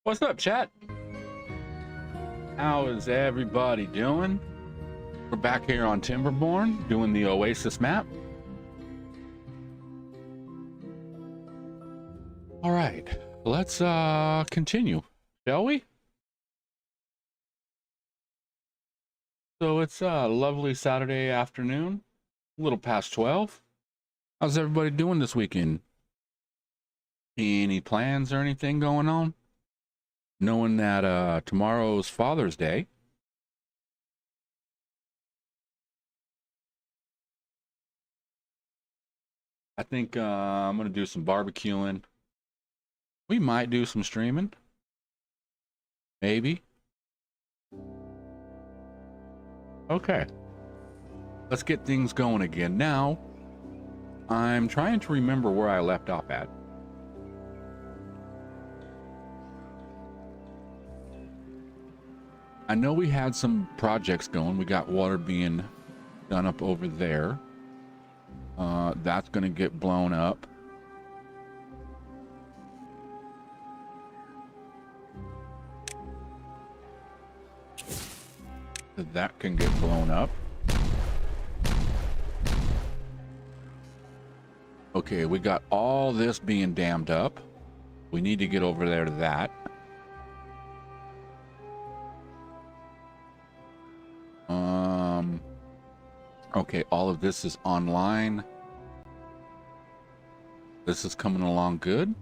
What's up, chat? How is everybody doing? We're back here on Timberborn doing the Oasis map. All right, let's continue, shall we? So it's a lovely Saturday afternoon, a little past 12. How's everybody doing this weekend? Any plans or anything going on? Knowing that tomorrow's Father's Day. I think I'm gonna do some barbecuing. We might do some streaming. Maybe. Okay. Let's get things going again. Now, I'm trying to remember where I left off at. I know we had some projects going. We got water being done up over there. That's going to get blown up. That can get blown up. Okay, we got all this being dammed up. We need to get over there to that. Okay, all of this is online. This is coming along good.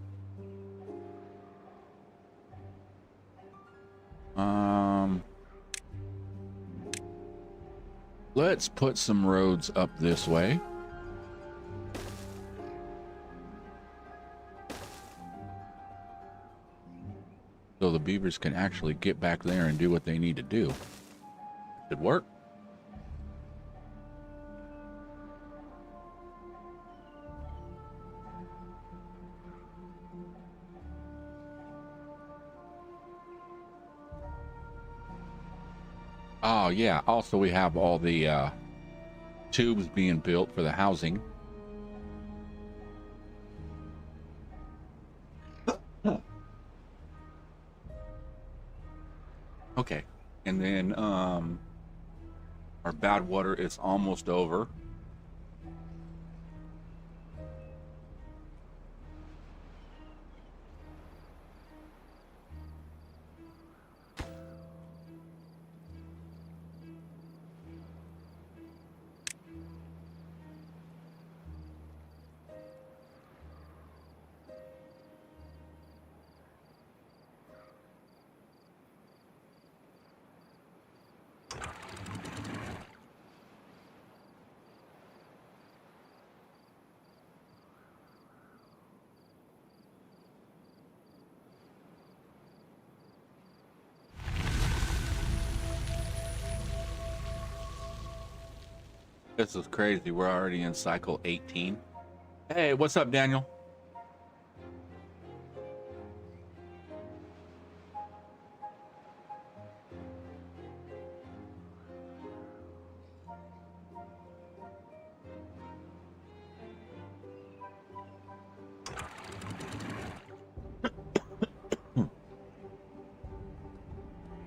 Let's put some roads up this way. So the beavers can actually get back there and do what they need to do. Should work. Oh yeah, also we have all the tubes being built for the housing. Okay, and then our bad water is almost over. This is crazy. We're already in cycle 18. Hey, what's up, Daniel?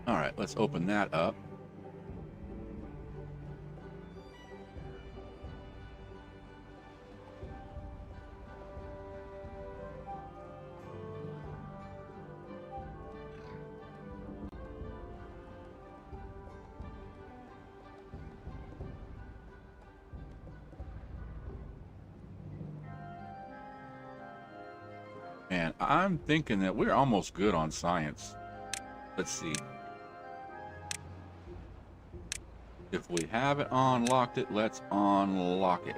All right, let's open that up. Man, I'm thinking that we're almost good on science. Let's see. If we haven't unlocked it, let's unlock it.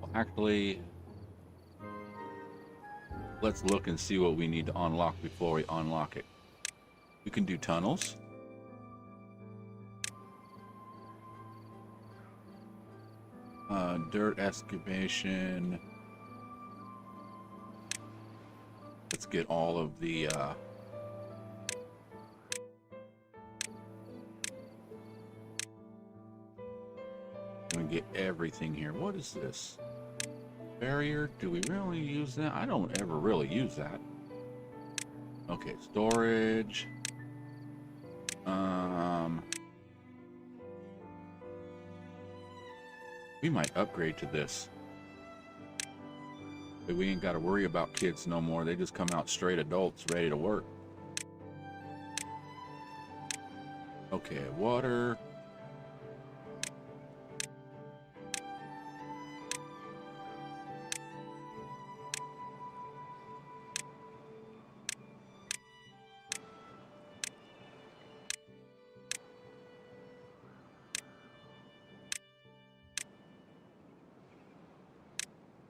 Well, actually, let's look and see what we need to unlock before we unlock it. We can do tunnels. Dirt excavation. Let's get all of the we get everything here. What is this? Barrier? Do we really use that? I don't ever really use that. Okay, storage. We might upgrade to this. But we ain't got to worry about kids no more. They just come out straight adults ready to work. Okay, water.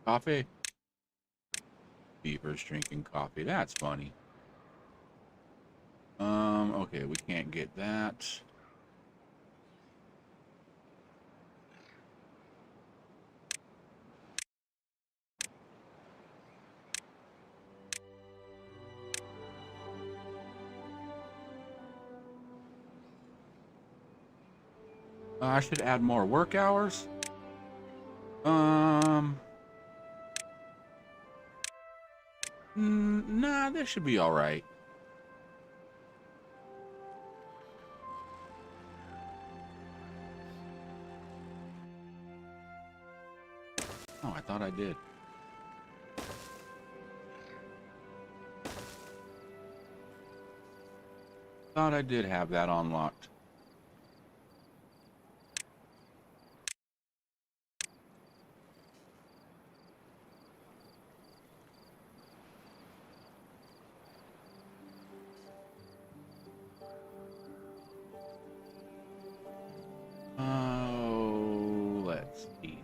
Coffee. Beaver's drinking coffee. That's funny. Okay, we can't get that. I should add more work hours. Nah, this should be all right. Oh, I thought I did. Thought I did have that unlocked. Oh, let's see.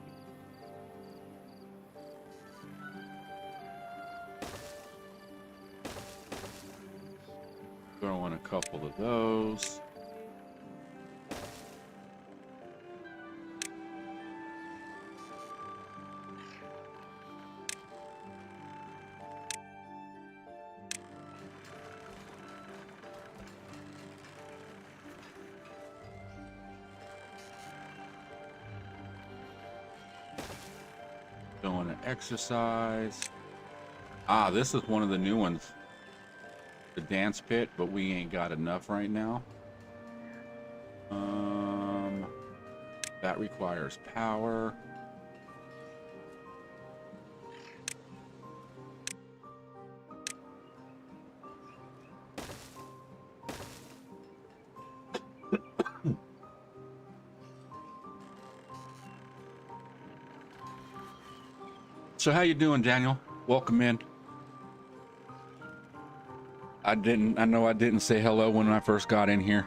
Throw in a couple of those. Doing an exercise. Ah, this is one of the new ones. The dance pit, but we ain't got enough right now. That requires power. So how you doing, Daniel? Welcome in. I know I didn't say hello when I first got in here.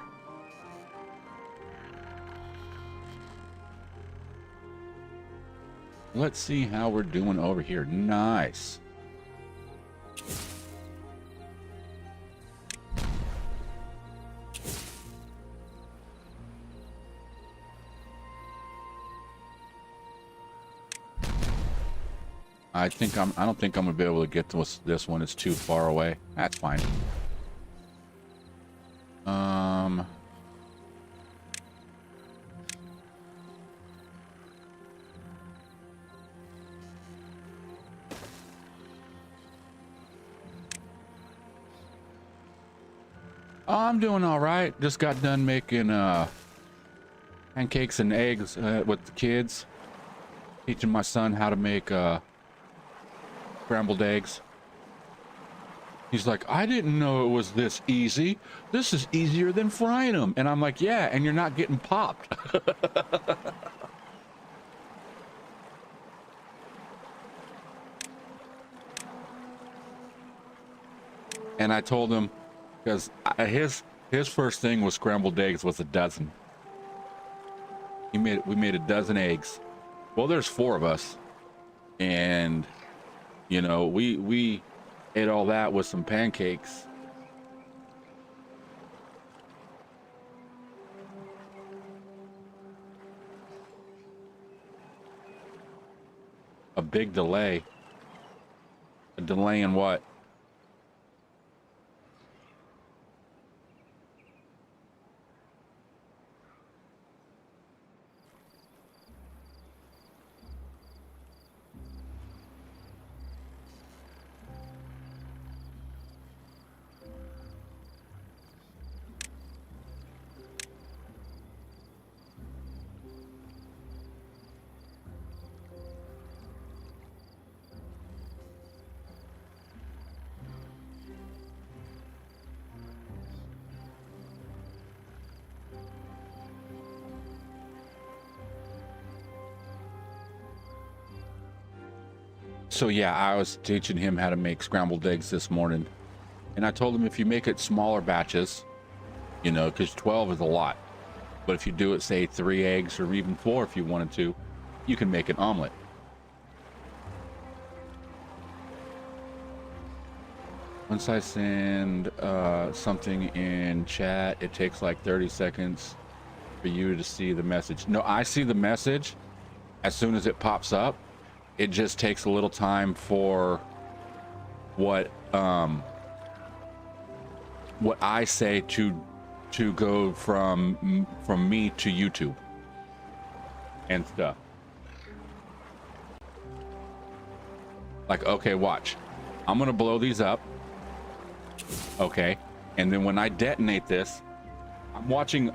Let's see how we're doing over here. Nice. I don't think I'm gonna be able to get to this one. It's too far away. That's fine. I'm doing all right. Just got done making pancakes and eggs with the kids. Teaching my son how to make scrambled eggs. He's like, I didn't know it was this easy. This is easier than frying them. And I'm like, yeah, and you're not getting popped. And I told him, because his first thing was scrambled eggs was a dozen. We made a dozen eggs. Well, there's 4 of us, and you know, we ate all that with some pancakes. A big delay. A delay in what? So yeah, I was teaching him how to make scrambled eggs this morning. And I told him if you make it smaller batches, you know, because 12 is a lot. But if you do it, say 3 eggs or even 4 if you wanted to, you can make an omelet. Once I send something in chat, it takes like 30 seconds for you to see the message. No, I see the message as soon as it pops up. It just takes a little time for what I say to go from me to YouTube and stuff. Like, okay, watch. I'm gonna blow these up. Okay, and then when I detonate this, I'm watching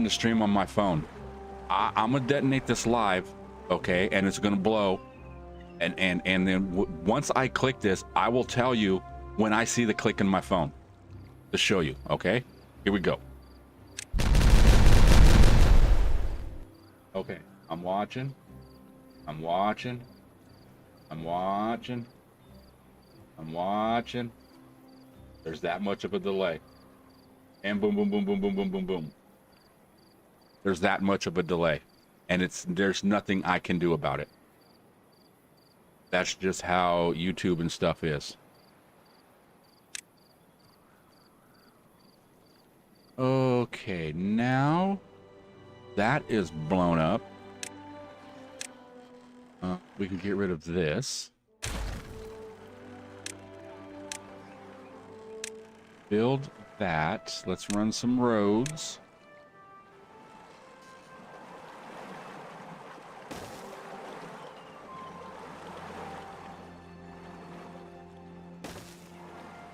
the stream on my phone. I'm gonna detonate this live, okay, and it's gonna blow, and then once I click this, I will tell you when I see the click in my phone to show you. Okay, here we go. Okay, I'm watching. There's that much of a delay. And boom, boom, boom, boom, boom, boom, boom, boom. There's that much of a delay. And there's nothing I can do about it. That's just how YouTube and stuff is. Okay, now that is blown up. We can get rid of this. Build that. Let's run some roads.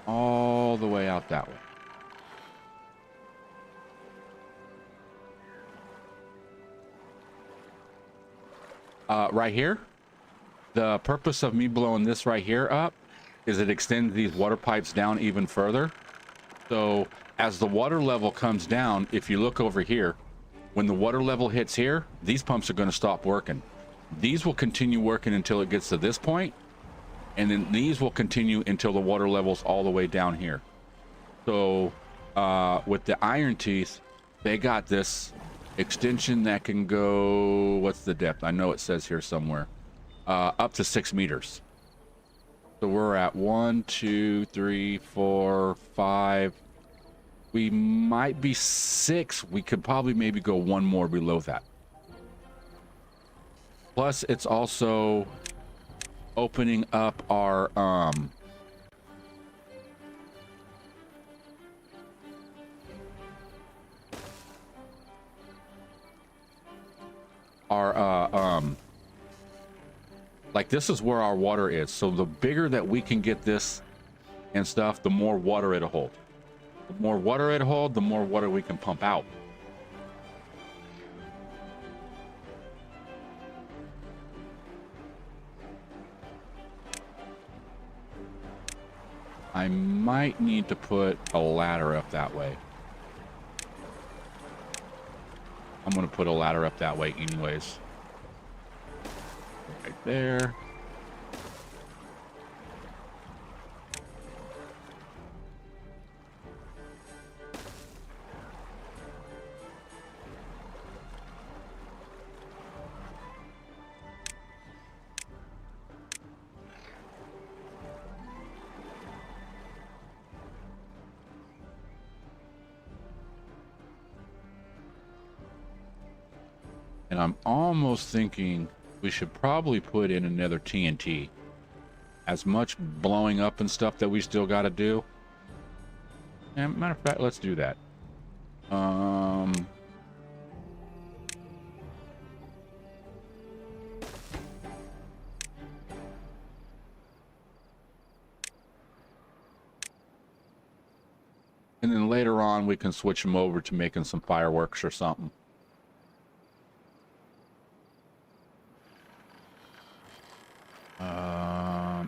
All the way out that way. Right here, the purpose of me blowing this right here up is it extends these water pipes down even further. So as the water level comes down, if you look over here, when the water level hits here, these pumps are going to stop working. These will continue working until it gets to this point, and then these will continue until the water level's all the way down here. So with the iron teeth, they got this extension that can go, what's the depth? I know it says here somewhere, up to 6 meters. So we're at 1, 2, 3, 4, 5. We might be 6. We could probably maybe go one more below that. Plus, it's also opening up our like this is where our water is. So the bigger that we can get this and stuff, the more water it'll hold. The more water it'll hold, the more water we can pump out. I might need to put a ladder up that way. I'm gonna put a ladder up that way anyways. Right there. And I'm almost thinking we should probably put in another TNT. As much blowing up and stuff that we still got to do. And matter of fact, let's do that. And then later on, we can switch them over to making some fireworks or something.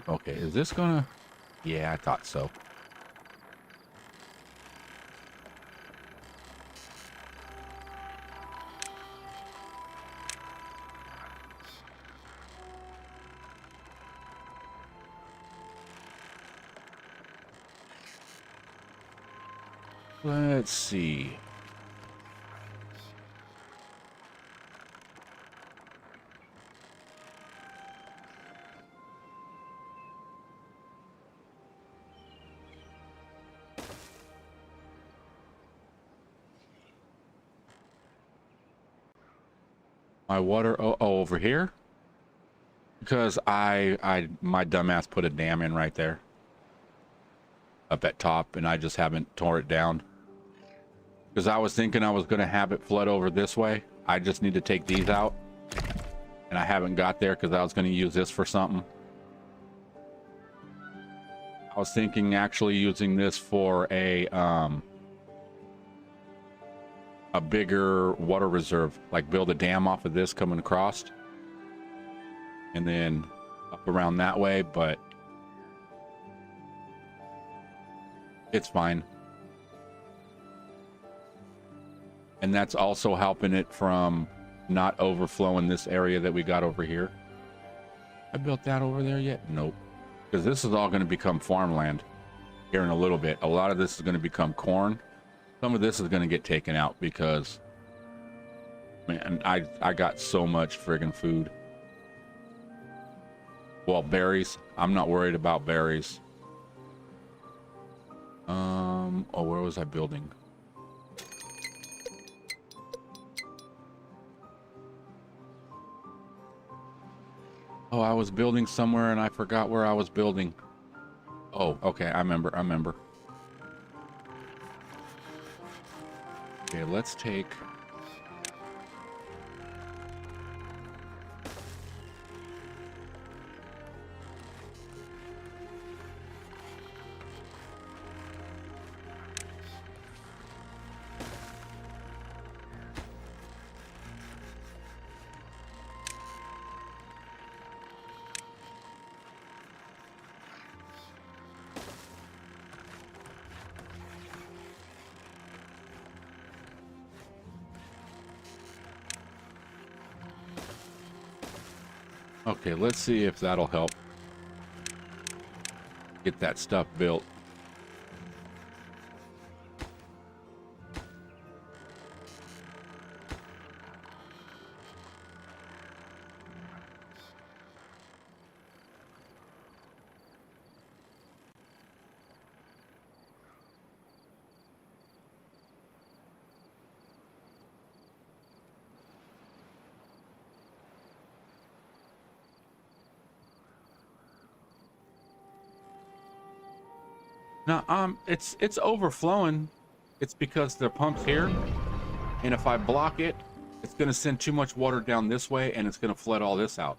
Okay, is this gonna... Yeah, I thought so. Let's see. My water, over here? Because my dumbass put a dam in right there. Up at top, and I just haven't tore it down. Because I was thinking I was going to have it flood over this way. I just need to take these out. And I haven't got there because I was going to use this for something. I was thinking actually using this for a bigger water reserve, like build a dam off of this coming across and then up around that way, but it's fine. And that's also helping it from not overflowing this area that we got over here. I built that over there yet? Nope. Because this is all going to become farmland here in a little bit. A lot of this is going to become corn. Some of this is going to get taken out because, man, I got so much friggin' food. Well, berries. I'm not worried about berries. Oh, where was I building? Oh, I was building somewhere and I forgot where I was building. Oh, okay, I remember. Okay, let's take... Okay, let's see if that'll help get that stuff built. No, it's overflowing. It's because the pump's here, and if I block it, it's gonna send too much water down this way, and it's gonna flood all this out.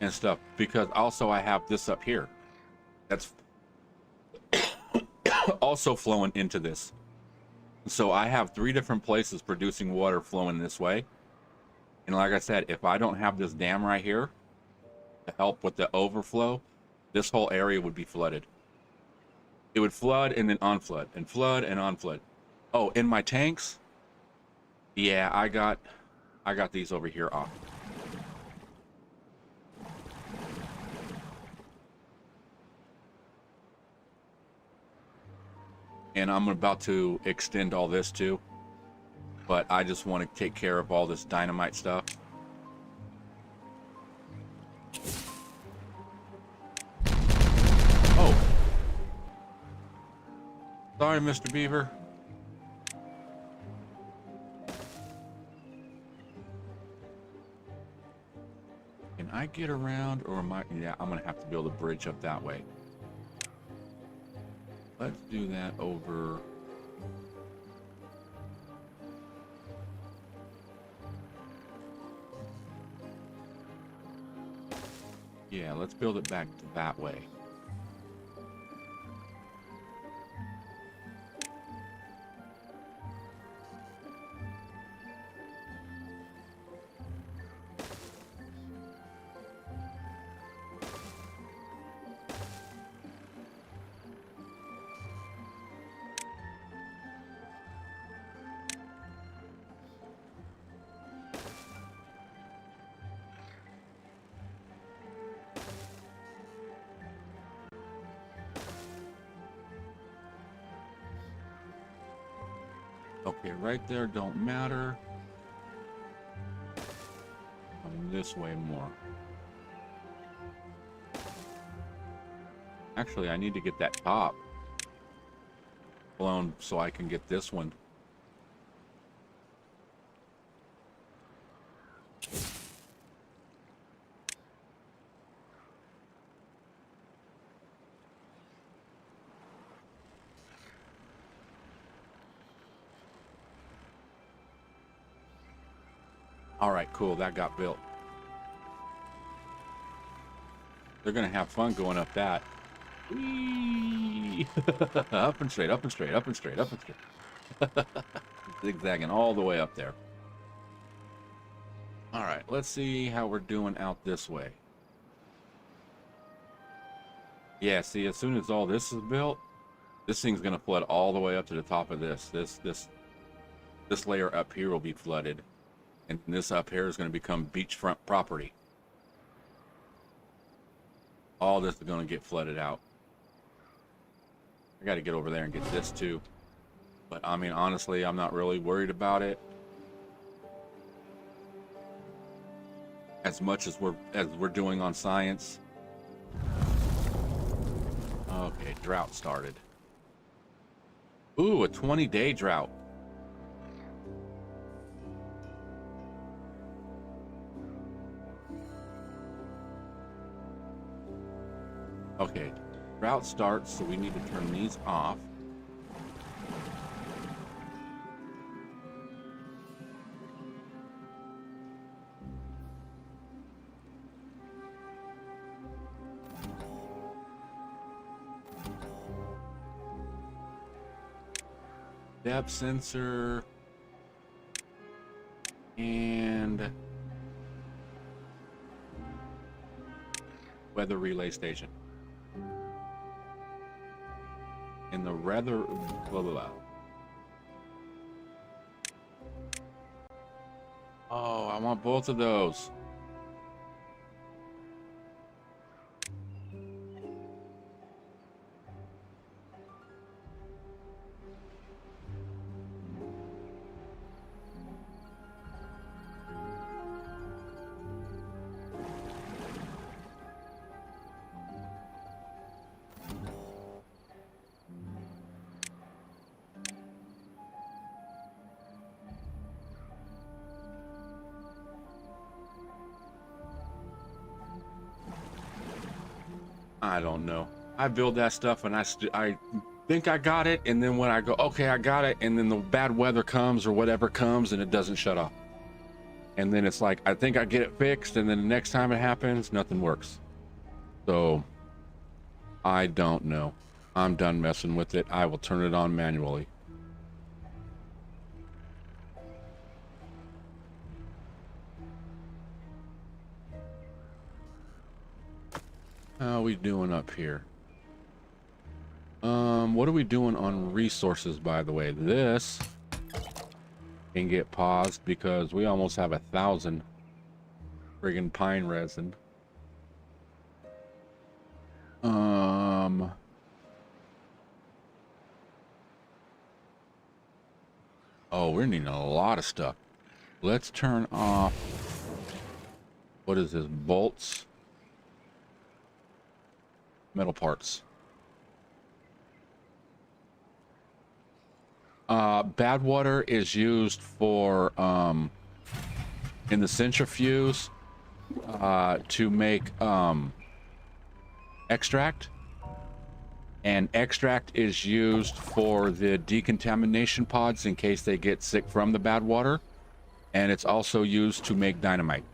And stuff, because also I have this up here. That's also flowing into this. So I have 3 different places producing water flowing this way. And like I said, if I don't have this dam right here to help with the overflow, this whole area would be flooded. It would flood and then unflood and flood and unflood. Oh, in my tanks, yeah, I got these over here off. And I'm about to extend all this too. But I just want to take care of all this dynamite stuff. Oh. Sorry, Mr. Beaver. Can I get around, or am I? Yeah, I'm going to have to build a bridge up that way. Let's do that over... Yeah, let's build it back to that way. Okay, right there don't matter. Coming this way more. Actually, I need to get that top blown so I can get this one. All right, cool. That got built. They're going to have fun going up that. Whee! Up and straight, up and straight, up and straight, up and straight. Zigzagging all the way up there. All right, let's see how we're doing out this way. Yeah, see, as soon as all this is built, this thing's going to flood all the way up to the top of this. This layer up here will be flooded. And this up here is going to become beachfront property. All this is going to get flooded out. I got to get over there and get this too. But I mean, honestly, I'm not really worried about it. As much as we're doing on science. Okay, drought started. Ooh, a 20-day drought. Okay, drought starts, so we need to turn these off. Depth sensor and weather relay station. In the weather, blah, blah, blah. Oh, I want both of those. I don't know. I build that stuff and I think I got it, and then when I go, okay, I got it, and then the bad weather comes or whatever comes and it doesn't shut off. And then it's like, I think I get it fixed, and then the next time it happens, nothing works. So I don't know. I'm done messing with it. I will turn it on manually. How are we doing up here? What are we doing on resources, by the way? This can get paused because we almost have 1,000 friggin' pine resin. Oh, we're needing a lot of stuff. Let's turn off, what is this, bolts? Metal parts. Bad water is used for in the centrifuge to make extract, and extract is used for the decontamination pods in case they get sick from the bad water, and it's also used to make dynamite.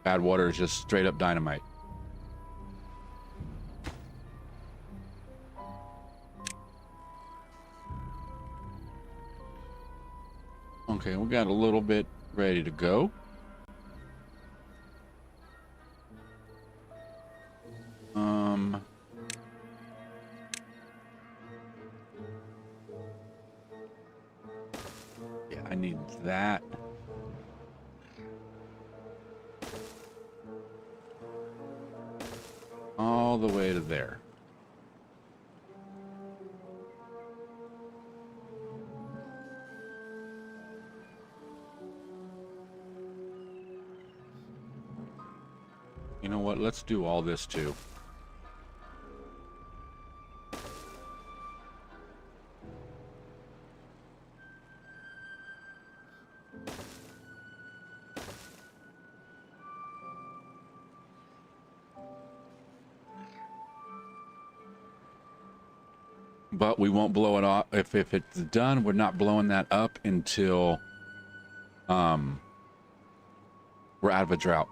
Bad water is just straight up dynamite. Okay, we got a little bit ready to go. Yeah, I need that. All the way to there. You know what? Let's do all this too. But we won't blow it off. If it's done, we're not blowing that up until we're out of a drought.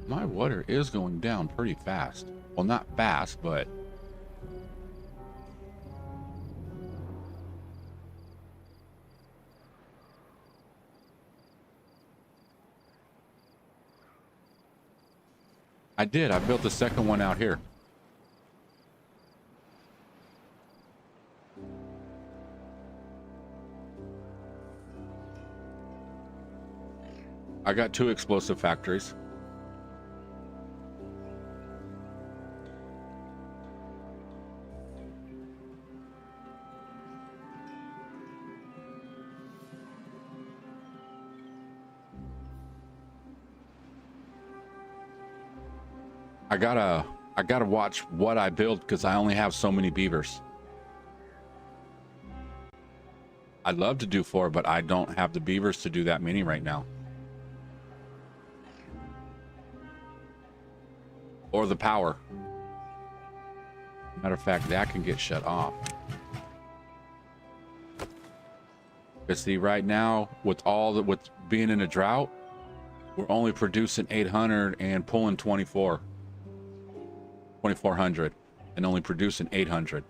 My water is going down pretty fast. Well, not fast, but I did. I built the second one out here. I got 2 explosive factories. I gotta watch what I build because I only have so many beavers. I'd love to do 4, but I don't have the beavers to do that many right now. Or the power. Matter of fact, that can get shut off. But see, right now, with being in a drought, we're only producing 800 and pulling 2400 and only producing 800.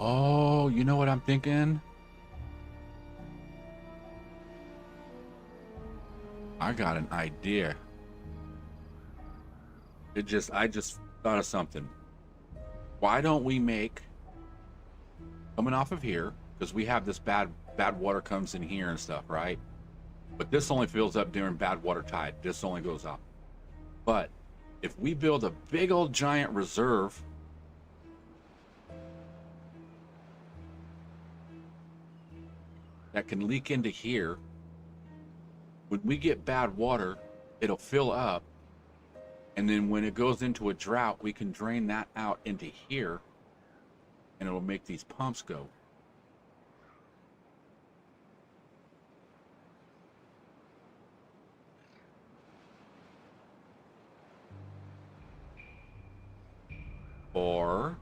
Oh, you know what I'm thinking? I got an idea. I just thought of something. Why don't we make, coming off of here, because we have this bad water comes in here and stuff, right? But this only fills up during bad water tide. This only goes up. But if we build a big old giant reserve that can leak into here, when we get bad water, it'll fill up, and then when it goes into a drought, we can drain that out into here, and it'll make these pumps go. Or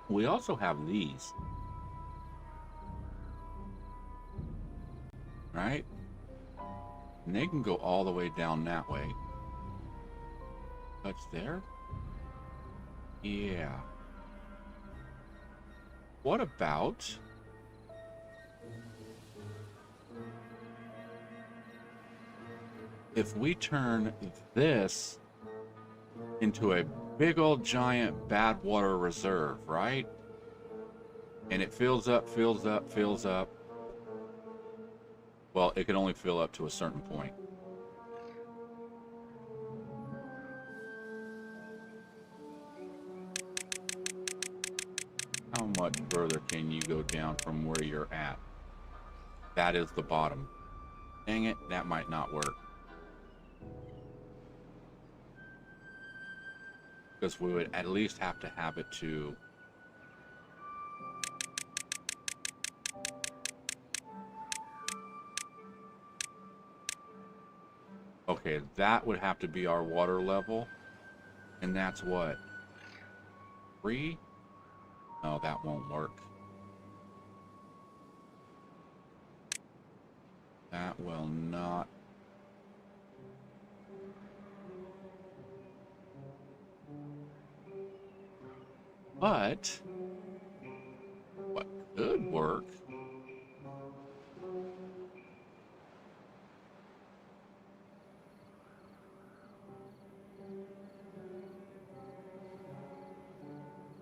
we also have these, right? And they can go all the way down that way. Touch there? Yeah. What about if we turn this into a big old giant bad water reserve, right? And it fills up, fills up, fills up. Well, it can only fill up to a certain point. How much further can you go down from where you're at? That is the bottom. Dang it, that might not work. because we would at least have to have it to okay, that would have to be our water level, and that's what, 3? No, that won't work. That will not. But what could work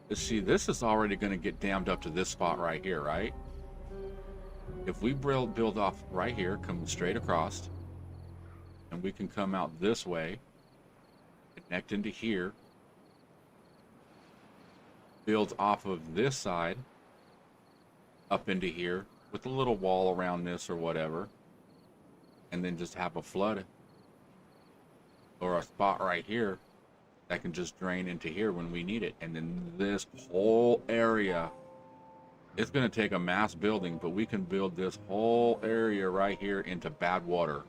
is, see, this is already going to get dammed up to this spot right here, right? If we build off right here, come straight across, and we can come out this way, connect into here, build off of this side up into here with a little wall around this or whatever, and then just have a flood or a spot right here that can just drain into here when we need it. And then this whole area, it's going to take a mass building, but we can build this whole area right here into bad water.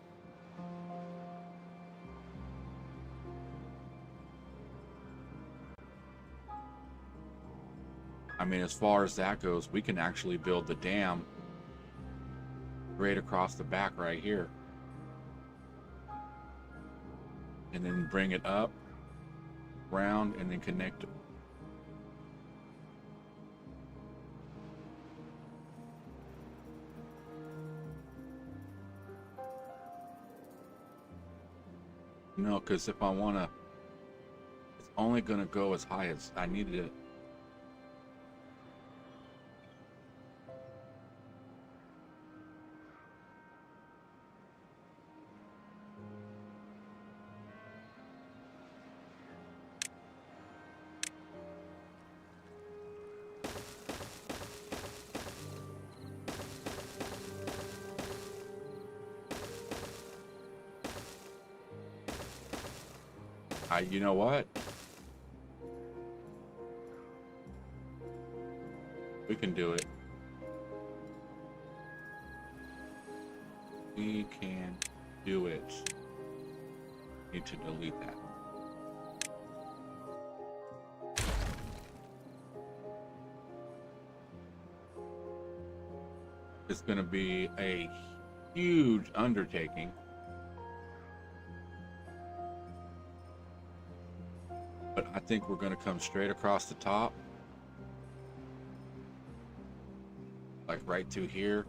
I mean, as far as that goes, we can actually build the dam right across the back right here. And then bring it up, round, and then connect it. No, because if I want to, it's only going to go as high as I needed it. You know what? We can do it. We can do it. Need to delete that. It's going to be a huge undertaking. But I think we're going to come straight across the top, like right through here,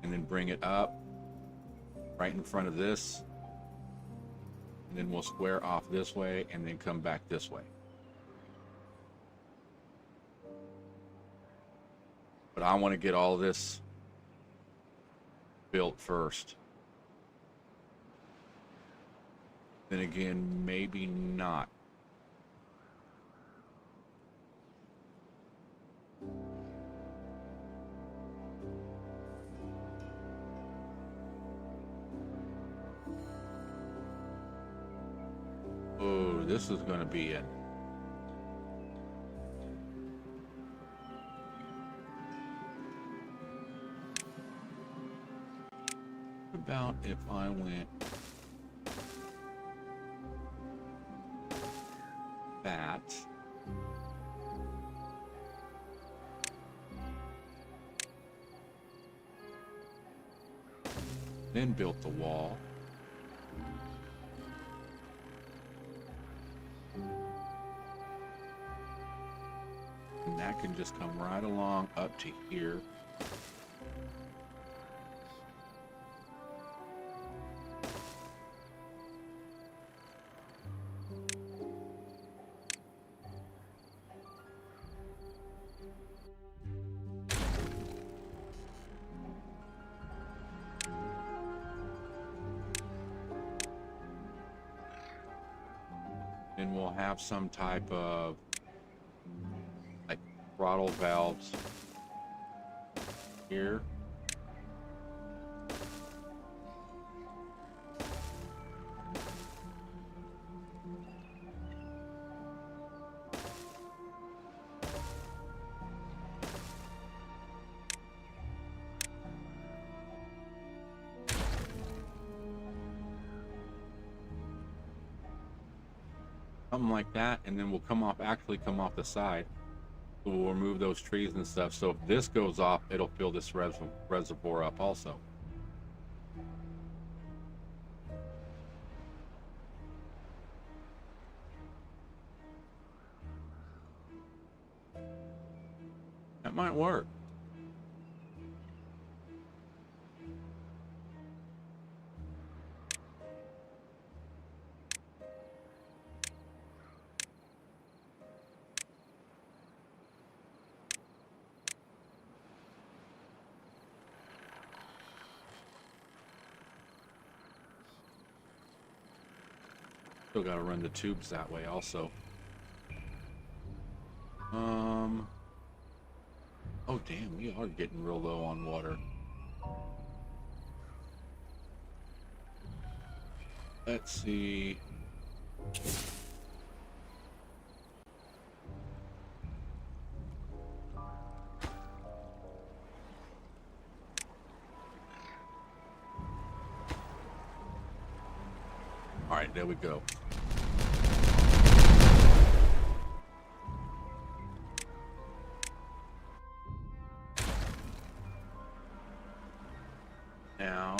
and then bring it up right in front of this, and then we'll square off this way and then come back this way. But I want to get all this built first. Then again, maybe not. Oh, this is going to be it. What about if I went that? Then built the wall. And that can just come right along up to here. Then we'll have some type of like throttle valves here. something like that, and then we'll come off, actually come off the side. So we'll remove those trees and stuff. So if this goes off, it'll fill this reservoir up also. That might work. Still got to run the tubes that way also. Oh damn, we are getting real low on water. Let's see. All right, there we go. Now,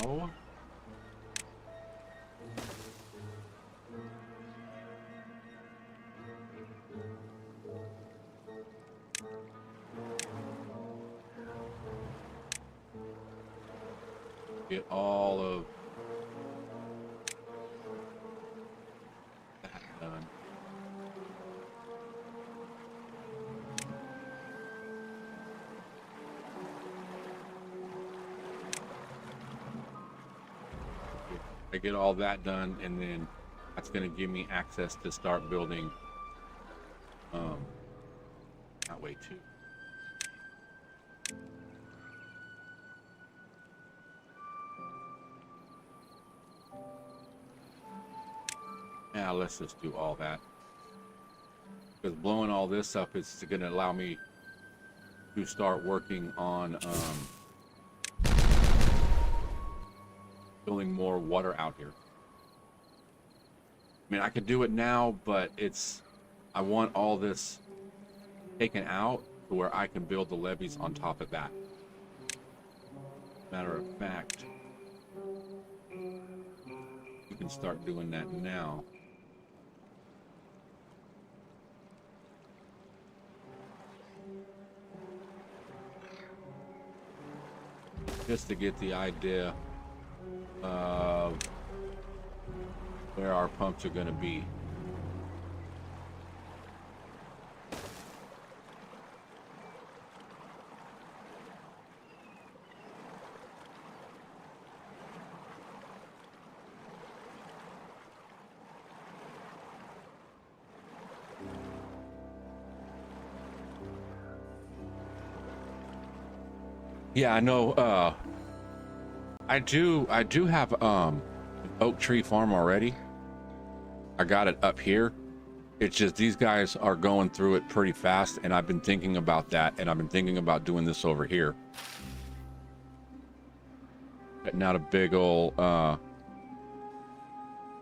get all of that done. I get all that done, and then that's going to give me access to start building that way too. Now let's just do all that, because blowing all this up is going to allow me to start working on building more water out here. I mean, I could do it now, but I want all this taken out to where I can build the levees on top of that. Matter of fact, you can start doing that now. Just to get the idea of where our pumps are going to be. Yeah, I know. I do have an oak tree farm already. I got it up here. It's just these guys are going through it pretty fast, and I've been thinking about that, and I've been thinking about doing this over here. Not a big old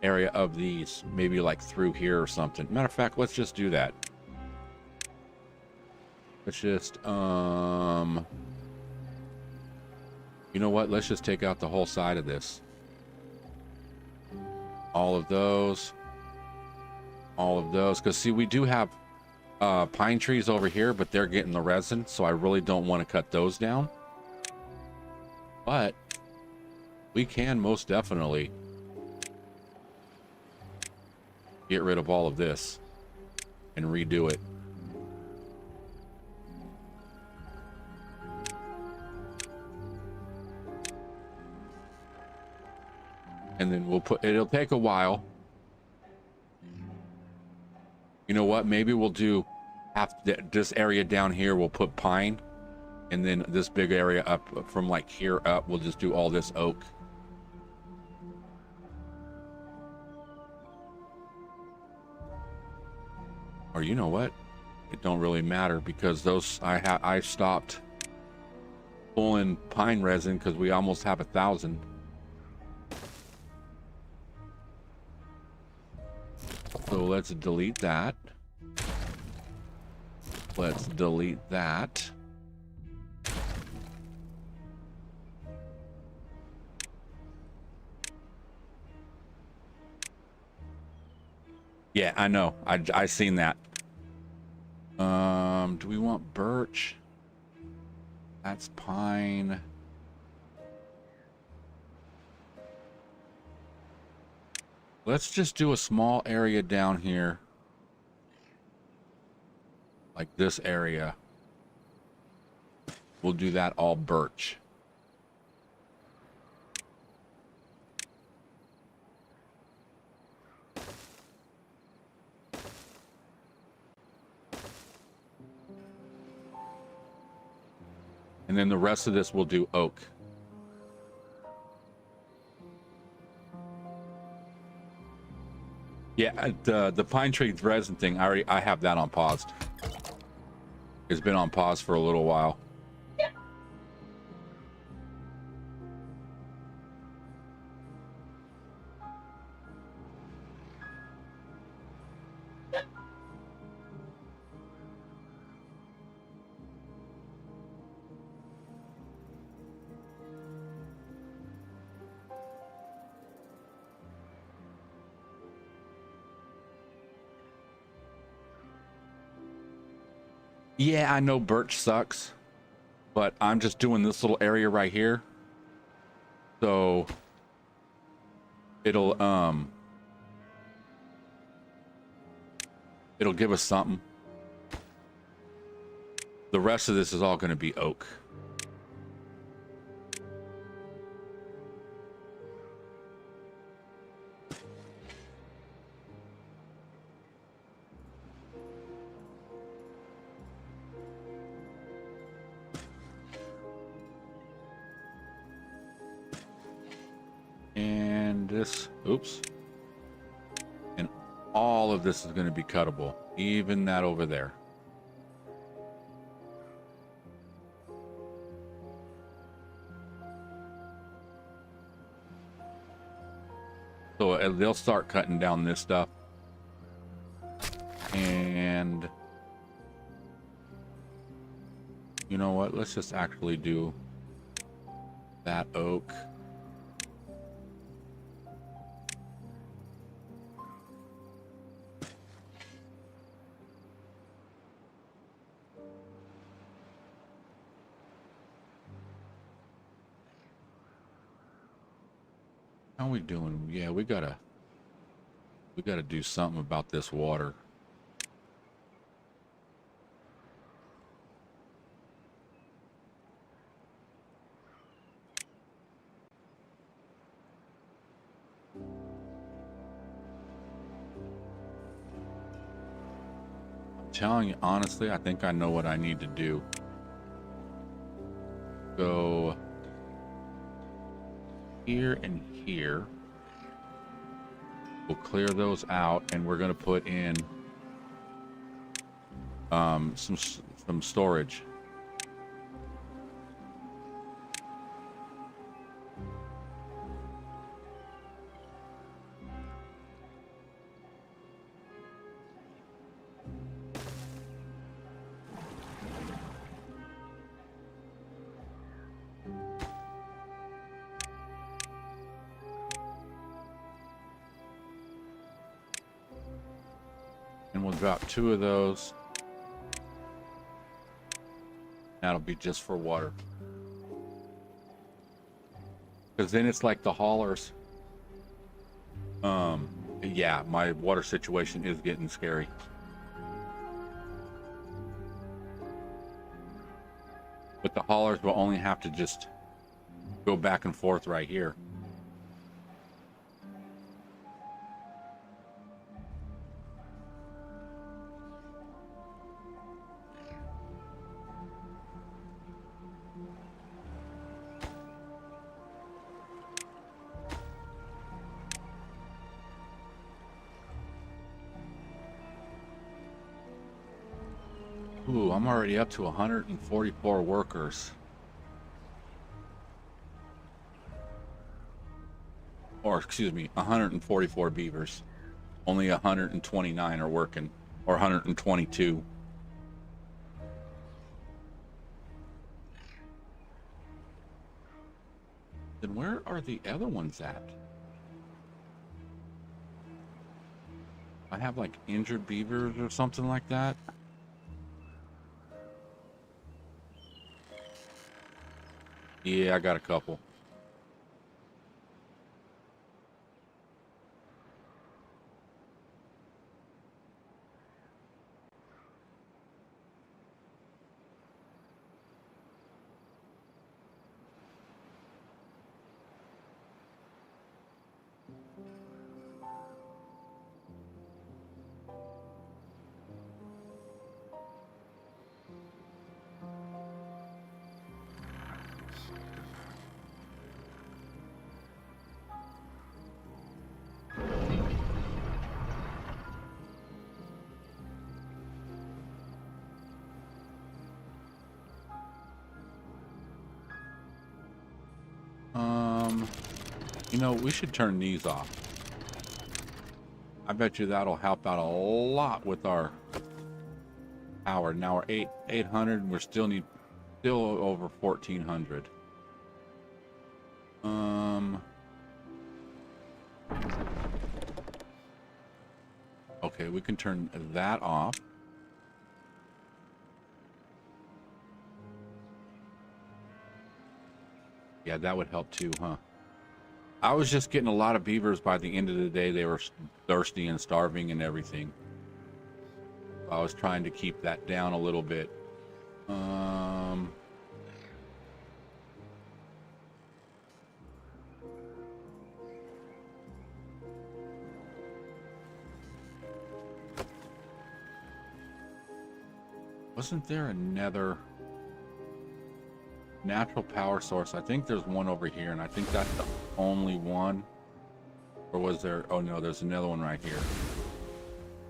area of these, maybe like through here or something. Matter of fact, let's just do that. Let's just you know what? Let's just take out the whole side of this. All of those. All of those. Because, see, we do have pine trees over here, but they're getting the resin, so I really don't want to cut those down. But we can most definitely get rid of all of this and redo it. And then we'll put, it'll take a while. You know what? Maybe we'll do half this area down here, we'll put pine. And then this big area up from like here up, we'll just do all this oak. Or you know what? It don't really matter, because those, I stopped pulling pine resin because we almost have 1,000. So So let's delete that. Let's delete that. Yeah, I know. I seen that. Do we want birch? That's pine. Let's just do a small area down here. Like this area. We'll do that all birch. And then the rest of this we'll do oak. Yeah, the pine tree resin thing, I have that on pause. It's been on pause for a little while. Yeah, I know birch sucks, but I'm just doing this little area right here. So it'll give us something. The rest of this is all going to be oak. And this, oops. And all of this is going to be cuttable, even that over there. So they'll start cutting down this stuff. And you know what? Let's just actually do that oak. How we doing? Yeah, we gotta do something about this water. I'm telling you, honestly, I think I know what I need to do. Go here and here. We'll clear those out, and we're gonna put in some storage. And we'll drop 2 of those. That'll be just for water. Because then it's like the haulers. Yeah, my water situation is getting scary. But the haulers will only have to just go back and forth right here. Ooh, I'm already up to 144 workers. Or, excuse me, 144 beavers. Only 129 are working, or 122. Then where are the other ones at? I have like injured beavers or something like that. Yeah, I got a couple. You know, we should turn these off. I bet you that'll help out a lot with our power. Now we're 800, we're still over 1400. Okay, we can turn that off. Yeah, that would help too, huh? I was just getting a lot of beavers by the end of the day. They were thirsty and starving and everything. I was trying to keep that down a little bit. Wasn't there another natural power source? I think there's one over here, and I think that's the only one. Or was there? Oh no, there's another one right here.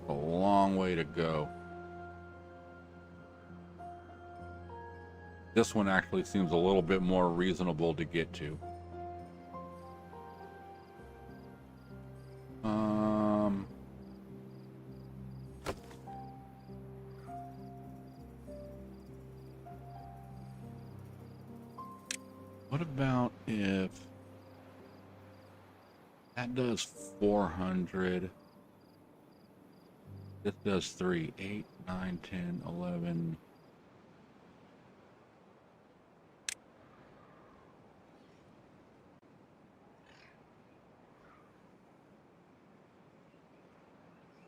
A long way to go. This one actually seems a little bit more reasonable to get to. What about if that does 400? This does 3, 8, 9, 10, 11.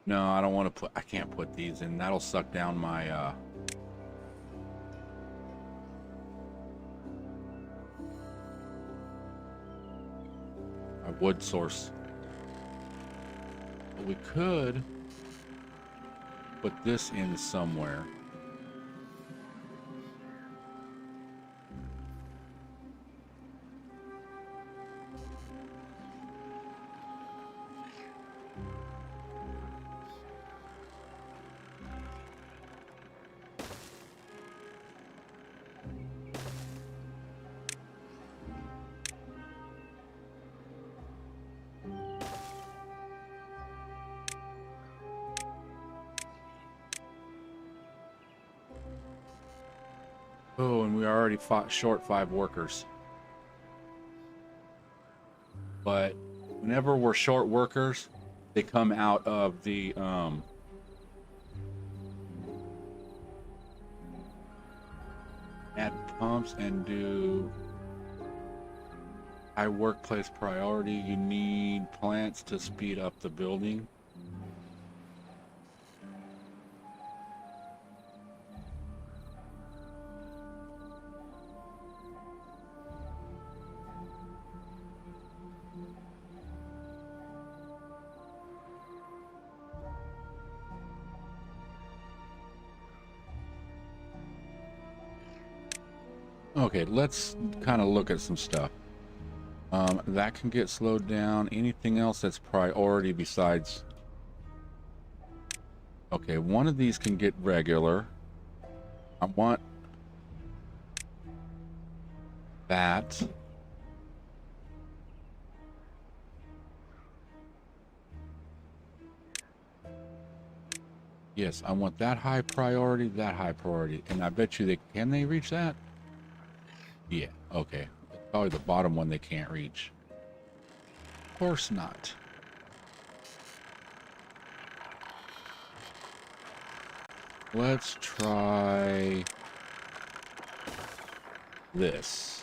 No, I don't want to I can't put these in. That'll suck down my, my wood source. But we could put this in somewhere. Oh, and we already fought short 5 workers. But whenever we're short workers, they come out of the add pumps and do high workplace priority. You need plants to speed up the building. Okay, let's kind of look at some stuff. That can get slowed down. Anything else that's priority besides... Okay, one of these can get regular. I want that. Yes, I want that high priority, that high priority. And I bet you can they reach that? Yeah, okay. It's probably the bottom one they can't reach. Of course not. Let's try this.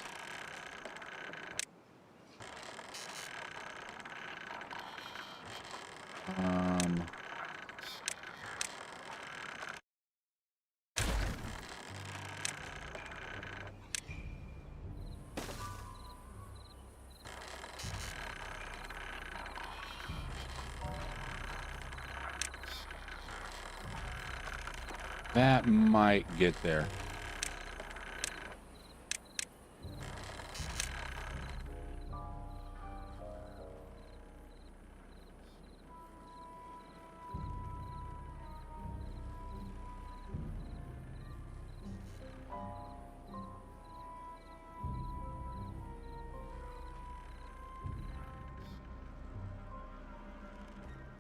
That might get there.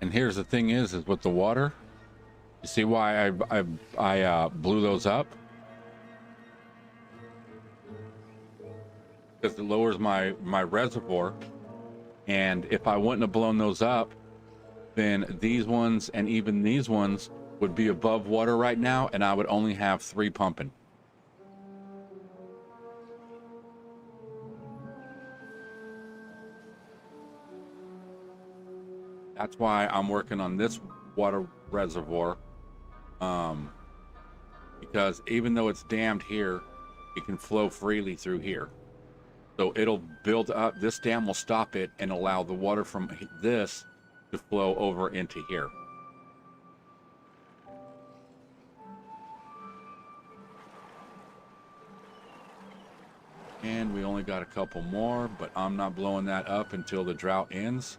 And here's the thing is with the water, you see why I blew those up? Because it lowers my reservoir, and if I wouldn't have blown those up, then these ones and even these ones would be above water right now, and I would only have 3 pumping. That's why I'm working on this water reservoir, because even though it's dammed here, it can flow freely through here. So it'll build up. This dam will stop it and allow the water from this to flow over into here. And we only got a couple more, but I'm not blowing that up until the drought ends.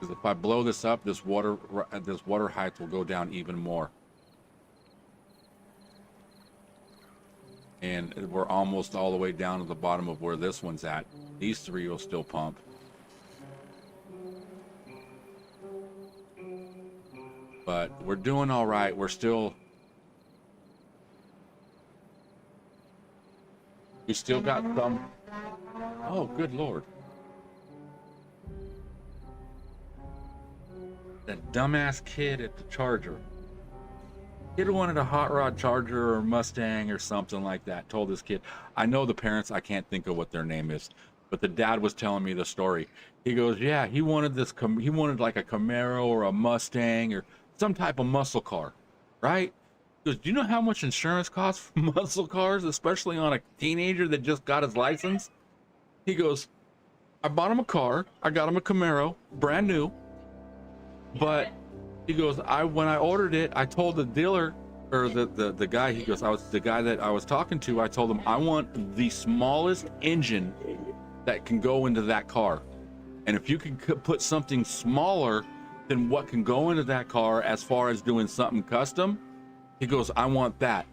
Because if I blow this up, this water height will go down even more. And we're almost all the way down to the bottom of where this one's at. These 3 will still pump. But we're doing all right. We still got some. Oh, good Lord. That dumbass kid at the Charger. Kid wanted a hot rod Charger or Mustang or something like that. Told this kid, I know the parents, I can't think of what their name is, but the dad was telling me the story. He goes, yeah, he wanted he wanted like a Camaro or a Mustang or some type of muscle car, right? He goes, do you know how much insurance costs for muscle cars, especially on a teenager that just got his license? He goes, I bought him a car. I got him a Camaro, brand new. But he goes, when I ordered it, I told the dealer or the guy, he goes, the guy that I was talking to, I told him I want the smallest engine that can go into that car. And if you can put something smaller than what can go into that car as far as doing something custom, he goes, I want that.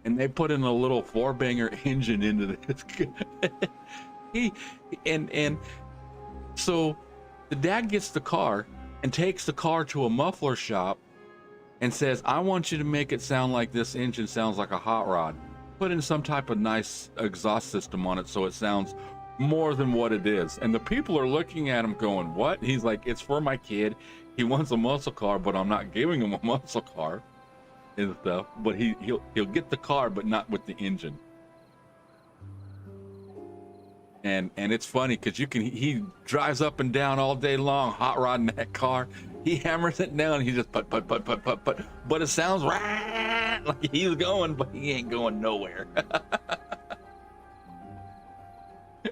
And they put in a little 4-banger engine into this. and so the dad gets the car and takes the car to a muffler shop and says, I want you to make it sound like this engine sounds like a hot rod. Put in some type of nice exhaust system on it so it sounds more than what it is. And the people are looking at him going, what? He's like, it's for my kid. He wants a muscle car, but I'm not giving him a muscle car and stuff. But he'll get the car, but not with the engine. And it's funny because he drives up and down all day long, hot rodding that car. He hammers it down. He just put. But it sounds like he's going, but he ain't going nowhere.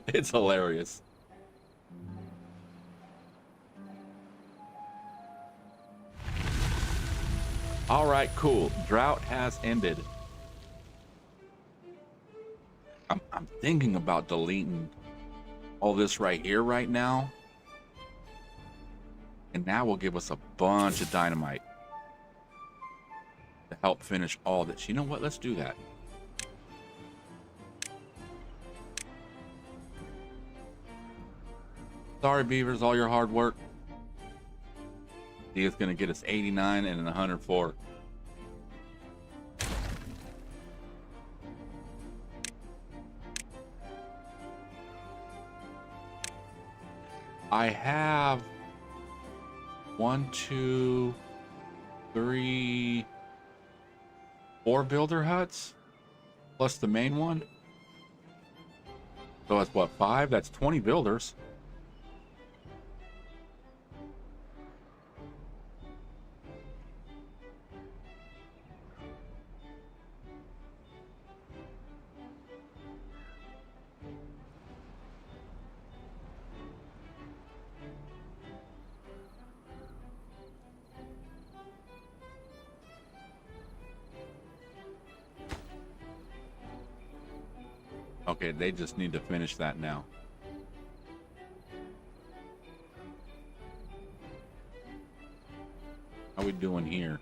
It's hilarious. All right, cool. Drought has ended. I'm thinking about deleting all this right here right now, and that will give us a bunch of dynamite to help finish all this. You know what? Let's do that. Sorry, Beavers, all your hard work. He is going to get us 89 and 104. I have 1, 2, 3, 4 builder huts plus the main one. So that's what, 5? That's 20 builders. Okay, they just need to finish that now. How we doing here?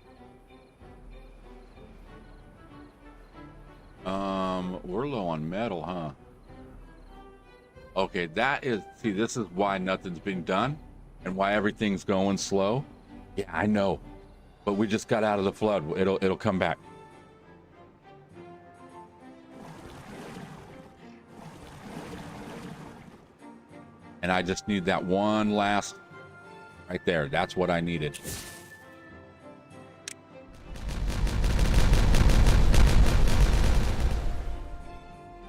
We're low on metal, huh? Okay, that is, see, this is why nothing's being done and why everything's going slow. Yeah, I know. But we just got out of the flood. It'll come back. And I just need that one last right there. That's what I needed.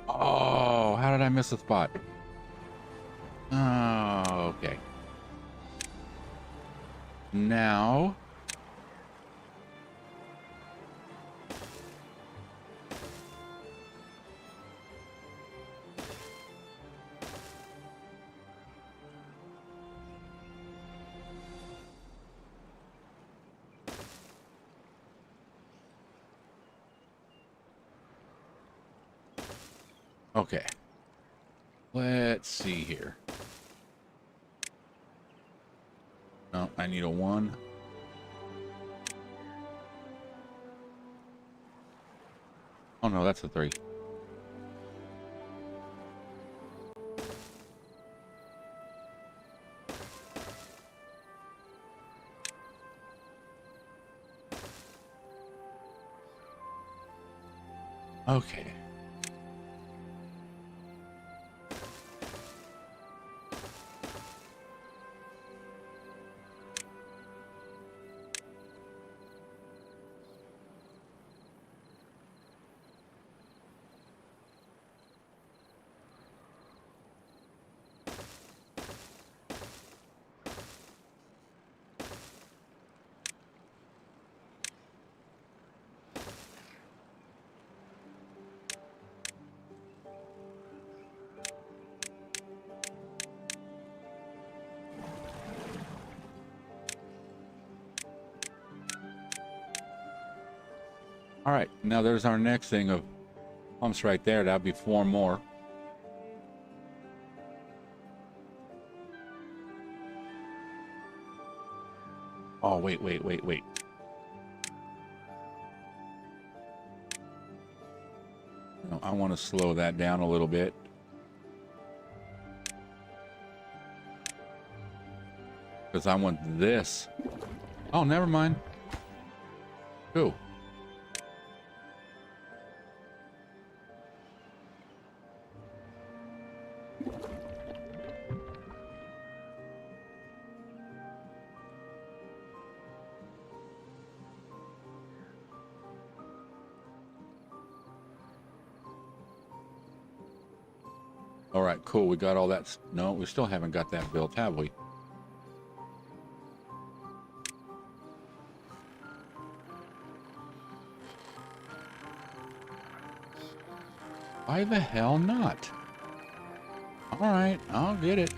Oh, how did I miss a spot? Oh, okay. Now. Okay. Let's see here. No, I need a 1. Oh no, that's a 3. Okay. All right, now there's our next thing of pumps right there. That'll be 4 more. Oh, wait. No, I want to slow that down a little bit. Because I want this. Oh, never mind. Cool. All right, cool. We got all that. No, we still haven't got that built, have we? Why the hell not? All right, I'll get it.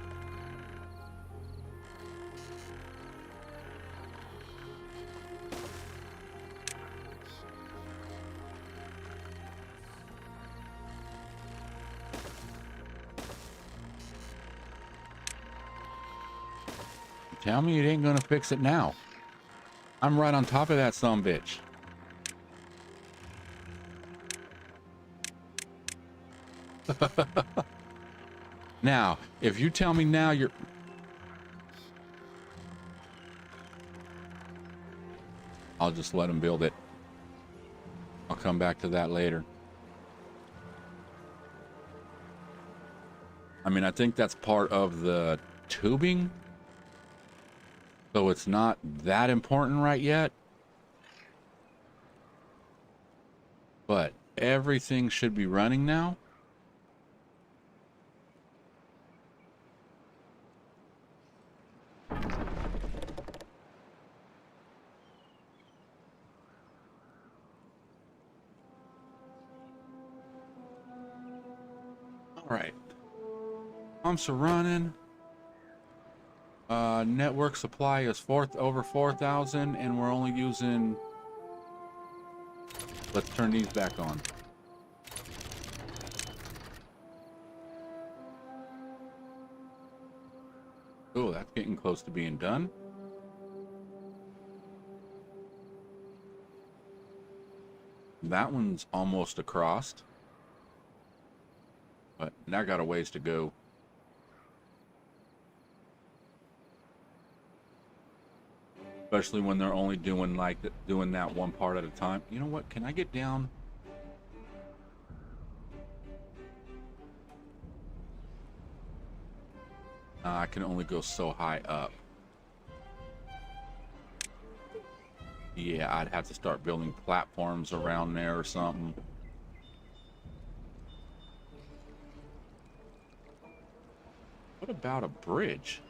Tell me it ain't gonna fix it now. I'm right on top of that sumbitch. Now, if you tell me now you're... I'll just let them build it. I'll come back to that later. I mean, I think that's part of the tubing, so it's not that important right yet. But everything should be running now. All right. Pumps are running. Network supply is over 4,000, and we're only using. Let's turn these back on. Oh, that's getting close to being done. That one's almost across, but I got a ways to go. Especially when they're only doing doing that one part at a time. You know what? Can I get down? I can only go so high up. Yeah, I'd have to start building platforms around there or something. What about a bridge?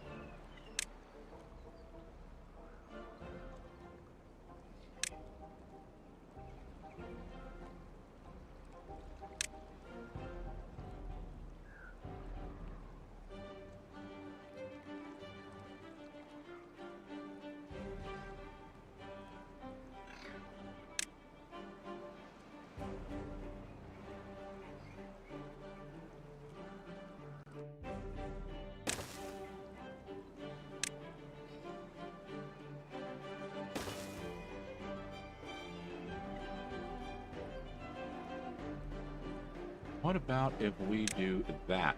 What about if we do that?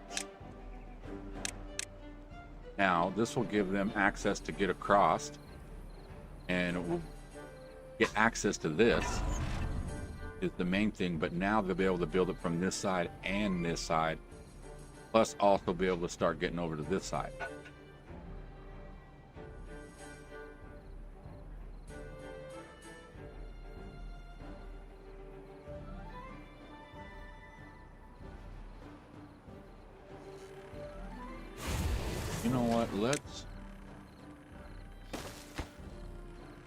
Now, this will give them access to get across, and it will get access to this, is the main thing, but now they'll be able to build it from this side and this side, plus also be able to start getting over to this side. You know what, let's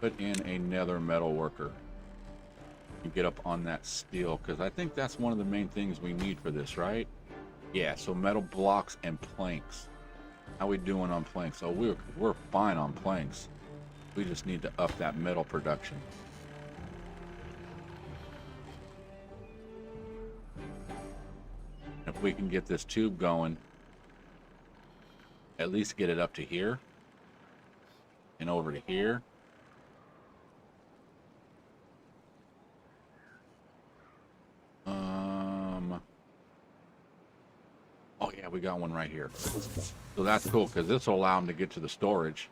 put in a nether metal worker and get up on that steel, because I think that's one of the main things we need for this, right? Yeah, so metal blocks and planks. How we doing on planks? Oh, we're fine on planks. We just need to up that metal production. If we can get this tube going, at least get it up to here and over to here. Oh yeah, we got one right here. So that's cool, because this will allow them to get to the storage,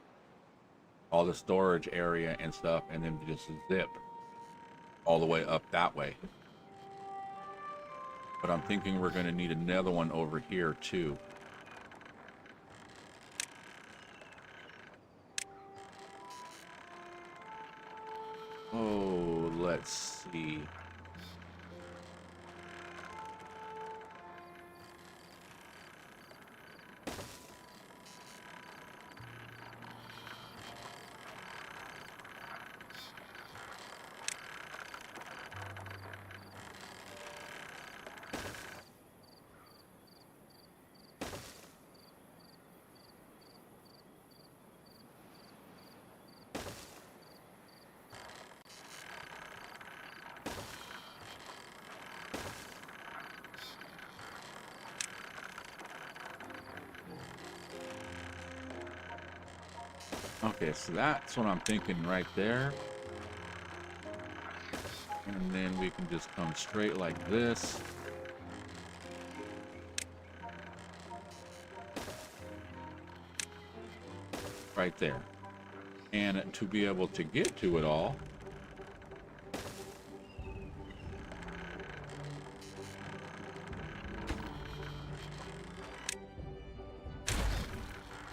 all the storage area and stuff, and then just zip all the way up that way. But I'm thinking we're going to need another one over here too. Oh, let's see. Okay, so that's what I'm thinking right there. And then we can just come straight like this. Right there. And to be able to get to it all,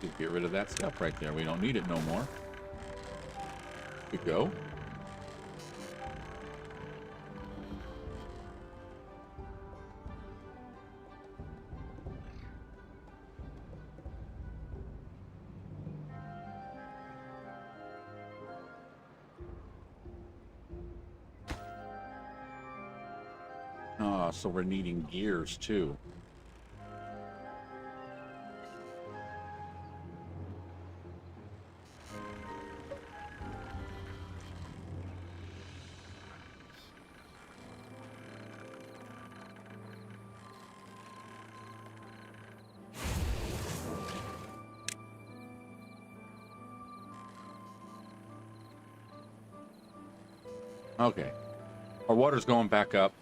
Just get rid of that stuff right there. We don't need it no more. We go. So we're needing gears too. Okay. Our water's going back up.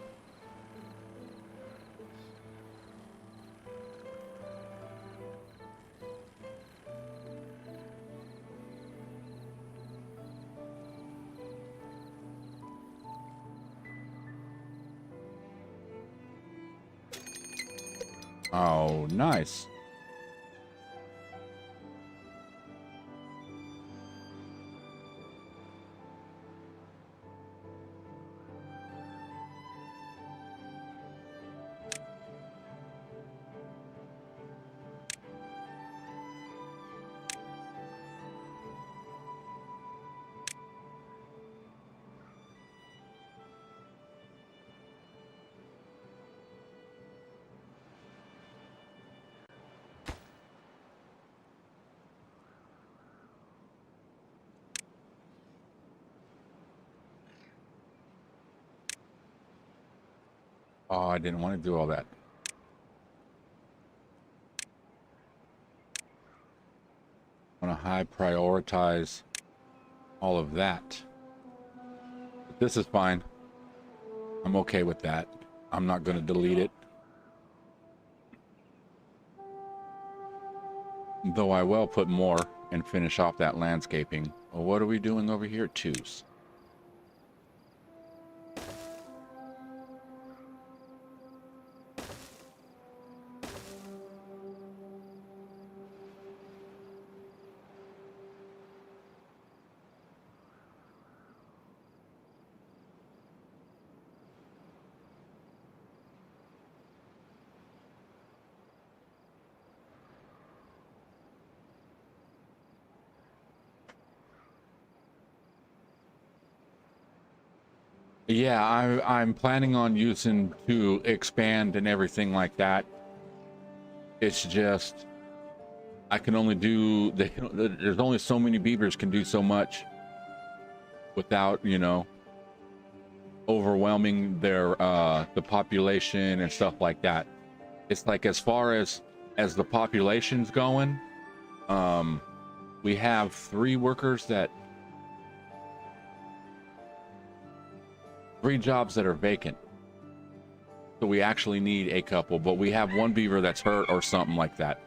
Oh, nice. Oh, I didn't want to do all that. I want to high prioritize all of that. But this is fine. I'm okay with that. I'm not going to delete it. Though I will put more and finish off that landscaping. Well, what are we doing over here? Twos. Yeah, I'm planning on using to expand and everything like that. It's just I can only do there's only so many beavers can do so much without, you know, overwhelming their the population and stuff like that. It's like as far as the population's going, we have 3 workers that 3 jobs that are vacant. So we actually need a couple, but we have 1 beaver that's hurt or something like that.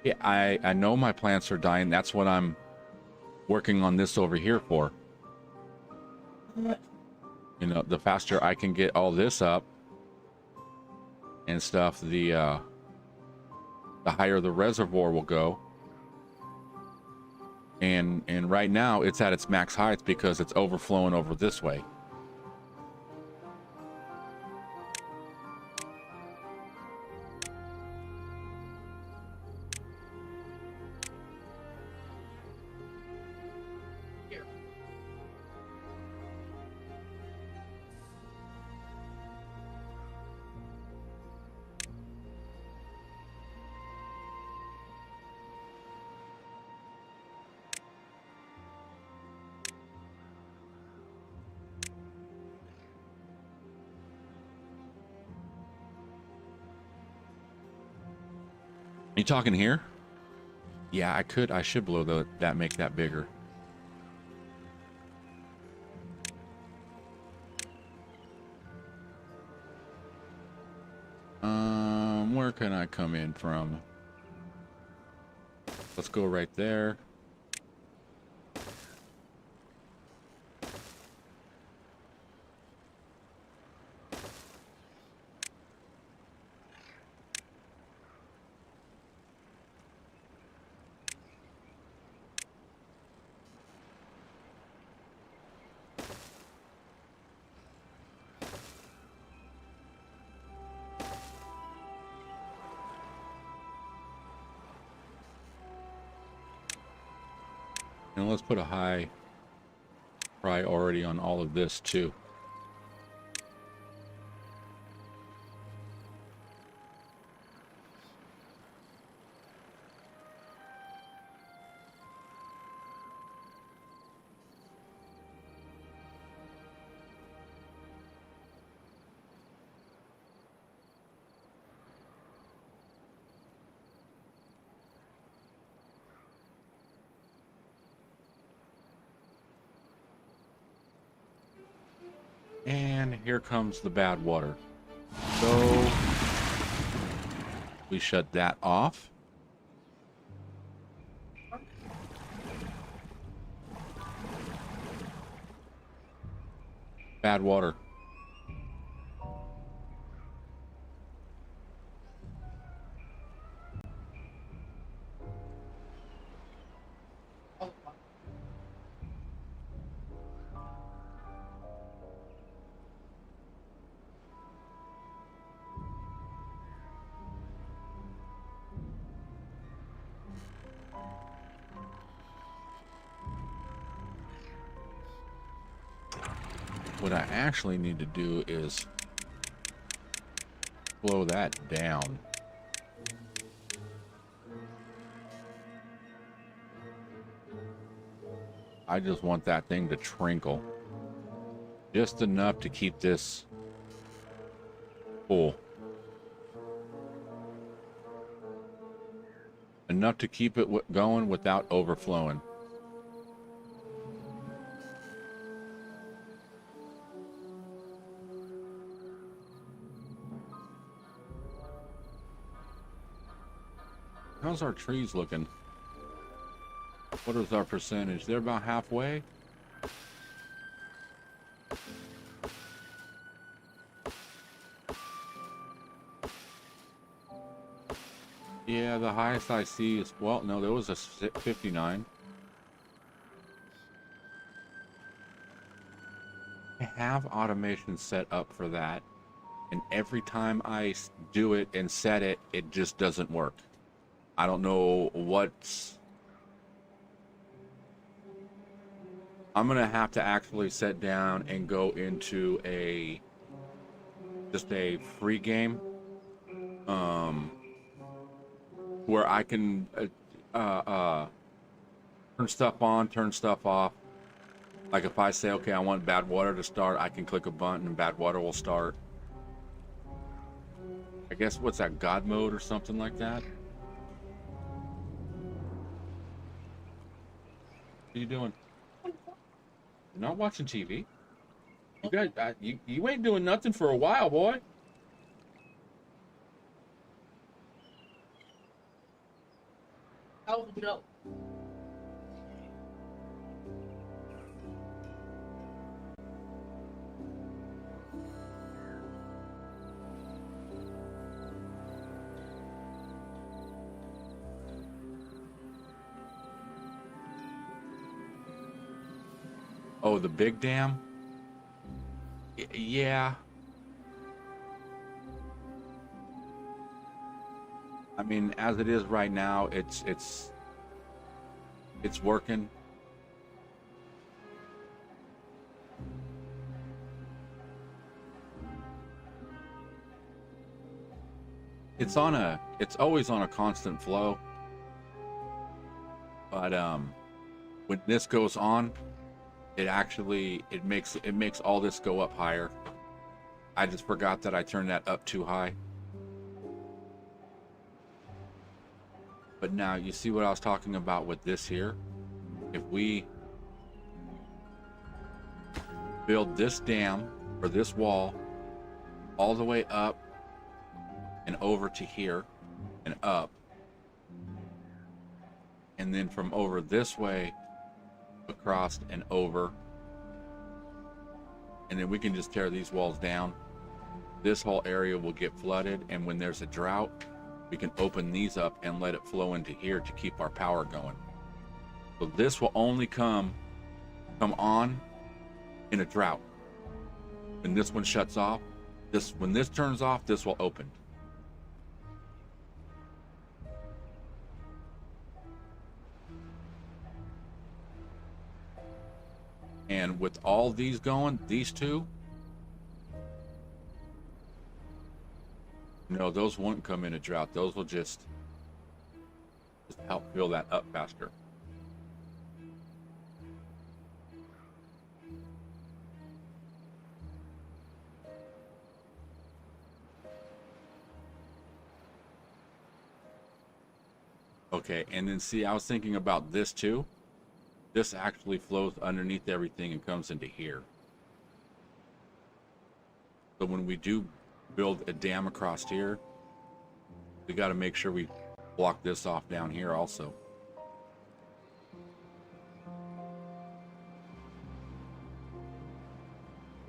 Yeah, I know my plants are dying. That's what I'm working on this over here for. You know, the faster I can get all this up and stuff, the higher the reservoir will go. And right now it's at its max heights because it's overflowing over this way. You talking here? Yeah, I should blow that, make that bigger. Where can I come in from? Let's go right there. And let's put a high priority on all of this too. And here comes the bad water. So we shut that off. Bad water. What I actually need to do is slow that down. I just want that thing to trinkle. Just enough to keep this full. Enough to keep it going without overflowing. How's our trees looking? What is our percentage? They're about halfway. Yeah, the highest I see is, well, no, there was a 59. I have automation set up for that, and every time I do it and set it, it just doesn't work. I don't know what's... I'm gonna have to actually sit down and go into just a free game, where I can turn stuff on, turn stuff off. Like if I say, okay, I want bad water to start, I can click a button and bad water will start. I guess, what's that, God mode or something like that? What are you doing? You're not watching TV? You guys, you ain't doing nothing for a while, boy. Oh no. Oh, the big dam? Yeah. I mean, as it is right now, it's working. It's always on a constant flow. But when this goes on, it makes all this go up higher. I just forgot that I turned that up too high. But now you see what I was talking about with this here. If we build this dam or this wall all the way up and over to here and up, And then from over this way, across and over. And then we can just tear these walls down. This whole area will get flooded, and when there's a drought, we can open these up and let it flow into here to keep our power going. So this will only come on in a drought. When this one shuts off, when this turns off, this will open. And with all these going, these two, no, those won't come in a drought. Those will just help fill that up faster. Okay, and then see, I was thinking about this too. This actually flows underneath everything and comes into here. So when we do build a dam across here, we got to make sure we block this off down here also.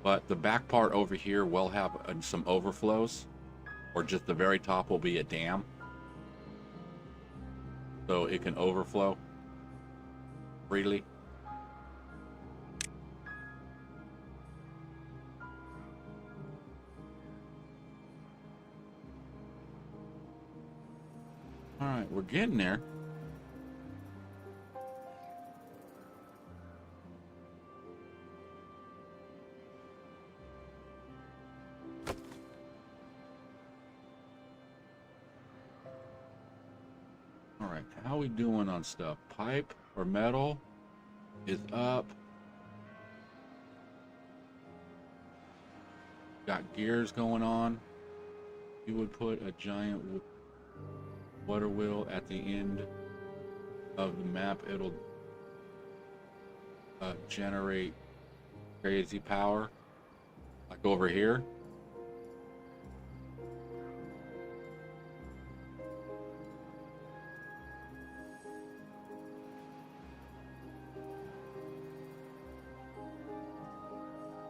But the back part over here will have some overflows, or just the very top will be a dam. So it can overflow freely. All right, we're getting there. All right, how we doing on stuff? Pipe or metal is up. Got gears going on. You would put a giant water wheel at the end of the map. It'll generate crazy power, like over here.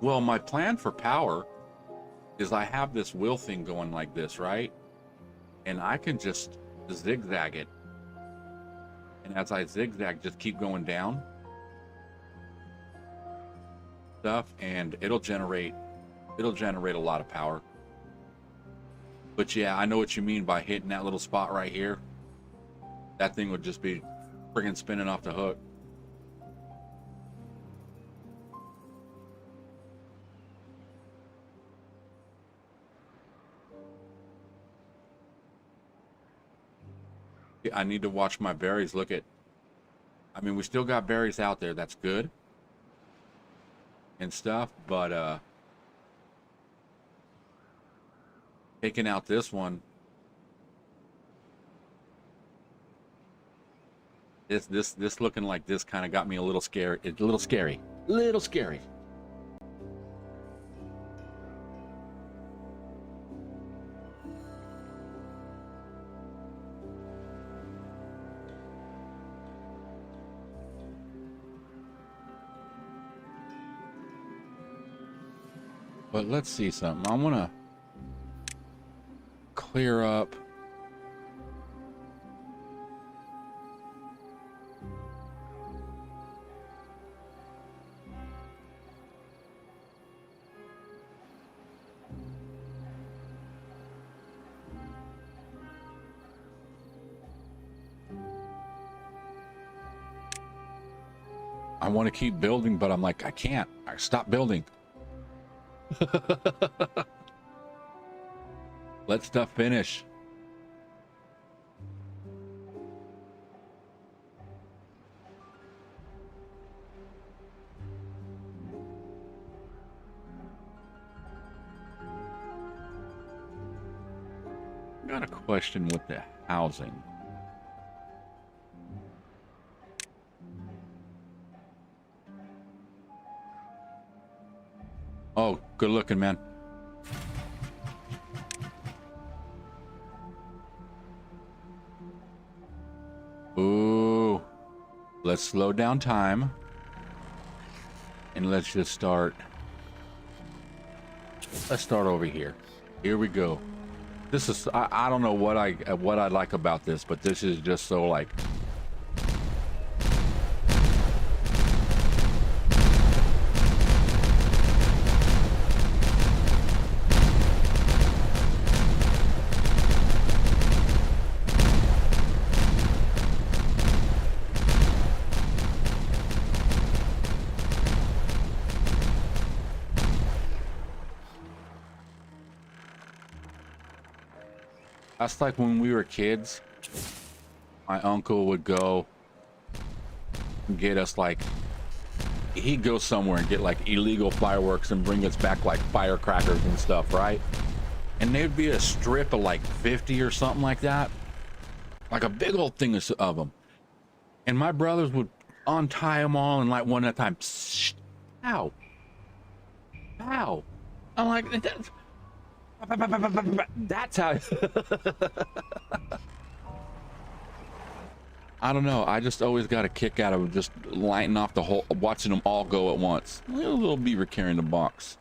Well, my plan for power is I have this wheel thing going like this, right? And I can just zigzag it. And as I zigzag, just keep going down stuff, and it'll generate a lot of power. But yeah, I know what you mean by hitting that little spot right here. That thing would just be friggin' spinning off the hook. I need to watch my berries. Look at, I mean, we still got berries out there. That's good and stuff, but taking out this one, this looking like this kind of got me a little scared. It's a little scary. Little scary. But let's see something. I want to clear up. I want to keep building, but I'm like, I can't. I stop building. Let stuff finish. Got a question with the housing. Oh, good looking, man. Ooh. Let's slow down time. And let's just start. Let's start over here. Here we go. This is, I don't know what I like about this, but this is just so like. That's like when we were kids, my uncle would go and get us like, he'd go somewhere and get like illegal fireworks and bring us back like firecrackers and stuff, right? And there'd be a strip of like 50 or something like that, like a big old thing of them. And my brothers would untie them all and like one at a time. Psst, ow, ow. I'm like, that's how. I don't know. I just always got a kick out of just lighting off the whole, watching them all go at once. A little beaver carrying the box.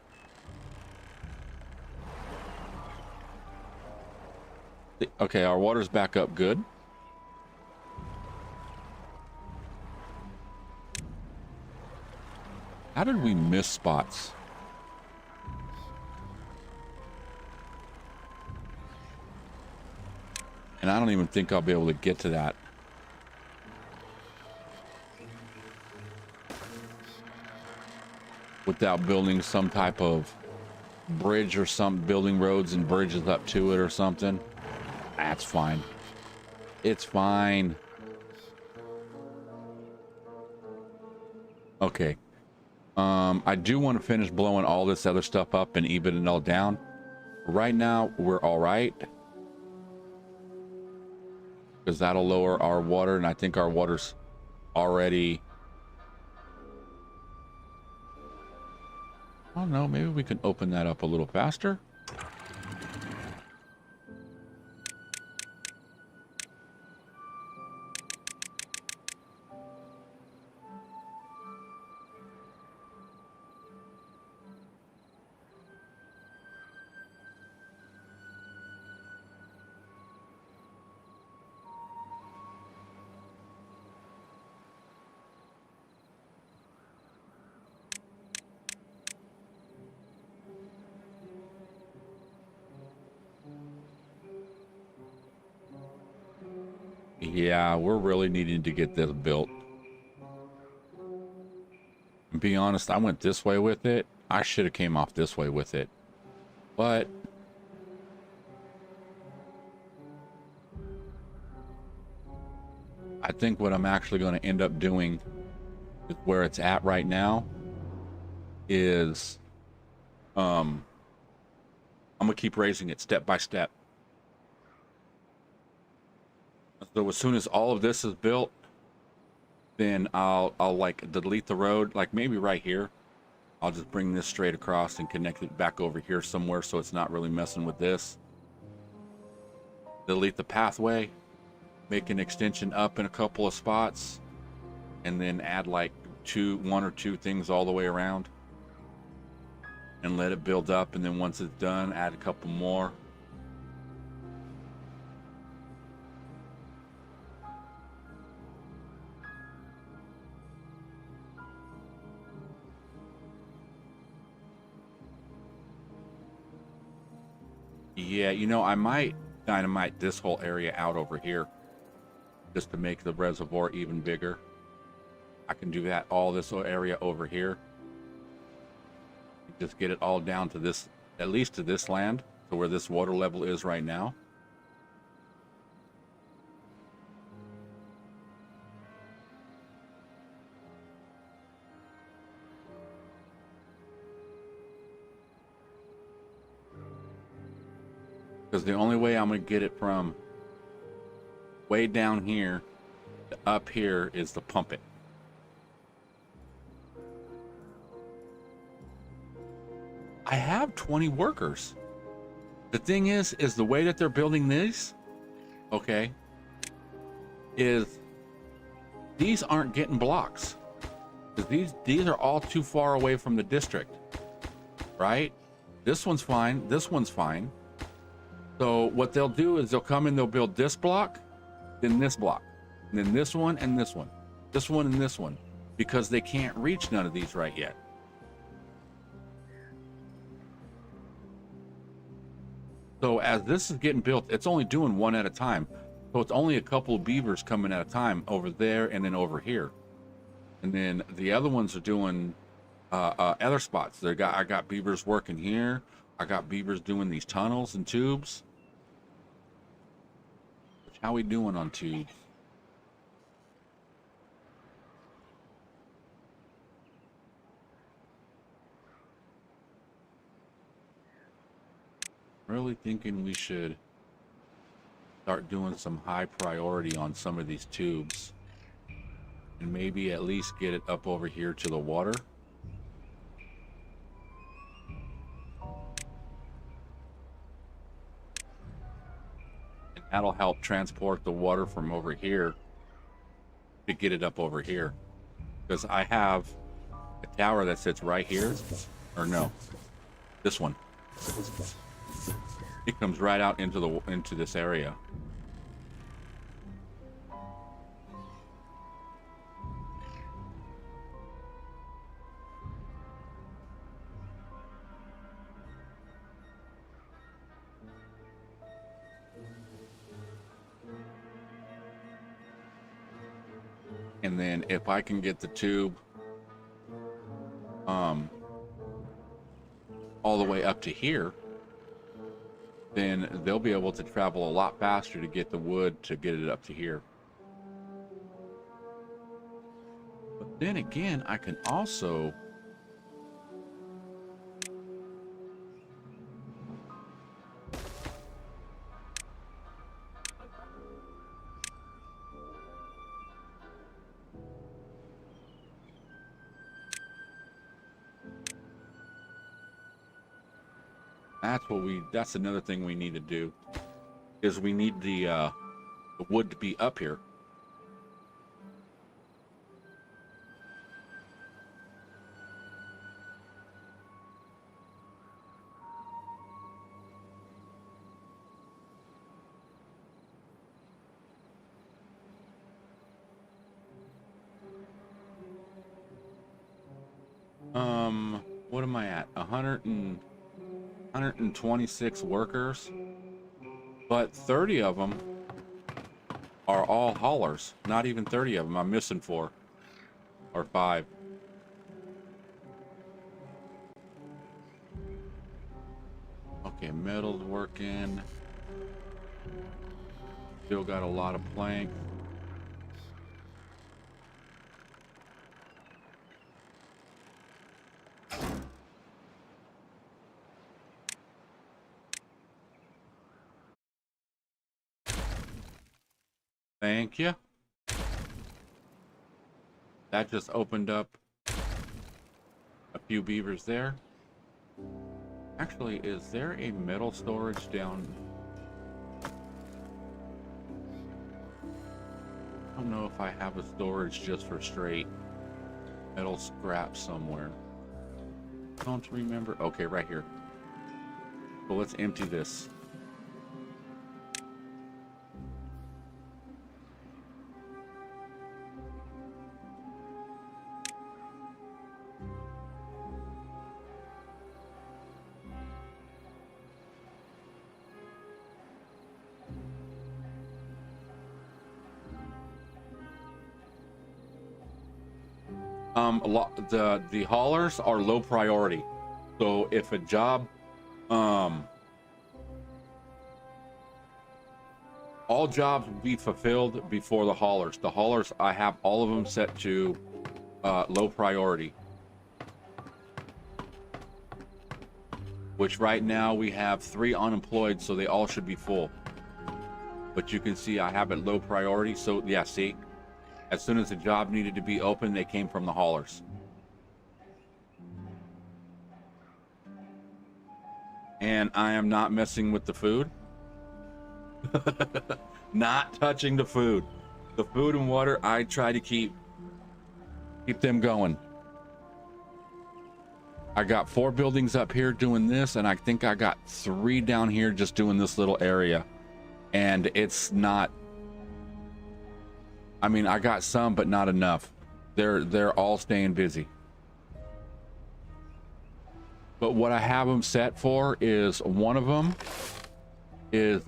Okay, our water's back up good. How did we miss spots? And I don't even think I'll be able to get to that. Without building some type of bridge or building roads and bridges up to it or something. That's fine. It's fine. Okay. I do want to finish blowing all this other stuff up and even it all down. Right now, we're all right. Because that'll lower our water, and I think our water's already. I don't know, maybe we can open that up a little faster. Yeah, we're really needing to get this built. And be honest, I went this way with it. I should have came off this way with it. But I think what I'm actually going to end up doing with where it's at right now is I'm going to keep raising it step by step. So as soon as all of this is built, then I'll like delete the road, like maybe right here. I'll just bring this straight across and connect it back over here somewhere so it's not really messing with this. Delete the pathway, make an extension up in a couple of spots, and then add like one or two things all the way around and let it build up, and then once it's done, add a couple more. Yeah, you know, I might dynamite this whole area out over here just to make the reservoir even bigger. I can do that, all this area over here. Just get it all down to this, at least to this land, to where this water level is right now. Because the only way I'm going to get it from way down here to up here is to pump it. I have 20 workers. The thing is the way that they're building these, okay, is these aren't getting blocks. Because these are all too far away from the district, right? This one's fine. This one's fine. So what they'll do is they'll come in, they'll build this block, then this block, and then this one and this one, this one and this one, because they can't reach none of these right yet. So as this is getting built, it's only doing one at a time. So it's only a couple of beavers coming at a time over there and then over here. And then the other ones are doing other spots. I got beavers working here. I got beavers doing these tunnels and tubes. How we doing on tubes? Really thinking we should start doing some high priority on some of these tubes. And maybe at least get it up over here to the water. And that'll help transport the water from over here to get it up over here. Because I have a tower that sits right here. Or no, this one. It comes right out into this area. And then if I can get the tube all the way up to here, then they'll be able to travel a lot faster to get the wood to get it up to here. But then again, I can also that's another thing we need to do, is we need the wood to be up here. What am I at? 126 workers, but 30 of them are all haulers. Not even 30 of them. I'm missing 4 or 5. Okay, metal's working. Still got a lot of plank. Thank you. That just opened up a few beavers there. Actually, is there a metal storage down? I don't know if I have a storage just for straight metal scrap somewhere. Don't remember. Okay, right here. So let's empty this. The haulers are low priority. So if a job, all jobs will be fulfilled before the haulers. The haulers, I have all of them set to low priority. Which right now we have 3 unemployed, so they all should be full. But you can see I have it low priority. So yeah, see, as soon as the job needed to be open, they came from the haulers. And I am not messing with the food. Not touching the food. The food and water, I try to keep them going. I got 4 buildings up here doing this, and I think I got 3 down here just doing this little area. And it's not, I mean, I got some, but not enough. They're all staying busy. But what I have them set for is one of them is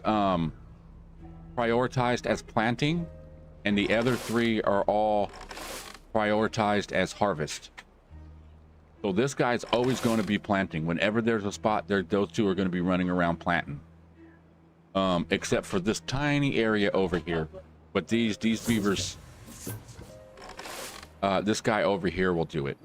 prioritized as planting, and the other 3 are all prioritized as harvest. So this guy's always going to be planting. Whenever there's a spot there, those 2 are going to be running around planting. Except for this tiny area over here. But these beavers, this guy over here will do it.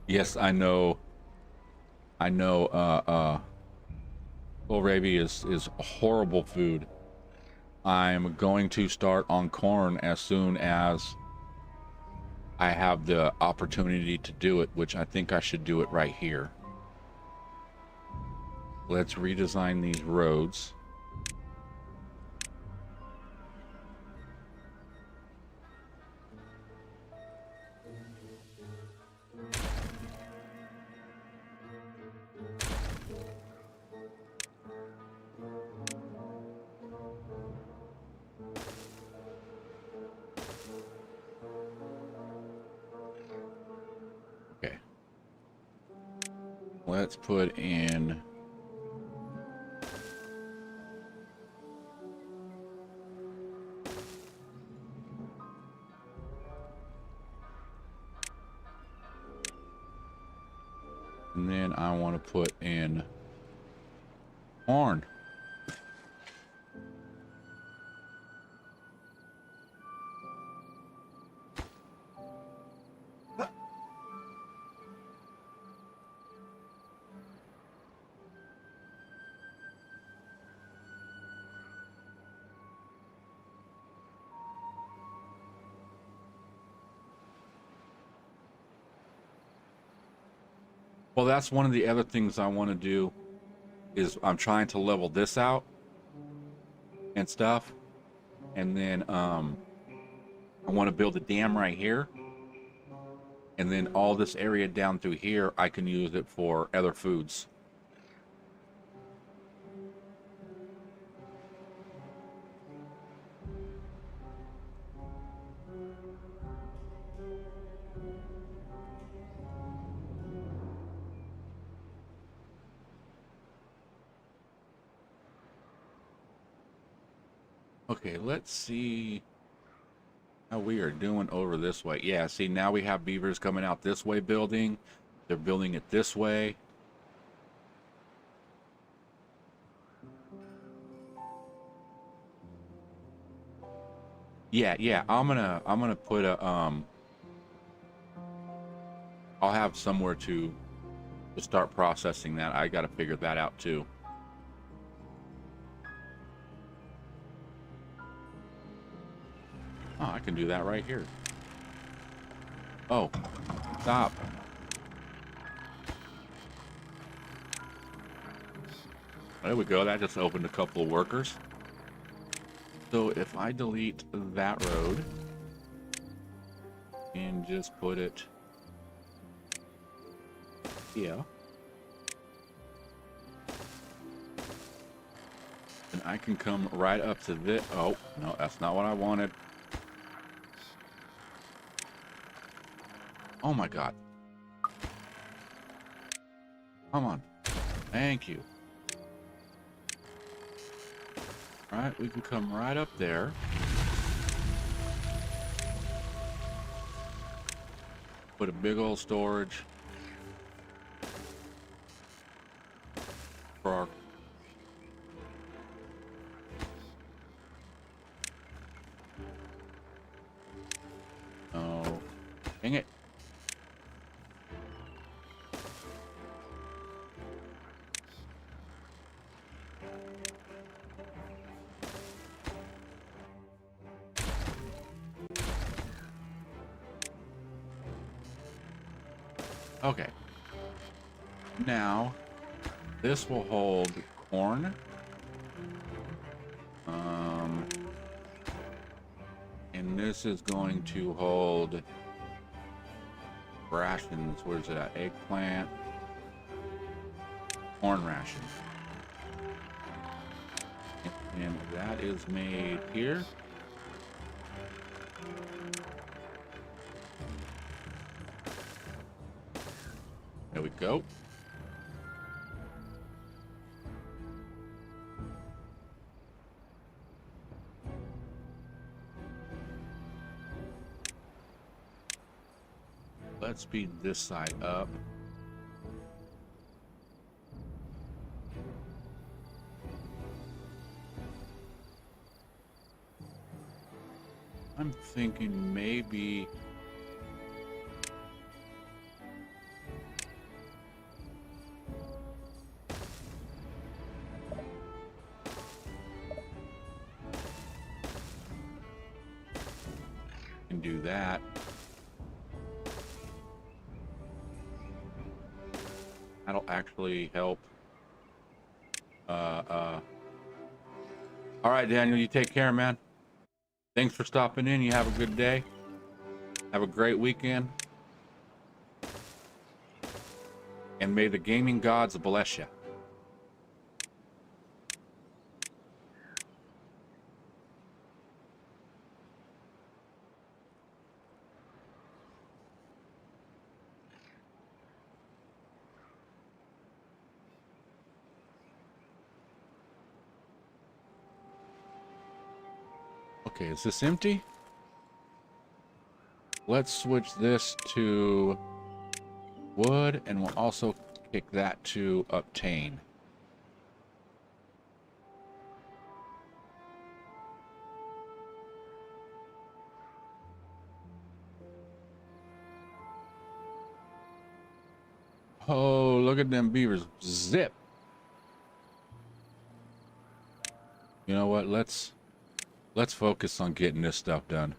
Yes, I know. Kohlrabi is horrible food. I'm going to start on corn as soon as I have the opportunity to do it, which I think I should do it right here. Let's redesign these roads. Okay. Let's put in and then I want to put in corn. Well, that's one of the other things I want to do is I'm trying to level this out and stuff. And then I want to build a dam right here. And then all this area down through here, I can use it for other foods. Okay, let's see how we are doing over this way. Yeah, see, now we have beavers coming out this way building. They're building it this way. Yeah, I'm gonna put a I'll have somewhere to start processing that. I gotta figure that out too. Oh, I can do that right here. Oh, stop. There we go. That just opened a couple of workers. So if I delete that road and just put it here, and I can come right up to this. Oh, no, that's not what I wanted. Oh my God. Come on. Thank you. All right, we can come right up there. Put a big old storage for our Dang it. Okay. Now, this will hold corn. And this is going to hold rations. Where's it at? Eggplant. Corn rations. And that is made here. There we go. Let's speed this side up. I'm thinking maybe can do that. That'll actually help. All right, Daniel, you take care, man. Thanks for stopping in. You have a good day. Have a great weekend. And may the gaming gods bless you. Okay, is this empty? Let's switch this to wood, and we'll also kick that to obtain. Oh, look at them beavers. Zip. You know what? Let's focus on getting this stuff done.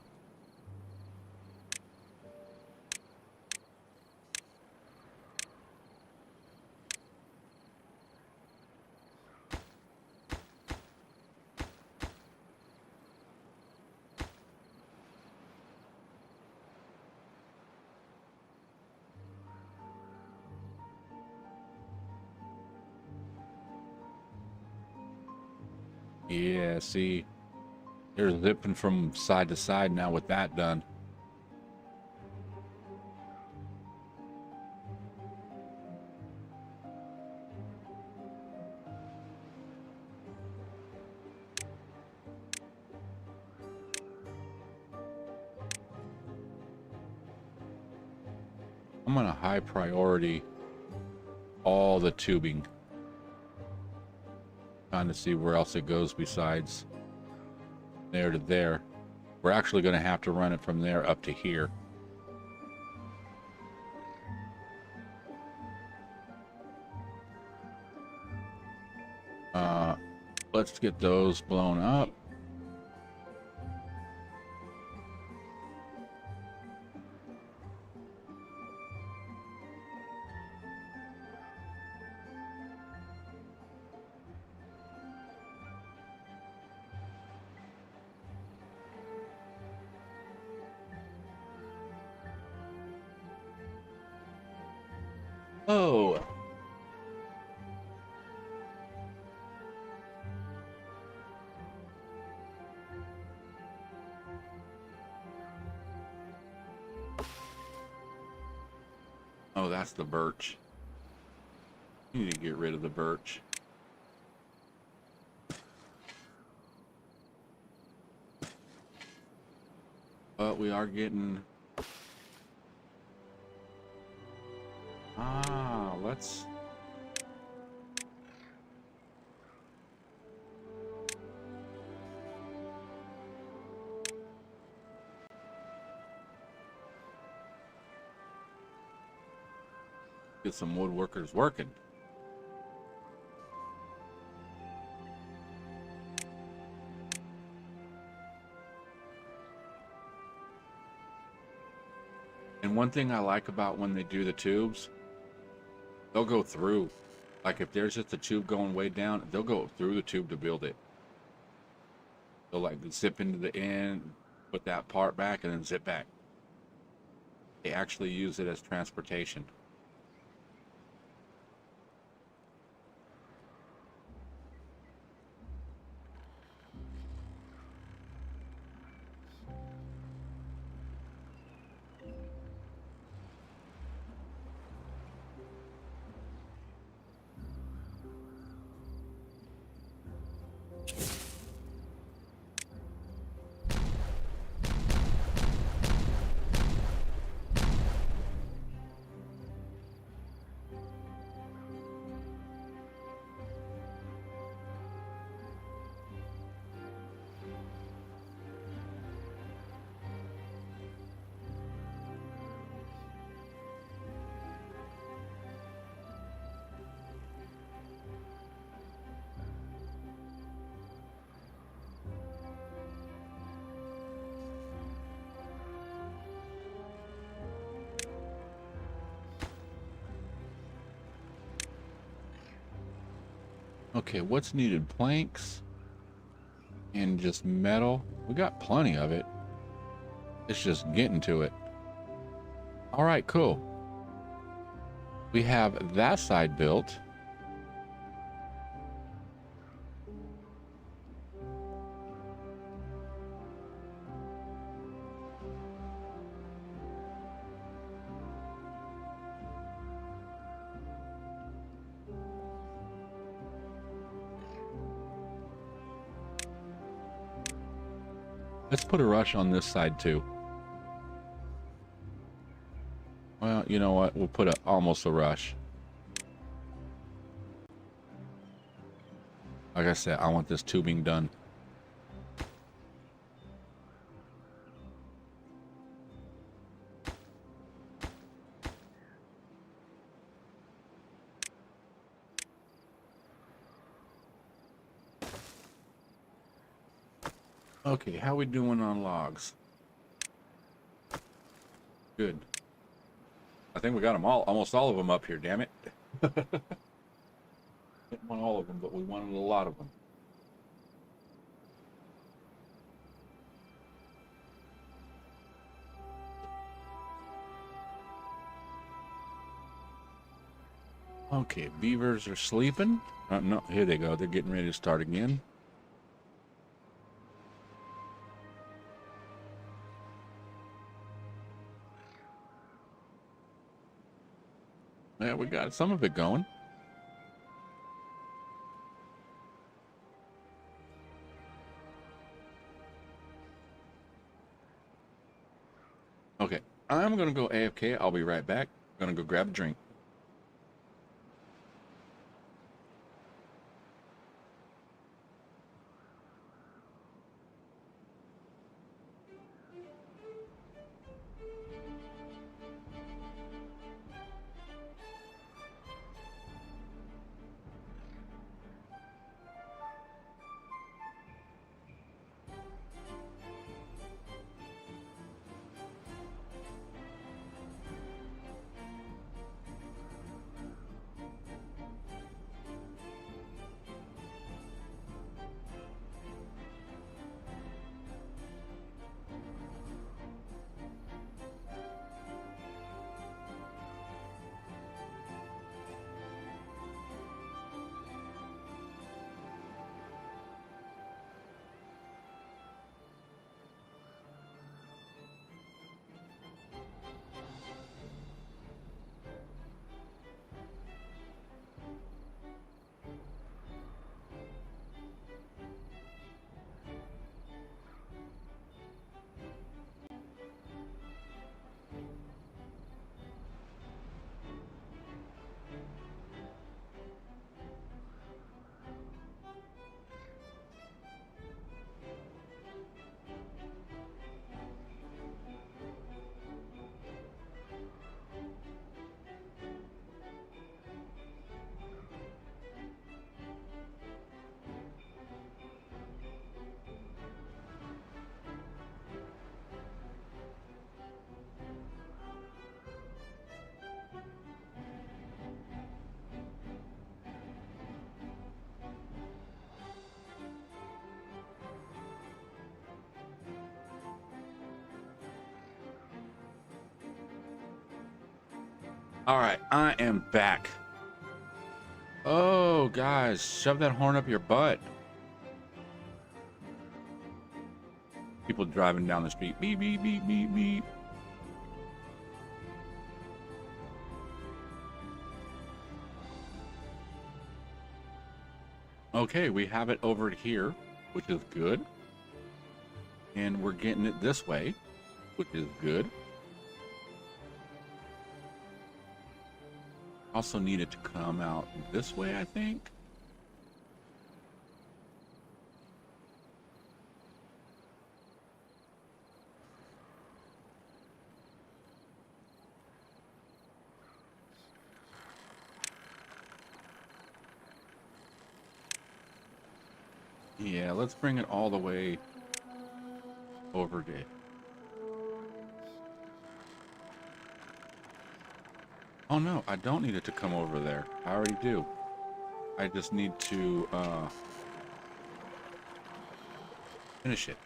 Yeah, see, they're zipping from side to side now with that done. I'm gonna high priority all the tubing. Trying to see where else it goes besides there to there. We're actually gonna have to run it from there up to here. Let's get those blown up. Oh. Oh, that's the birch. You need to get rid of the birch. But we are getting... let's... Get some woodworkers working. And one thing I like about when they do the tubes, they'll go through. Like if there's just a tube going way down, they'll go through the tube to build it. They'll like zip into the end, put that part back, and then zip back. They actually use it as transportation. Okay, what's needed? Planks and just metal. We got plenty of it. It's just getting to it. All right, cool. We have that side built. Let's put a rush on this side too. Well, you know what? We'll put almost a rush. Like I said, I want this tubing done. Okay, how we doing on logs? Good. I think we got them all, almost all of them up here, damn it. Didn't want all of them, but we wanted a lot of them. Okay, beavers are sleeping. No, here they go. They're getting ready to start again. Yeah, we got some of it going. Okay, I'm gonna go AFK. I'll be right back. I'm gonna go grab a drink. All right, I am back. Oh, guys, shove that horn up your butt. People driving down the street. Beep, beep, beep, beep, beep. Okay, we have it over here, which is good. And we're getting it this way, which is good. Also need it to come out this way, I think. Yeah, let's bring it all the way over to... Oh no, I don't need it to come over there. I already do. I just need to finish it.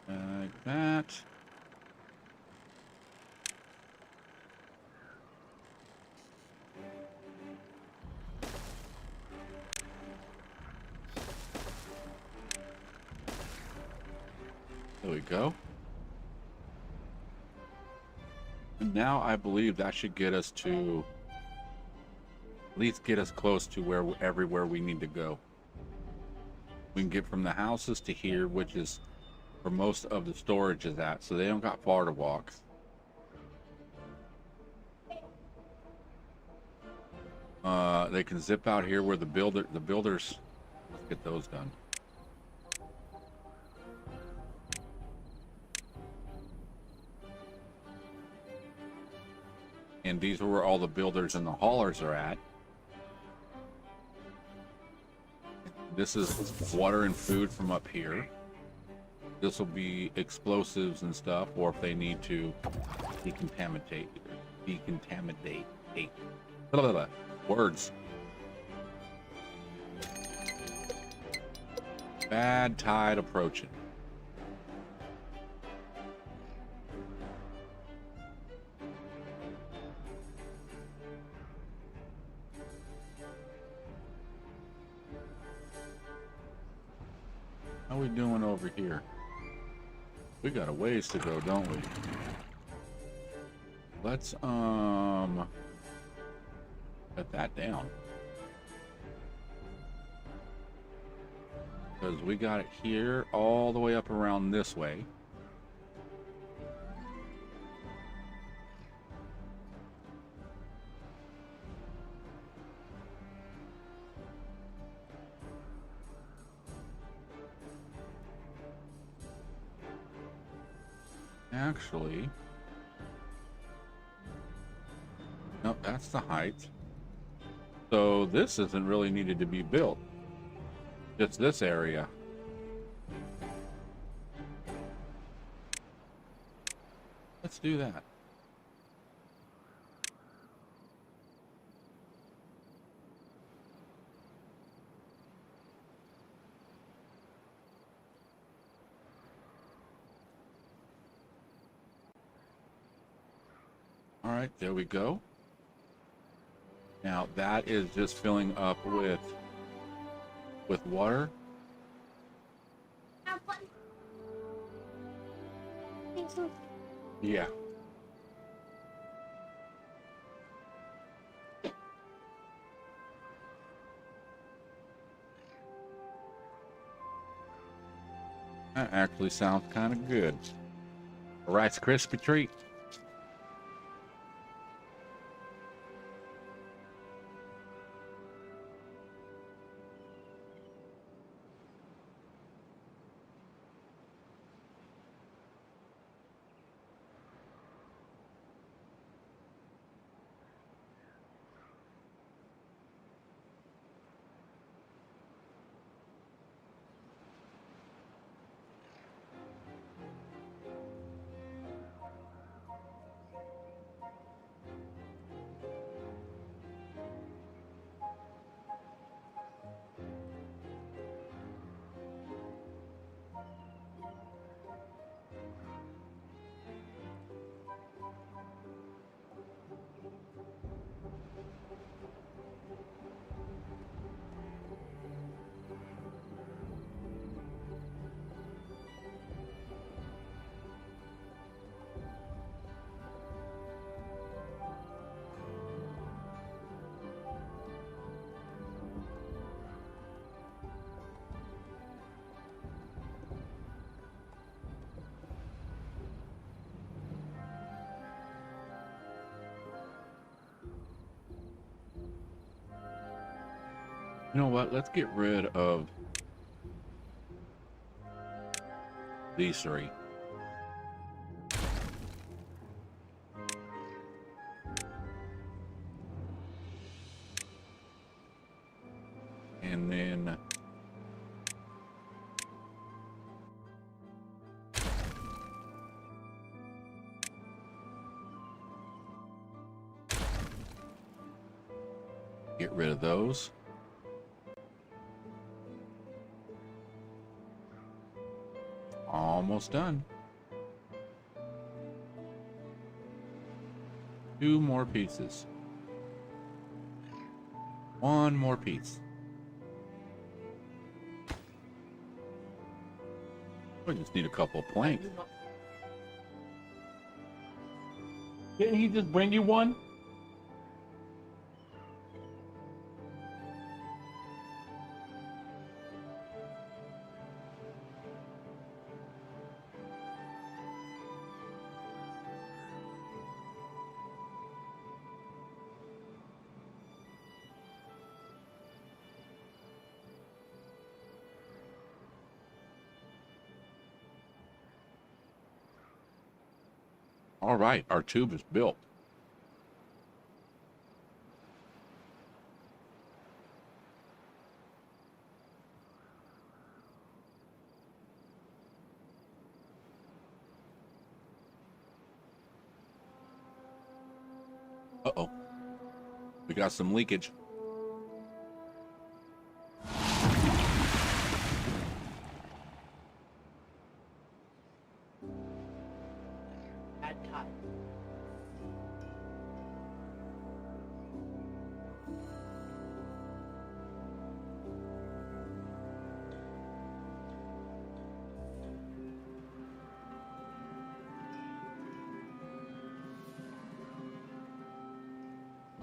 Like that. There we go. And now I believe that should get us to at least get us close to everywhere we need to go. We can get from the houses to here, which is where most of the storage is at, so they don't got far to walk. They can zip out here where the builders, let's get those done. And these are where all the builders and the haulers are at. This is water and food from up here. This will be explosives and stuff, or if they need to decontaminate. Blah, blah, blah. Words. Bad tide approaching. How we doing over here? We got a ways to go, don't we? Let's cut that down. Because we got it here all the way up around this way. Actually, nope, that's the height. So this isn't really needed to be built. Just this area. Let's do that. All right, there we go. Now that is just filling up with water. Yeah. That actually sounds kind of good. A Rice Krispie treat. You know what? Let's get rid of these three. And then get rid of those. Almost done. 2 more pieces. 1 more piece. We just need a couple of planks. Didn't he just bring you one? All right, our tube is built. Uh-oh. We got some leakage. Bad time.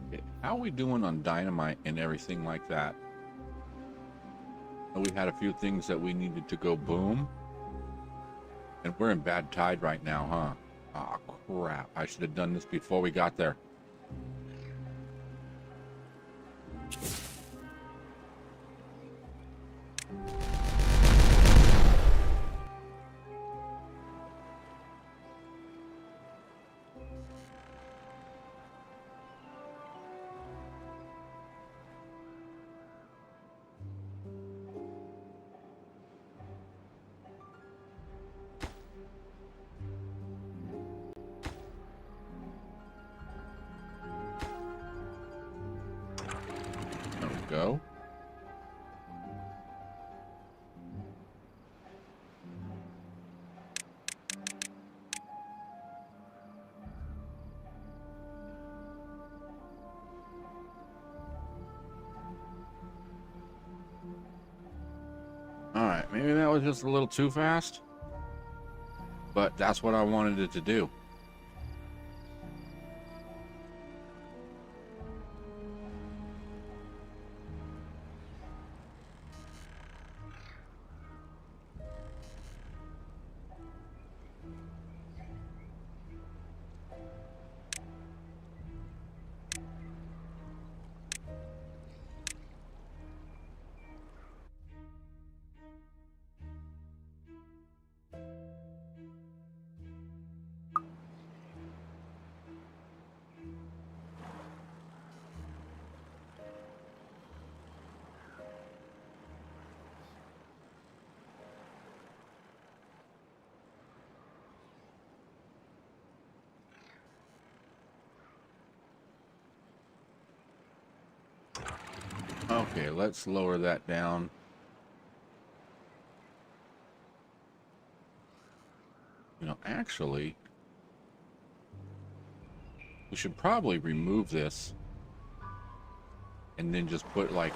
Okay, how are we doing on dynamite and everything like that? We had a few things that we needed to go boom. And we're in bad tide right now, huh? Ah, crap. I should have done this before we got there. There we go. All right, maybe that was just a little too fast, but that's what I wanted it to do. Okay, let's lower that down. You know, actually, we should probably remove this and then just put like,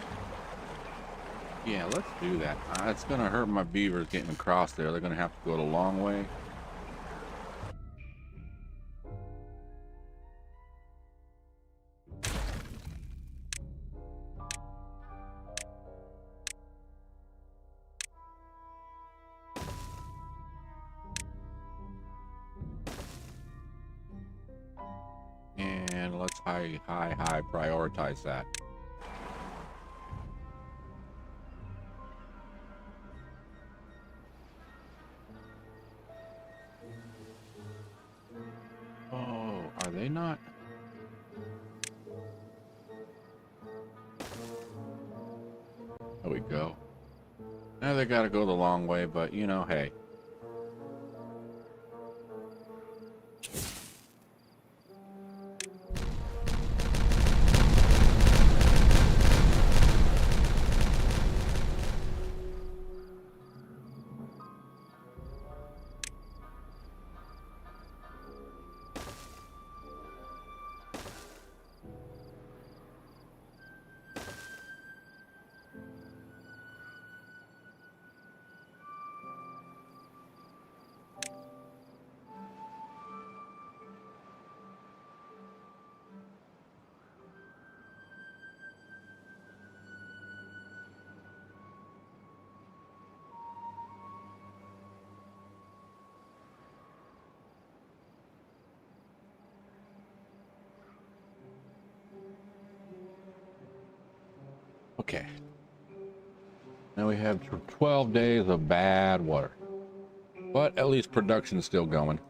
yeah, let's do that. It's gonna hurt my beavers getting across there. They're gonna have to go the long way. And let's high prioritize that. Are they not? There we go. Now they gotta go the long way, but you know, hey. Okay. Now we have 12 days of bad water. But at least production is still going.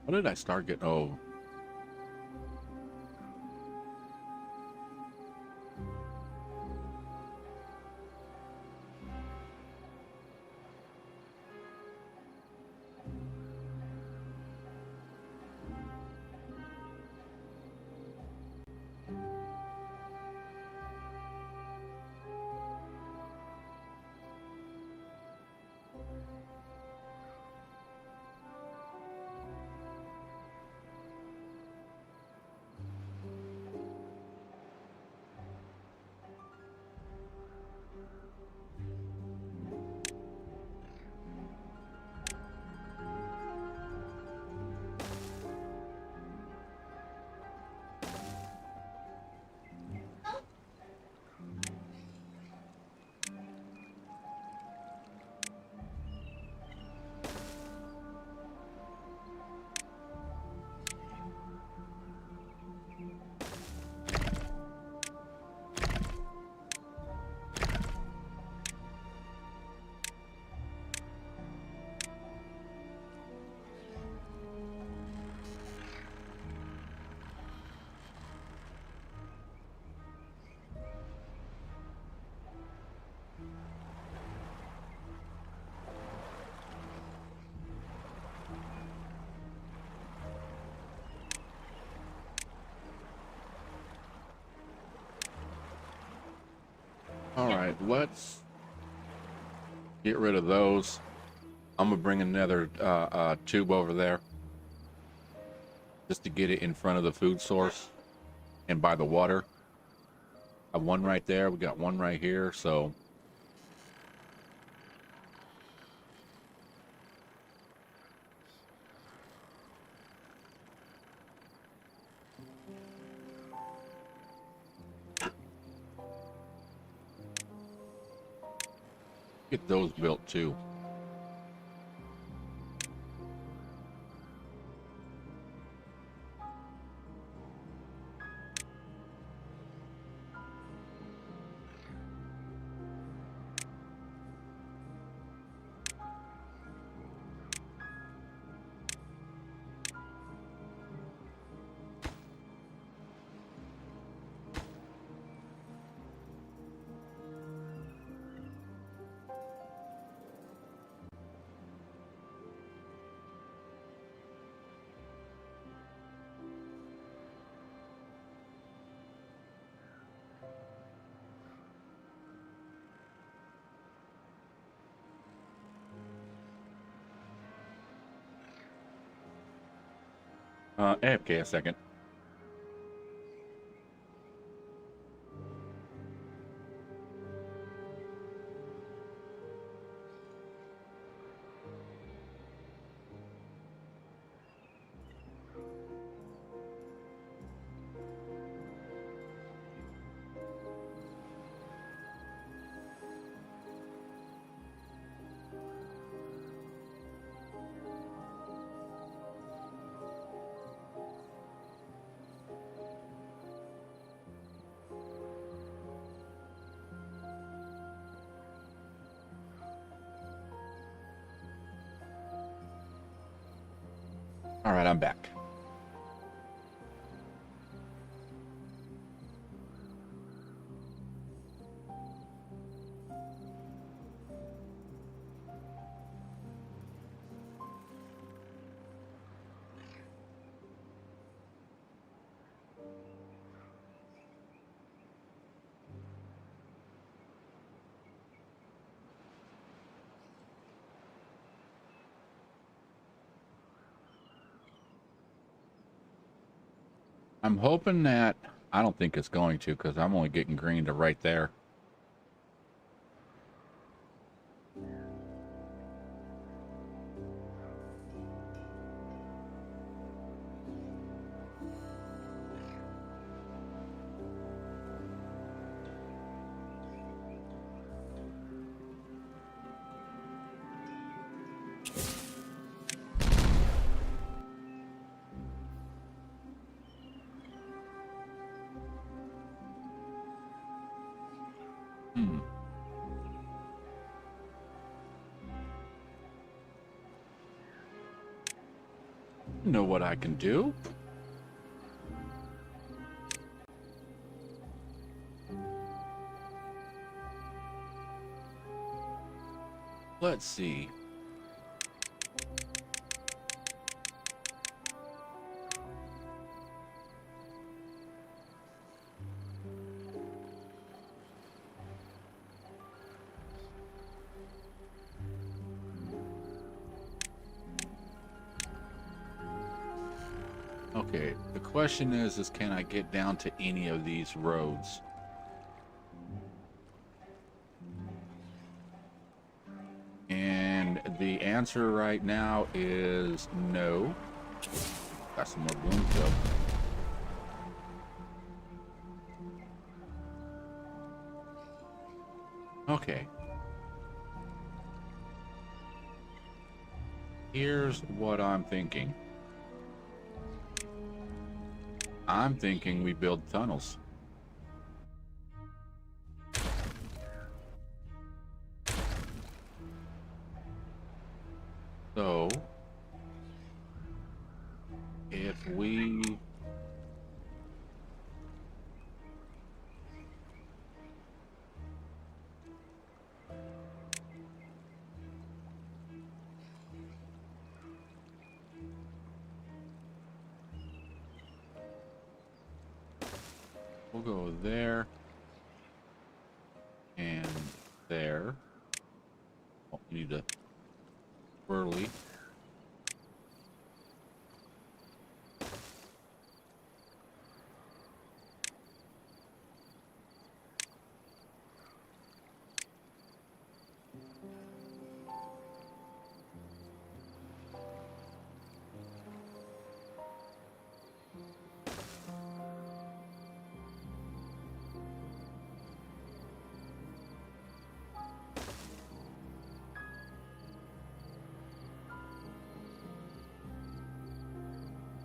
What did I start getting? Oh. All right, let's get rid of those. I'm gonna bring another tube over there just to get it in front of the food source and by the water. I have one right there. We got one right here. So get those built too. AFK a second. All right, I'm back. I'm hoping that, I don't think it's going to, because I'm only getting green to right there. Hmm. You know what I can do? Let's see. Okay, the question is can I get down to any of these roads? And the answer right now is no. Got some more bloom kill. Okay. Here's what I'm thinking. I'm thinking we build tunnels. So, if we... We'll go there and there. Oh, we need to swirly.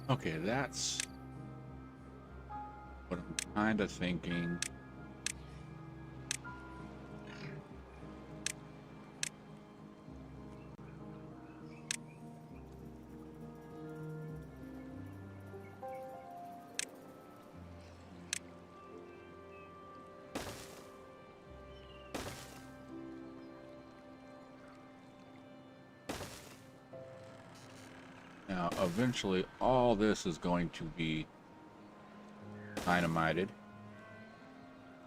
Okay, that's what I'm kind of thinking. Now, eventually, all this is going to be dynamited,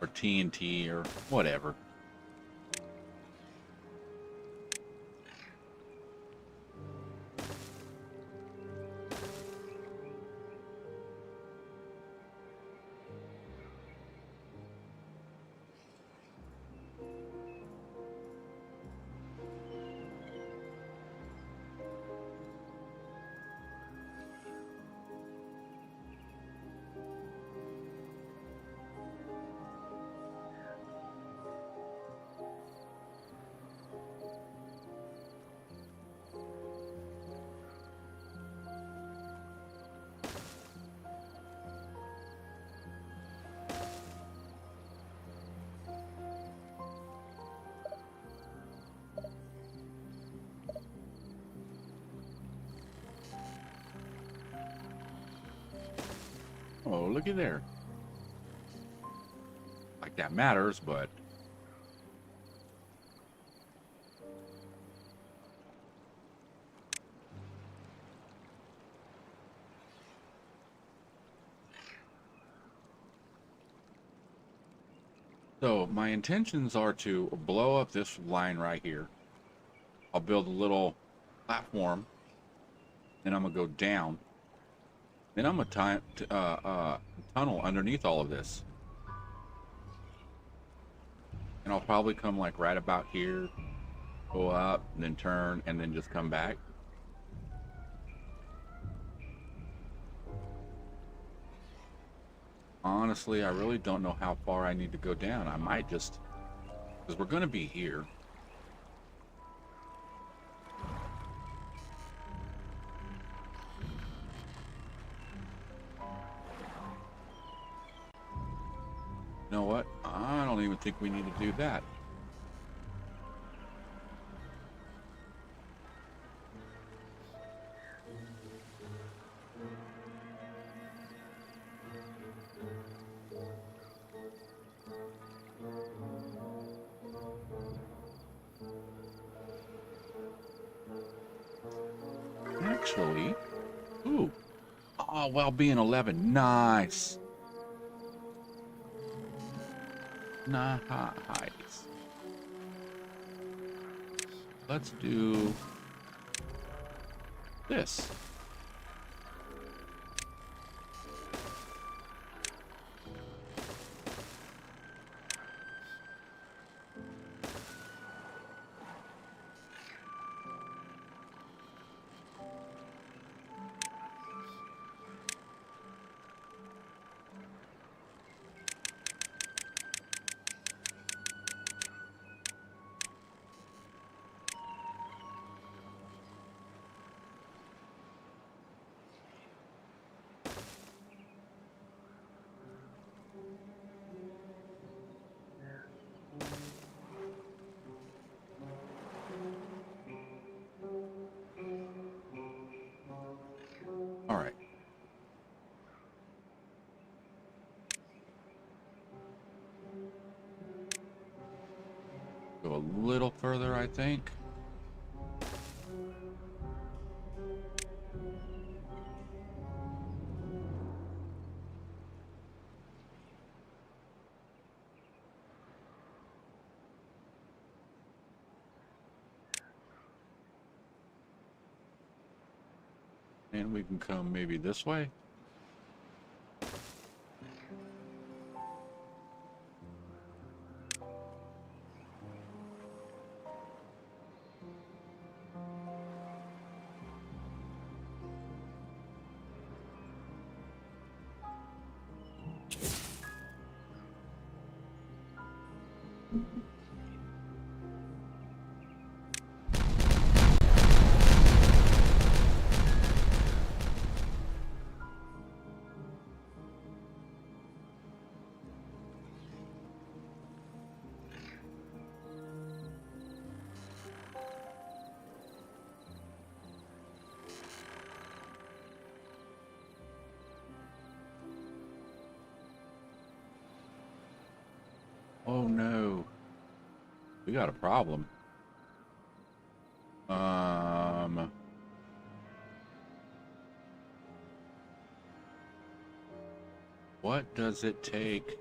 or TNT, or whatever. Oh, looky there. Like that matters, but so my intentions are to blow up this line right here. I'll build a little platform, then I'm gonna go down. Then I'm gonna tunnel underneath all of this, and I'll probably come like right about here, go up, and then turn, and then just come back. Honestly, I really don't know how far I need to go down. I might just, because we're gonna be here. You know what? I don't even think we need to do that. Actually, ooh. Oh, well, being 11. Nice. Nice. Let's do this. All right. Go a little further, I think. And we can come maybe this way. Oh no. We got a problem. What does it take?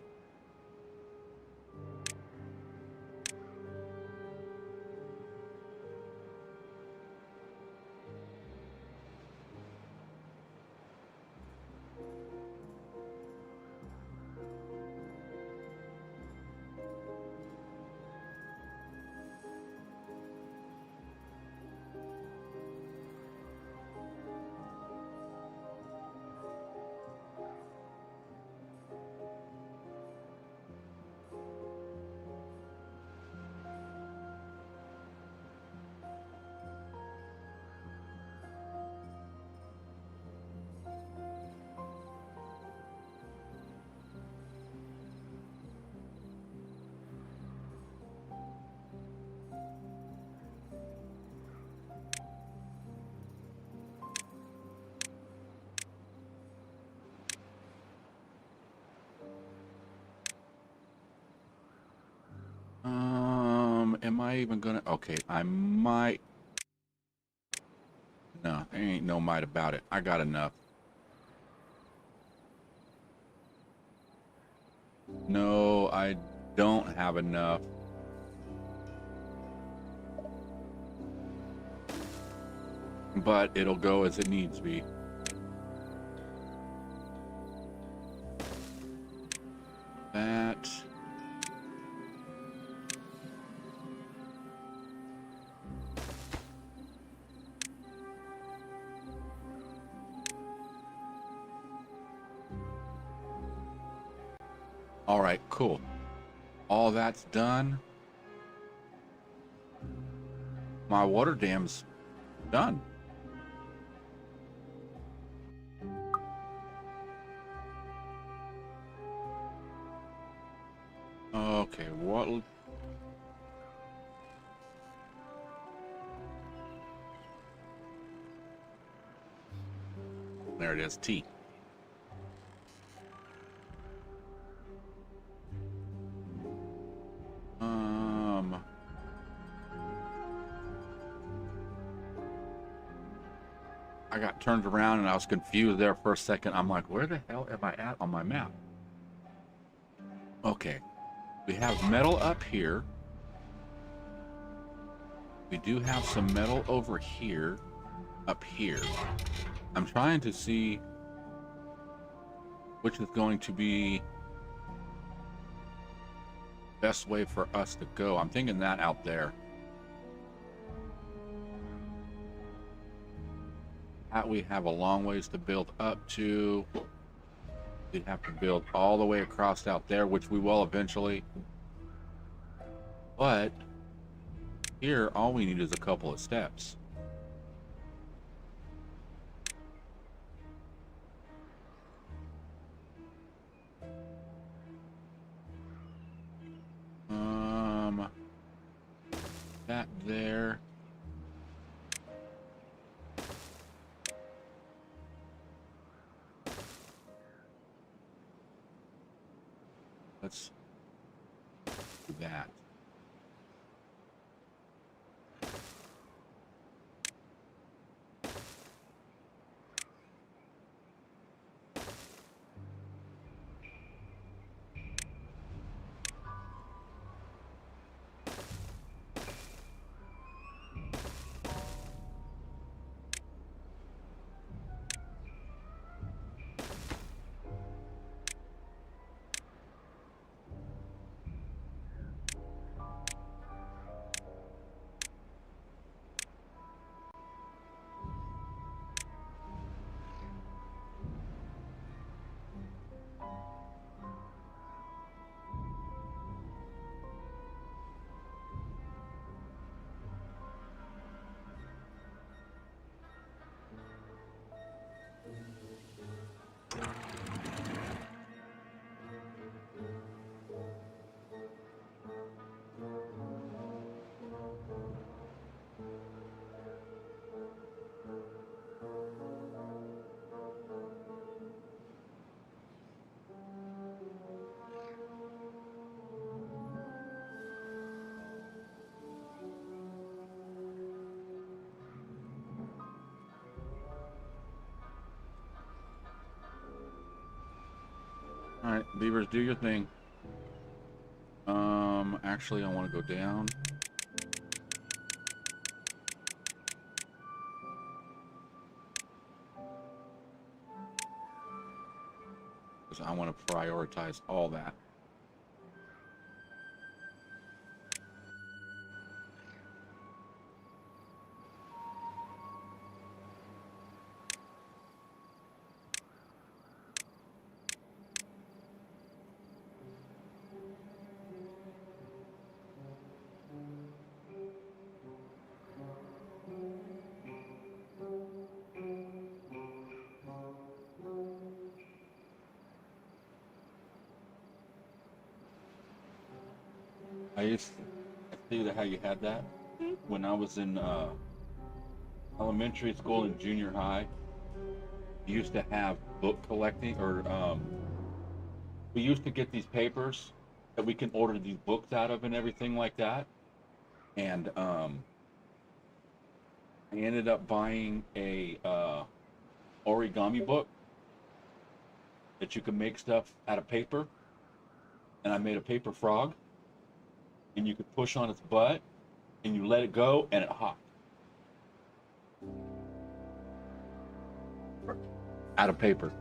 am I even gonna? Okay, I might. No, there ain't no might about it. I got enough. No, I don't have enough. But it'll go as it needs to be. That. All right, cool. All that's done. My water dam's done. Okay, what? There it is, T. I got turned around and I was confused there for a second. I'm like, where the hell am I at on my map? Okay. We have metal up here. We do have some metal over here, up here. I'm trying to see which is going to be best way for us to go. I'm thinking that out there. That we have a long ways to build up to. We'd have to build all the way across out there, which we will eventually. But here, all we need is a couple of steps. That there. Let's do that. All right, beavers, do your thing. Actually, I want to go down. Because I want to prioritize all that. I used to see how you had that when I was in elementary school and junior high. We used to have book collecting, or we used to get these papers that we can order these books out of and everything like that. And I ended up buying a origami book that you can make stuff out of paper, and I made a paper frog, and you could push on its butt, and you let it go, and it hopped. Out of paper.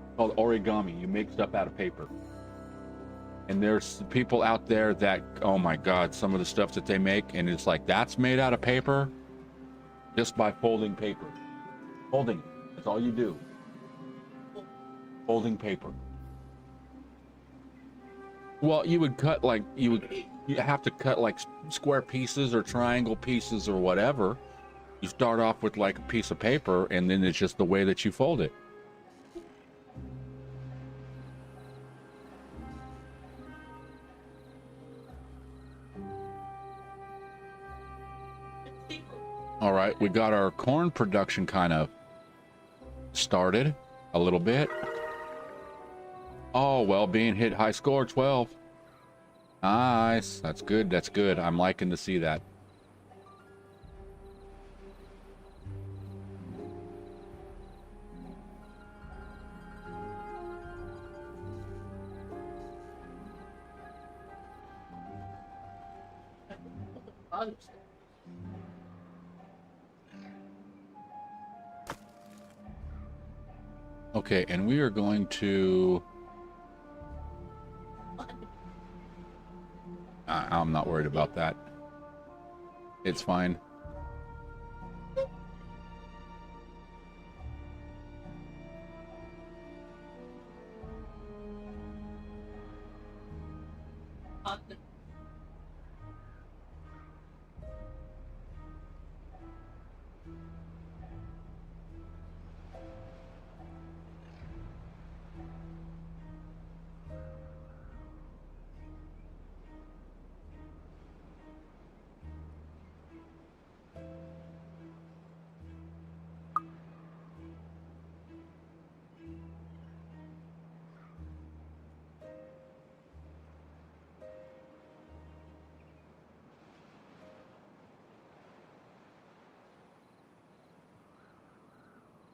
It's called origami. You make stuff out of paper. And there's people out there that, oh my God, some of the stuff that they make, and it's like, that's made out of paper just by folding paper. Folding it. That's all you do. Folding paper. Well, you would cut like, you have to cut like square pieces or triangle pieces or whatever. You start off with like a piece of paper, and then it's just the way that you fold it. All right, we got our corn production kind of started a little bit. Oh, well, being hit high score 12. Nice. That's good. That's good. I'm liking to see that. Okay, and we are going to... I'm not worried about that. It's fine.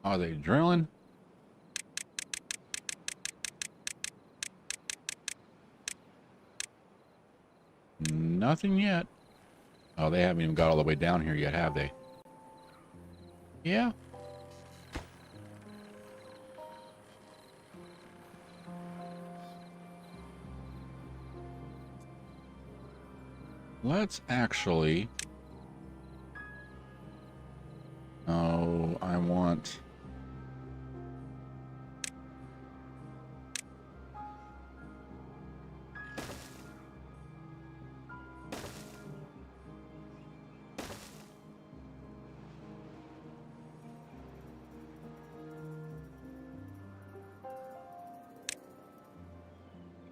Are they drilling? Nothing yet. Oh, they haven't even got all the way down here yet, have they? Yeah. Let's actually... Oh, I want...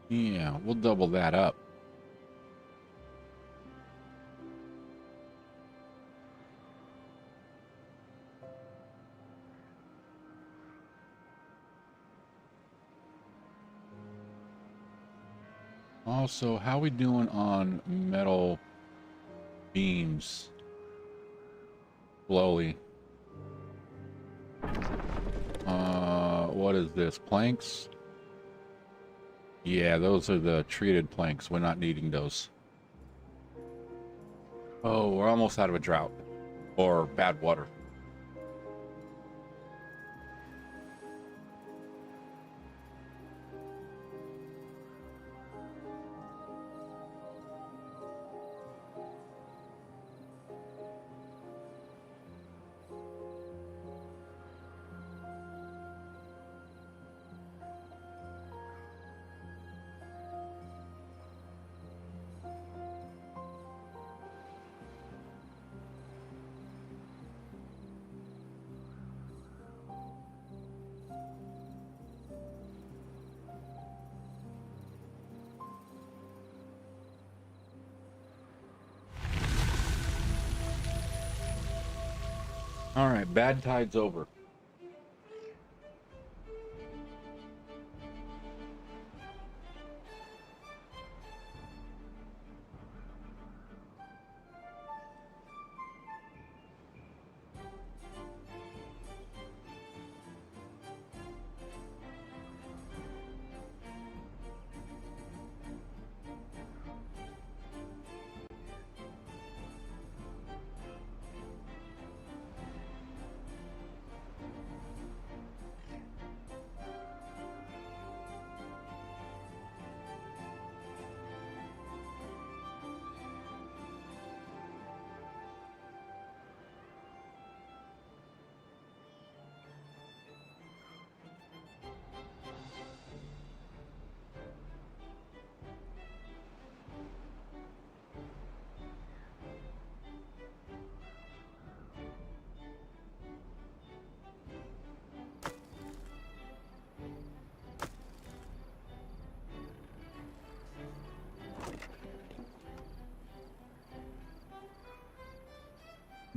Yeah, we'll double that up. Also, how we doing on metal beams? Slowly. What is this? Planks? Yeah, those are the treated planks. We're not needing those. Oh, we're almost out of a drought. Or bad water. All right, bad tide's over.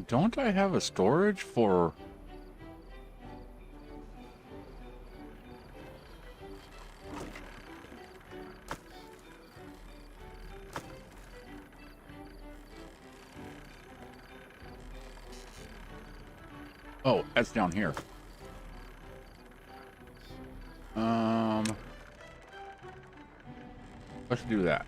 Don't I have a storage for... Oh, that's down here. Let's do that.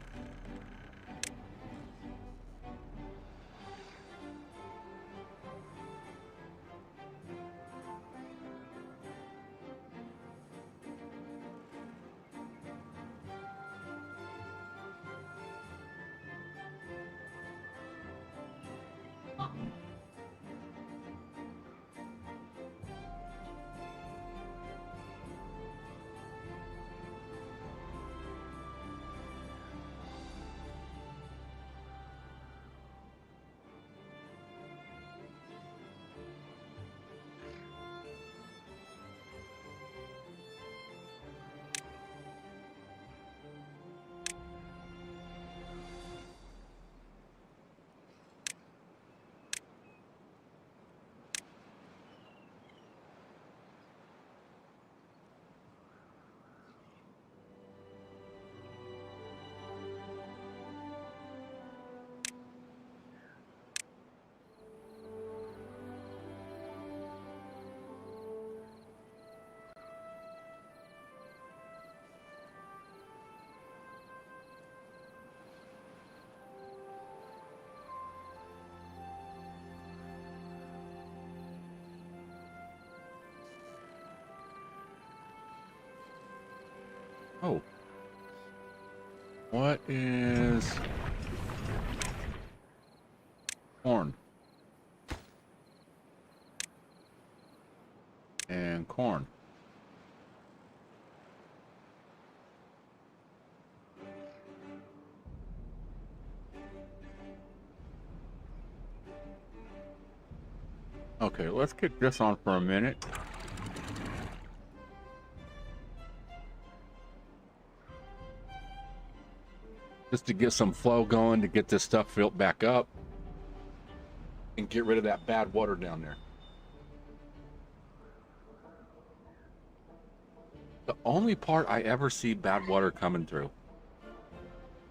Oh. What is... corn? And corn. Okay, let's kick this on for a minute. Just to get some flow going, to get this stuff filled back up and get rid of that bad water down there. The only part I ever see bad water coming through,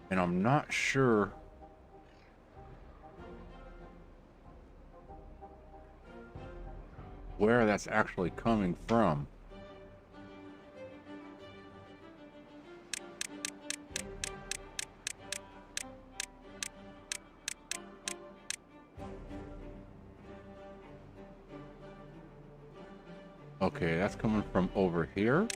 and I'm not sure where that's actually coming from. Okay, that's coming from over here.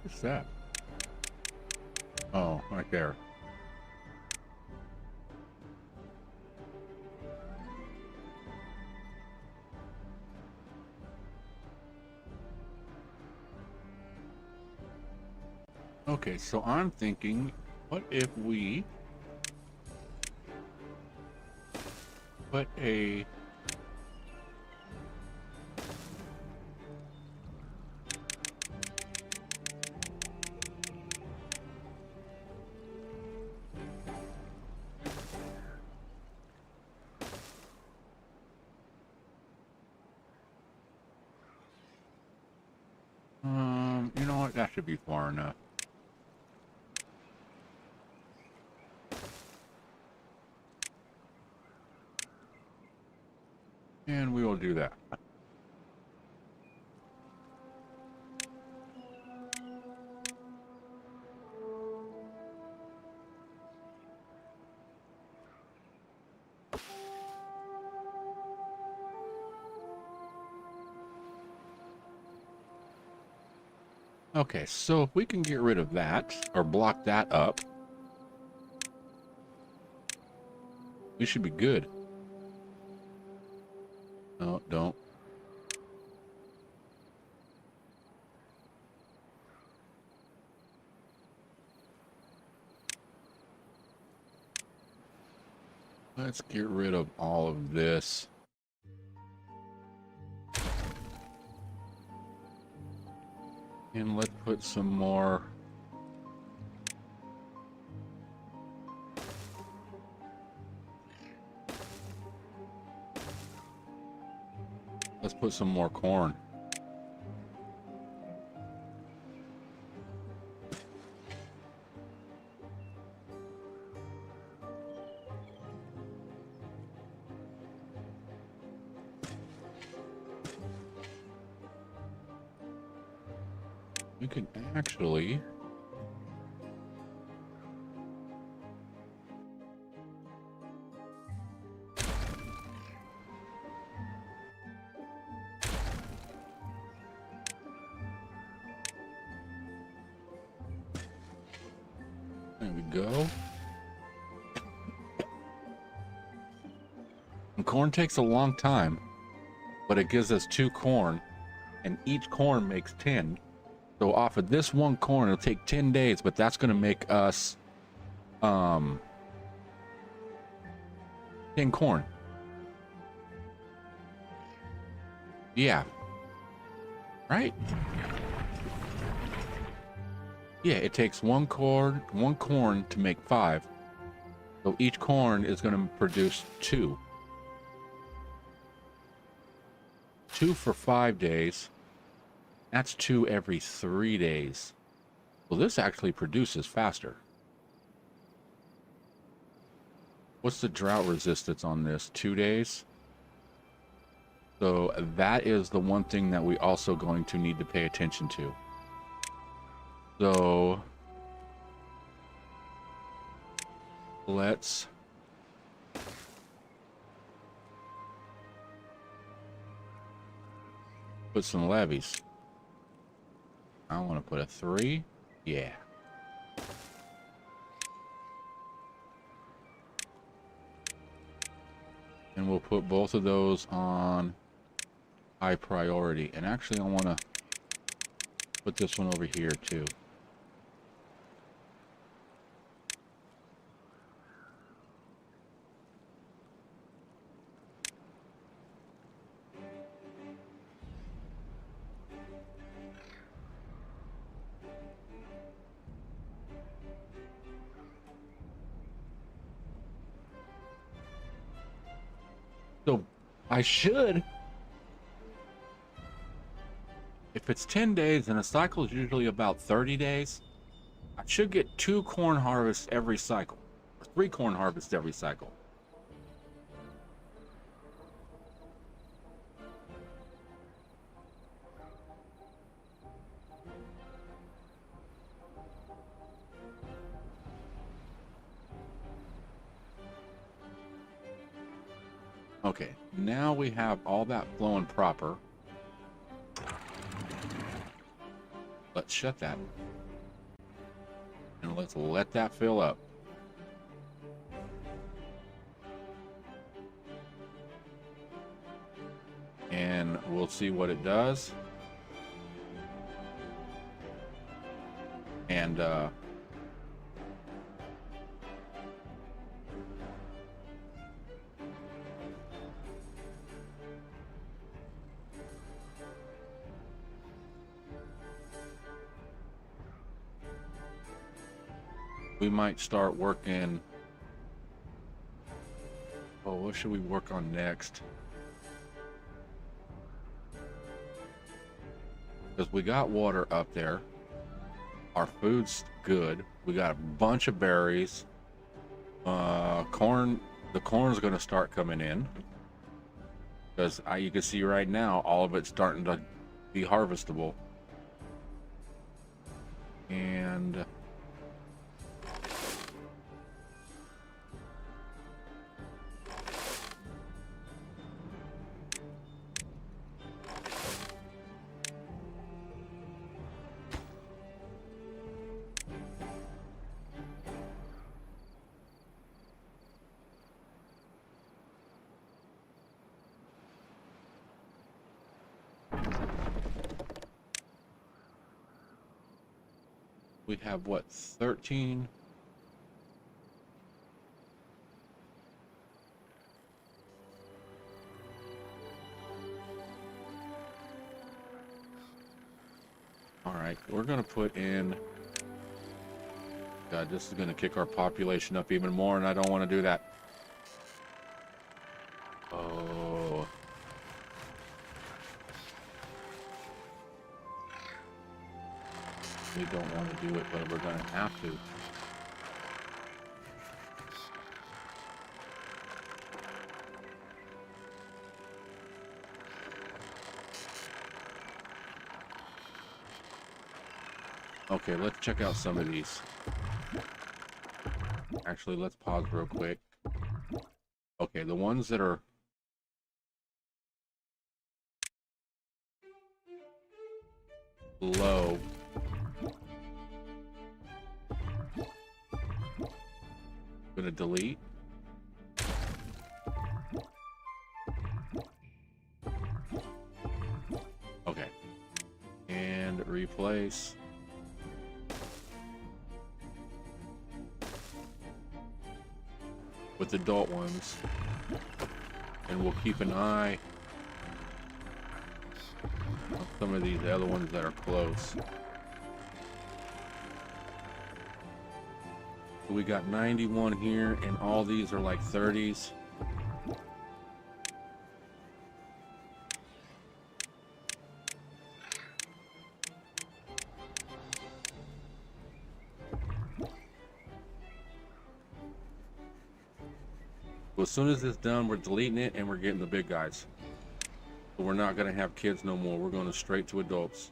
What's that? Oh, right there. Okay, so I'm thinking, what if we put a... you know what? That should be far enough. And we will do that. Okay, so if we can get rid of that, or block that up, We should be good. No, don't. Let's get rid of all of this. And let's put some more. Let's put some more corn. We could actually there we go. And corn takes a long time, but it gives us 2 corn, and each corn makes 10. So off of this 1 corn, it'll take 10 days, but that's going to make us 10 corn. Yeah. Right? Yeah, it takes 1 corn to make 5. So each corn is going to produce 2. 2 for 5 days. That's 2 every 3 days. Well, this actually produces faster. What's the drought resistance on this? 2 days? So that is the one thing that we also going to need to pay attention to. So let's put some levees. I want to put a 3. Yeah. And we'll put both of those on high priority. And actually, I want to put this one over here too. So I should, if it's 10 days and a cycle is usually about 30 days, I should get 2 corn harvests every cycle, or 3 corn harvests every cycle. Okay, now we have all that flowing proper. Let's shut that. And let's let that fill up. And we'll see what it does. And we might start working. Oh, what should we work on next? Because we got water up there. Our food's good. We got a bunch of berries. Corn. The corn's going to start coming in. Because you can see right now, all of it's starting to be harvestable. And We have what, 13? All right, we're gonna put in. God, this is gonna kick our population up even more, and I don't want to do that. Oh. We don't want to do it, but we're gonna have to. Okay, let's check out some of these. Actually, let's pause real quick. Okay, the ones that are low. Gonna delete. Okay. And replace. With adult ones. And we'll keep an eye on some of these other ones that are close. We got 91 here, and all these are like 30s. Well, as soon as it's done, we're deleting it and we're getting the big guys. So we're not going to have kids no more. We're going to straight to adults.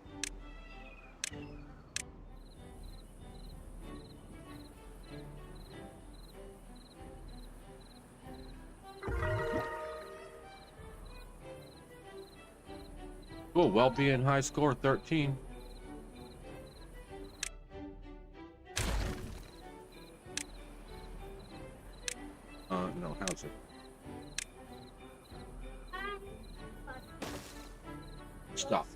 Oh, well-being high score 13. No, how's it? Stop.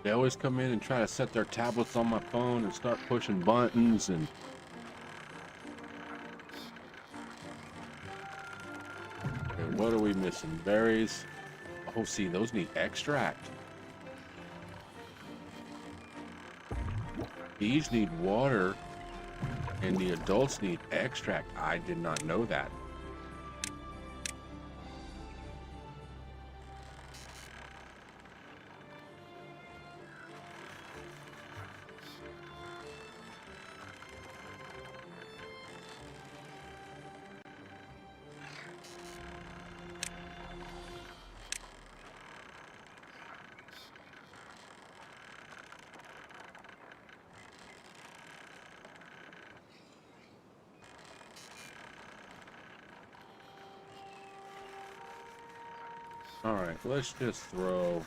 They always come in and try to set their tablets on my phone and start pushing buttons and... Okay, what are we missing? Berries. Oh, see, those need extract. These need water, and the adults need extract. I did not know that. All right, let's just throw...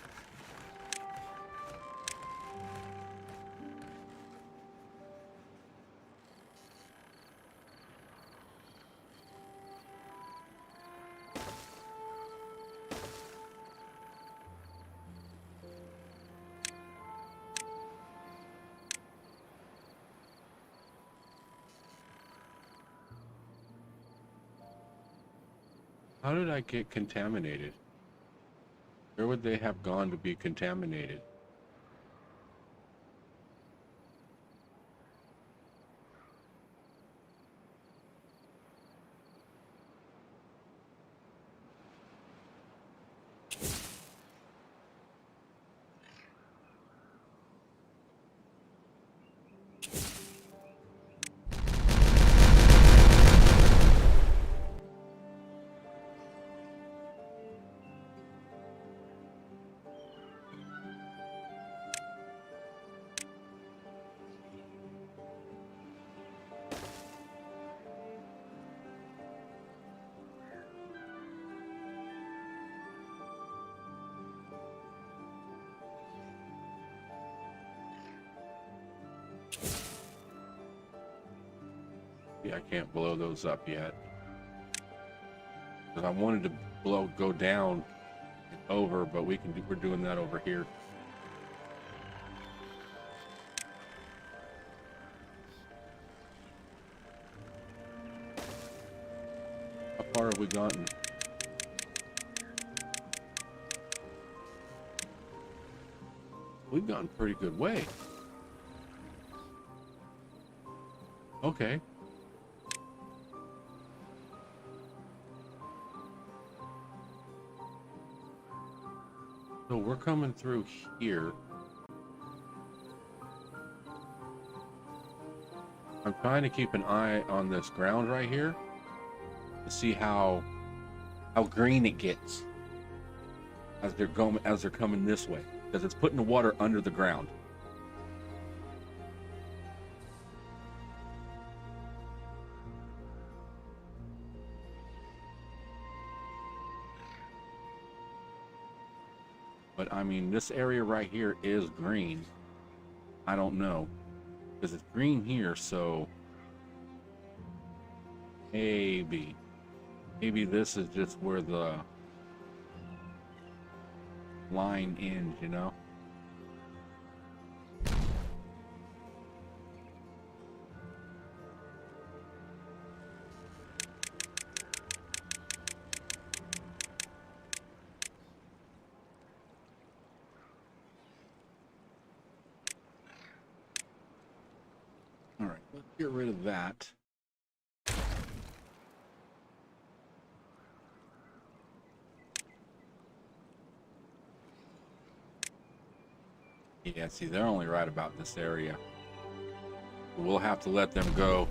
How did I get contaminated? Where would they have gone to be contaminated? Yeah, I can't blow those up yet. Because I wanted to go down and over, but we're doing that over here. How far have we gotten? We've gotten pretty good way. Okay. So we're coming through here. I'm trying to keep an eye on this ground right here to see how green it gets as they're coming this way, because it's putting the water under the ground. But I mean, this area right here is green. I don't know, because it's green here, so maybe this is just where the line ends, you know? All right, let's get rid of that. Yeah, see, they're only right about this area. We'll have to let them go.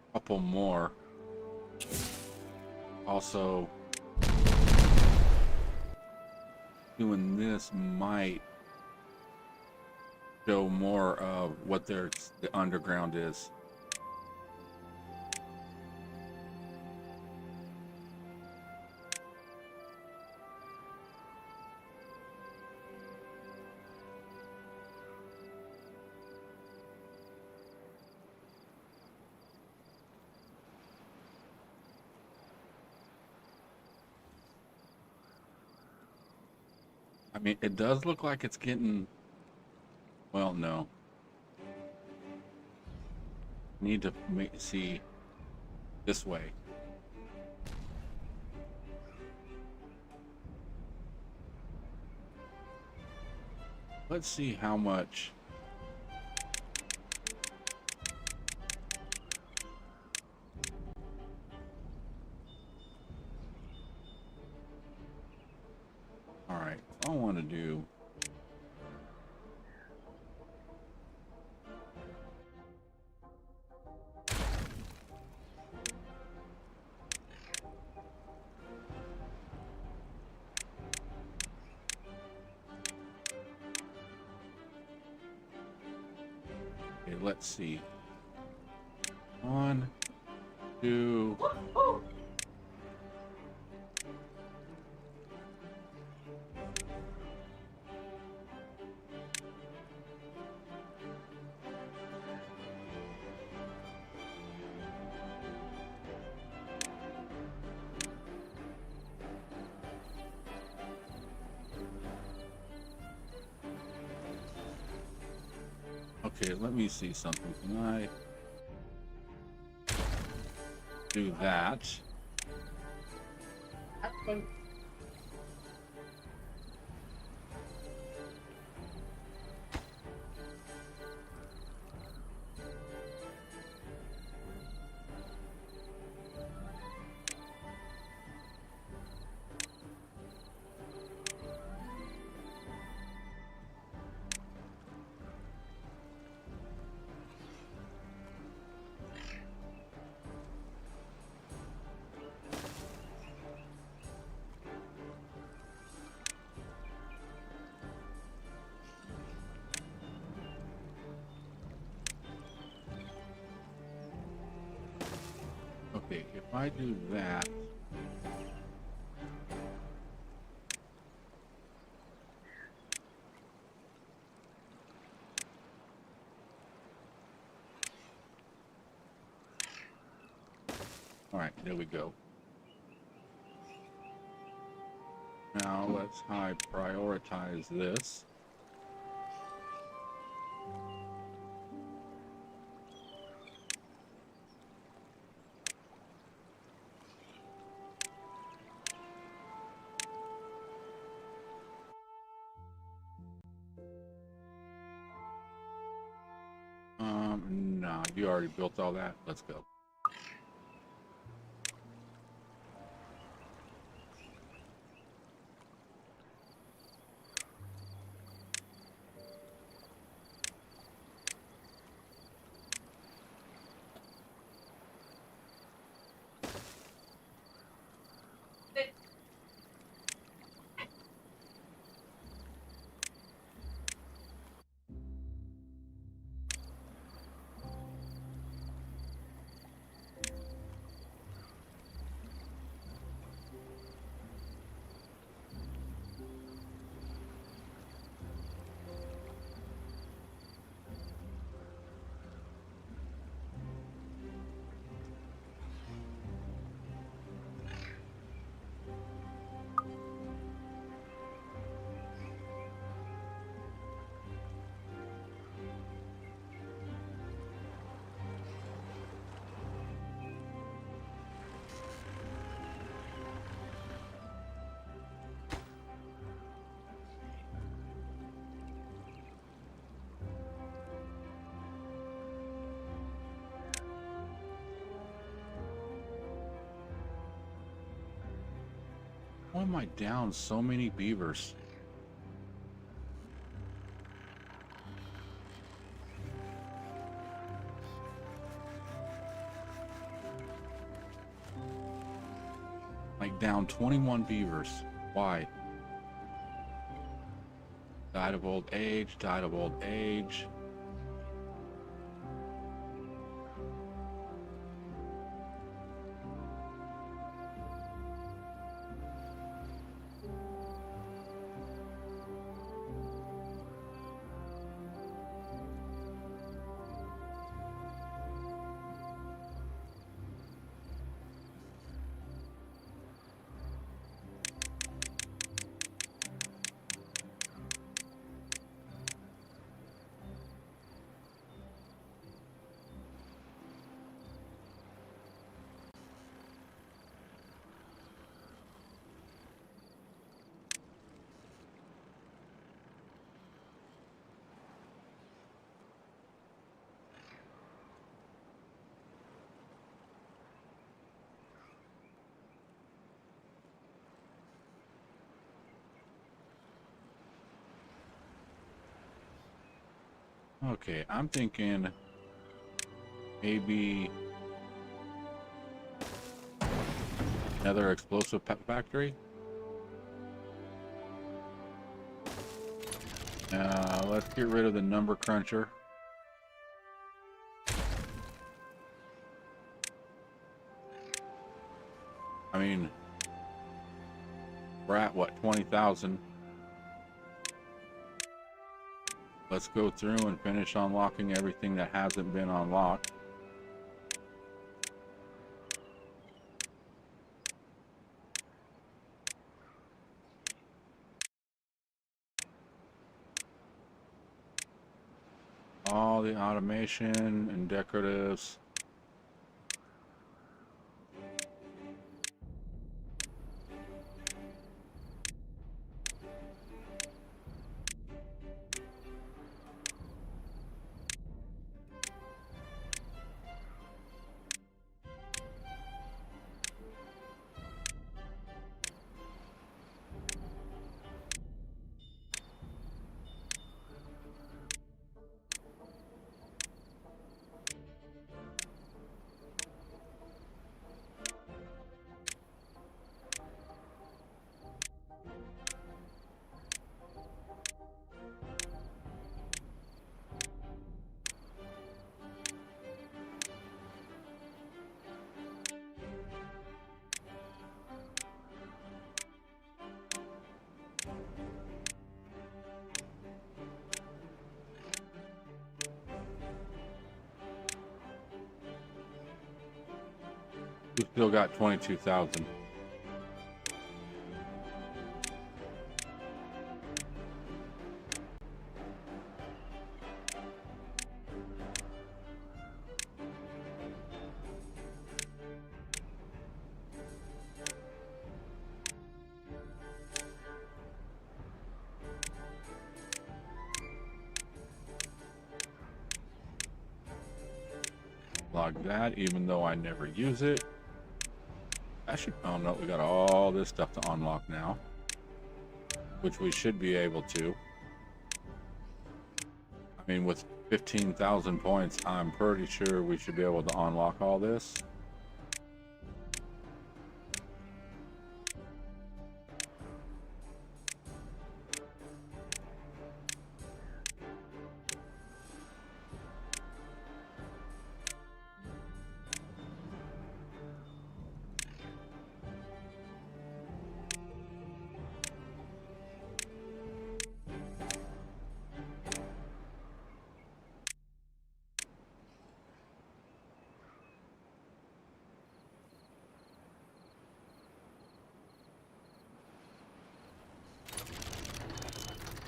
A couple more. Also, doing this might show more of what the underground is. I mean, it does look like it's getting, well, no. Need to see this way. Let's see how much. All right, I want to do. Okay, let's see. 1, 2. Okay, let me see something. Can I do that? Okay. Okay, if I do that. All right, there we go. Now let's high prioritize this. No, you already built all that. Let's go. Why am I down so many beavers? Like down 21 beavers. Why? Died of old age, died of old age. Okay, I'm thinking maybe another explosive pet factory. Let's get rid of the number cruncher. I mean, we're at what, 20,000? Let's go through and finish unlocking everything that hasn't been unlocked. All the automation and decoratives. We still got 22,000. Unlock that, even though I never use it. Actually, oh no, we got all this stuff to unlock now, which we should be able to. I mean, with 15,000 points, I'm pretty sure we should be able to unlock all this.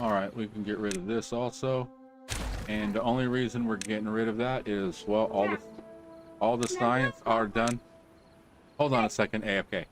All right, we can get rid of this also. And the only reason we're getting rid of that is, well, all the science are done. Hold on a second, AFK.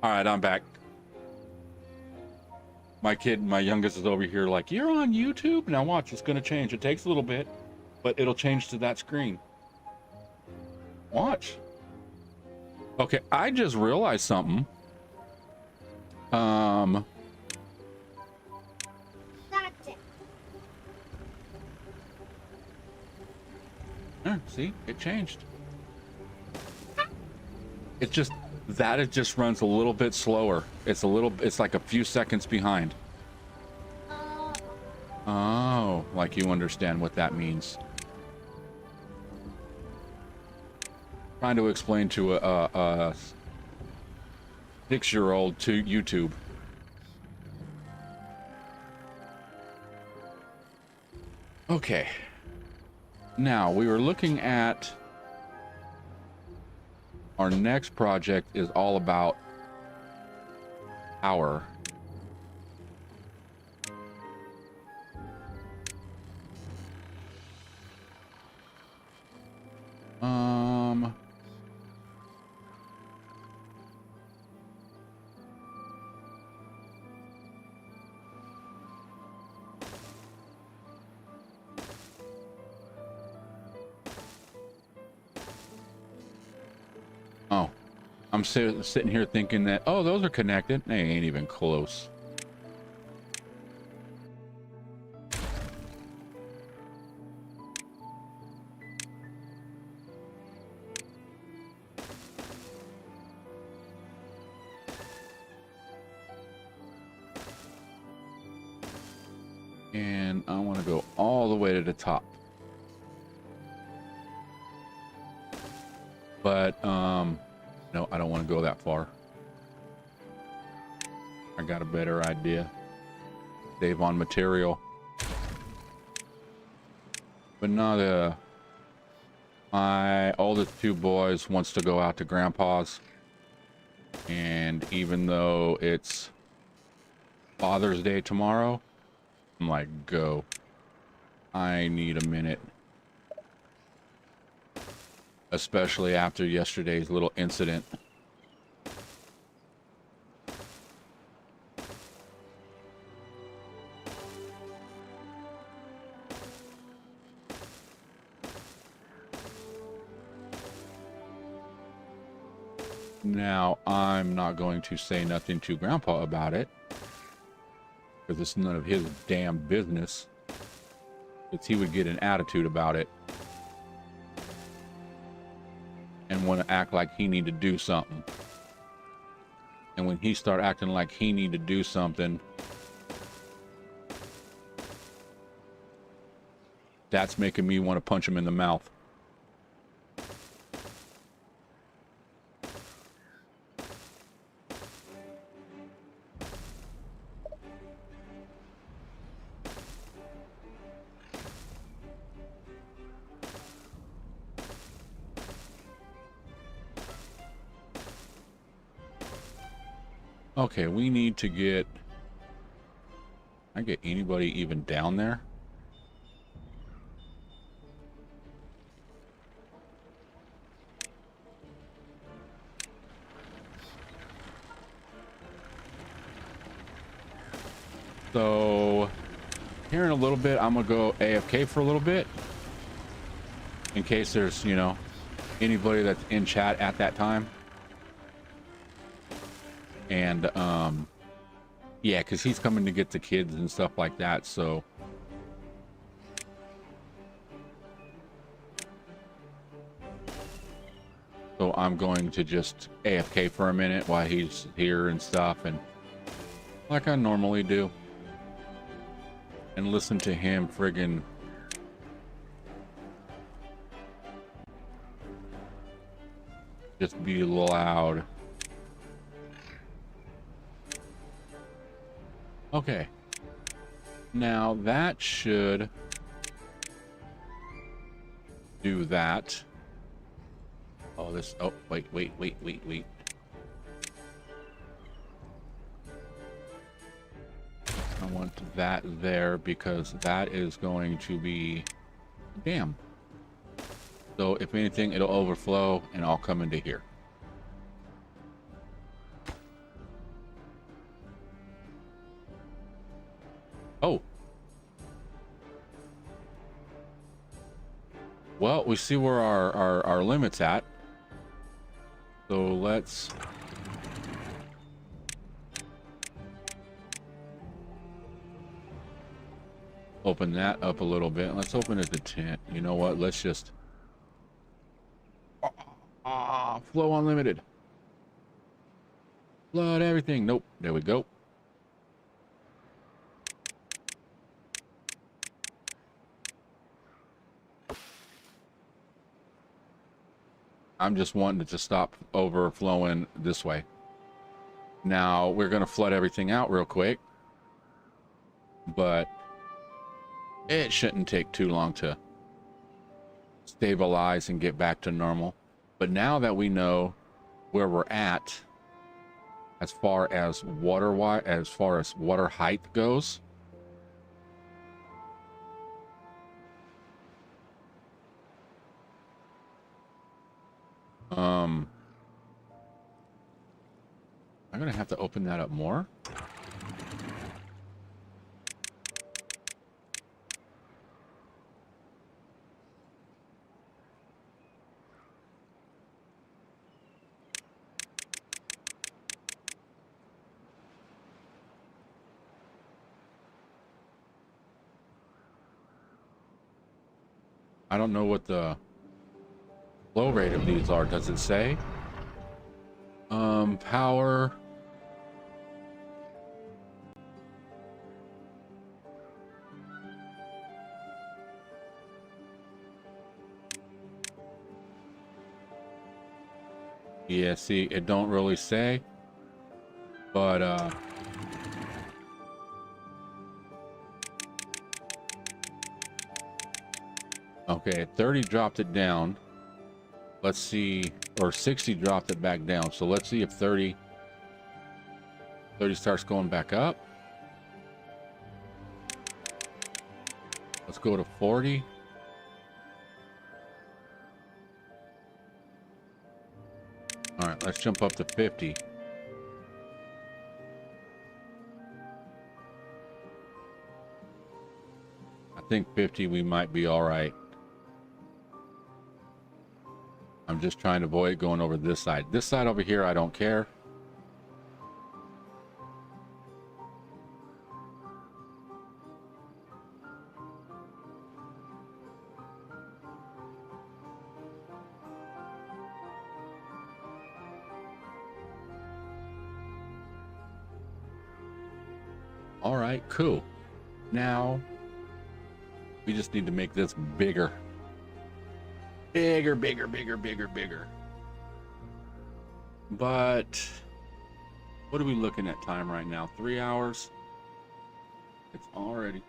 All right, I'm back. My youngest is over here like, you're on YouTube? Now watch, it's going to change. It takes a little bit, but it'll change to that screen. Watch. Okay, I just realized something. That's it. See, it changed. It just, that it just runs a little bit slower. It's like a few seconds behind. Oh, like you understand what that means. Trying to explain to a 6-year-old to YouTube. Okay. Now, we were looking at our next project is all about power. Oh, I'm sitting here thinking that, oh, those are connected. They ain't even close. And I want to go all the way to the top. But, no, I don't want to go that far. I got a better idea. Save on material. But not, my oldest 2 boys wants to go out to Grandpa's. And even though it's Father's Day tomorrow, I'm like, go. I need a minute. Especially after yesterday's little incident. Now, I'm not going to say nothing to Grandpa about it, because it's none of his damn business. Because he would get an attitude about it. And want to act like he need to do something. And when he start acting like he need to do something, that's making me want to punch him in the mouth. Okay, we need to get... I get anybody even down there? So, here in a little bit, I'm gonna go AFK for a little bit. In case there's, you know, anybody that's in chat at that time. And, yeah, because he's coming to get the kids and stuff like that, so... So I'm going to just AFK for a minute while he's here and stuff, and like I normally do. And listen to him friggin' just be loud. Okay. Now that should do that. Oh, this, oh, wait. I want that there because that is going to be, damn. So if anything, it'll overflow and I'll come into here. Oh. Well, we see where our limit's at. So let's Open that up a little bit. Let's open it to 10. You know what? Let's just flow unlimited. Flood everything. Nope. There we go. I'm just wanting it to stop overflowing this way. Now we're going to flood everything out real quick, but it shouldn't take too long to stabilize and get back to normal. But now that we know where we're at as far as water height goes, I'm gonna have to open that up more. I don't know what the flow rate of these are. Does it say? Power. Yeah, see, it don't really say, but okay, 30 dropped it down. Let's see, or 60 dropped it back down. So let's see if 30 starts going back up. Let's go to 40. All right, let's jump up to 50. I think 50 we might be all right. I'm just trying to avoid going over this side. This side over here, I don't care. All right, cool. Now we just need to make this bigger. Bigger. But what are we looking at time right now? 3 hours. It's already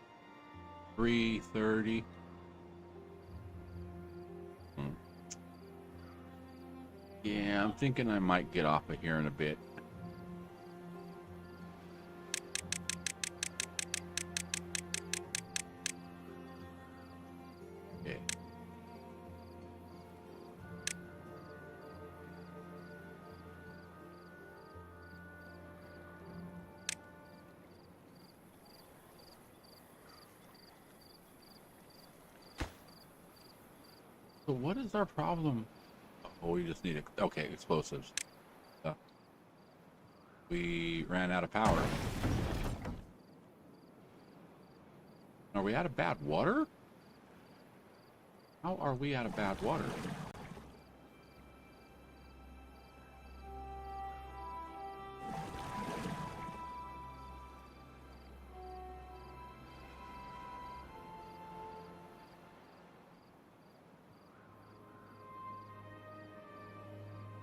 3:30. Yeah, I'm thinking I might get off of here in a bit. Okay. So what is our problem? Oh, we just need okay, explosives. We ran out of power. Are we out of bad water? How are we out of bad water?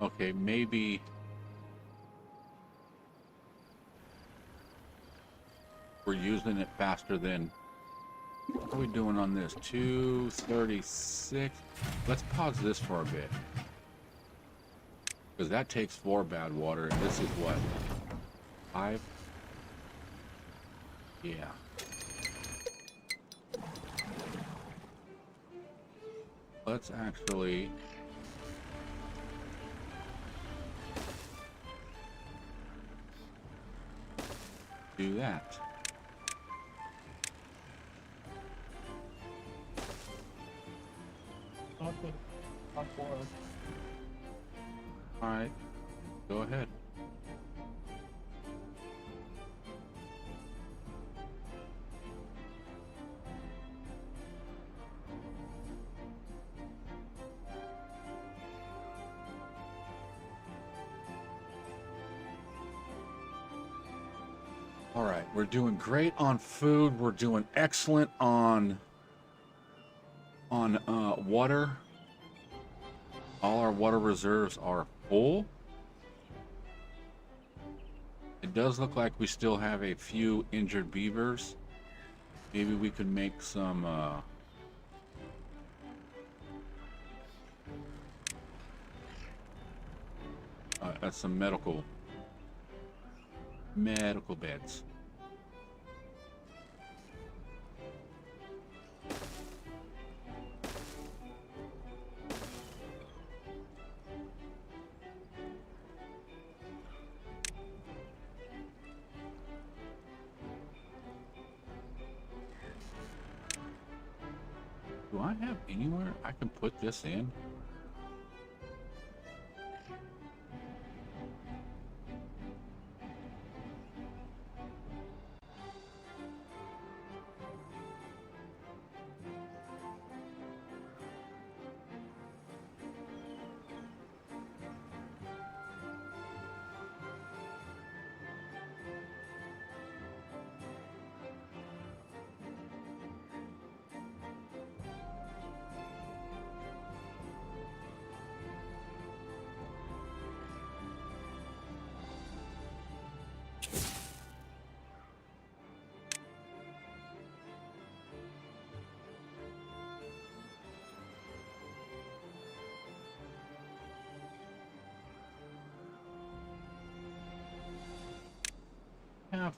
Okay, maybe we're using it faster than... What are we doing on this? 236. Let's pause this for a bit, because that takes 4 bad water, and this is what, 5? Yeah. Let's actually do that. All right, go ahead. All right, we're doing great on food. We're doing excellent on water. All our water reserves are full. It does look like we still have a few injured beavers. Maybe we could make some some medical beds. Do I have anywhere I can put this in?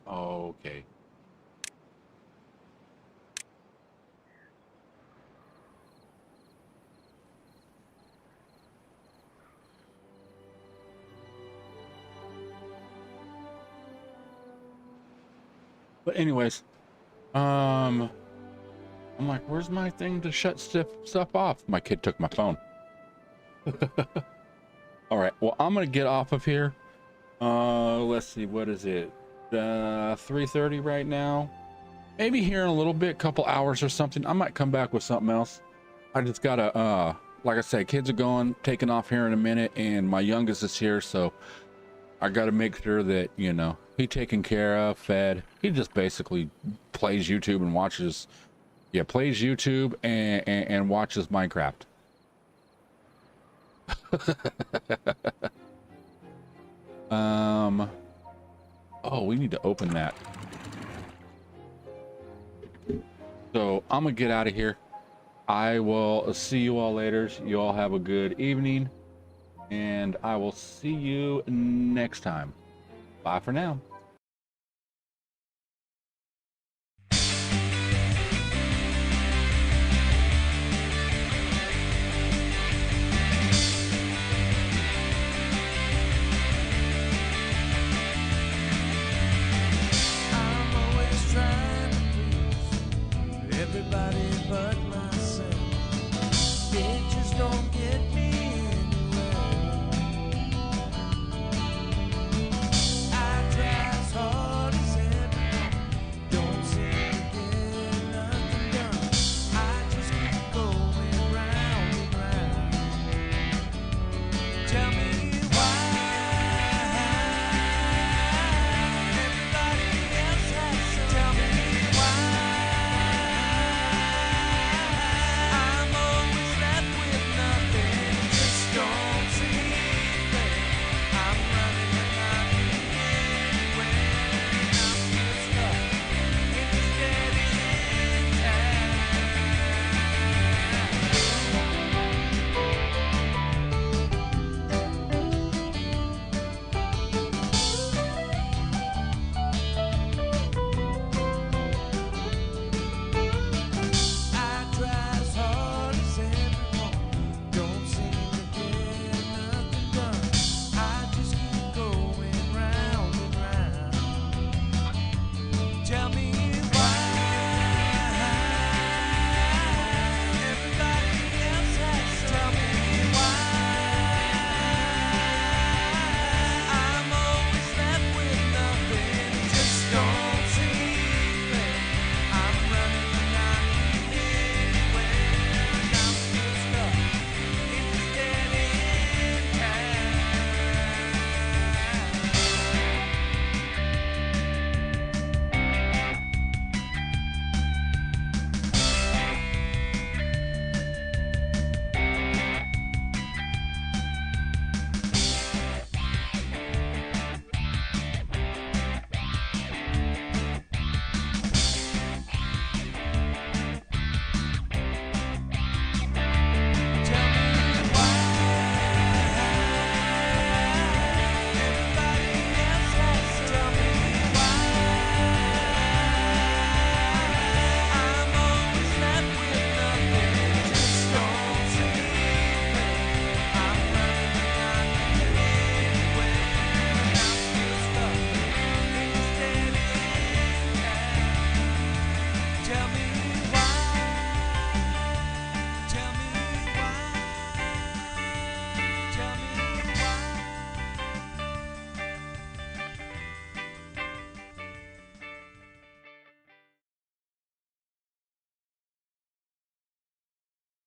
Oh, okay. But anyways, I'm like, where's my thing to shut stuff off? My kid took my phone. All right, well, I'm gonna get off of here. Let's see, what is it? 3:30 right now. Maybe here in a little bit, couple hours or something, I might come back with something else. I just gotta like I said, kids are going, taking off here in a minute, and my youngest is here, so I gotta make sure that, you know, he taken care of, fed. He just basically plays YouTube and watches, plays YouTube and watches Minecraft. Oh, we need to open that. So I'm gonna get out of here. I will see you all later. You all have a good evening, and I will see you next time. Bye for now.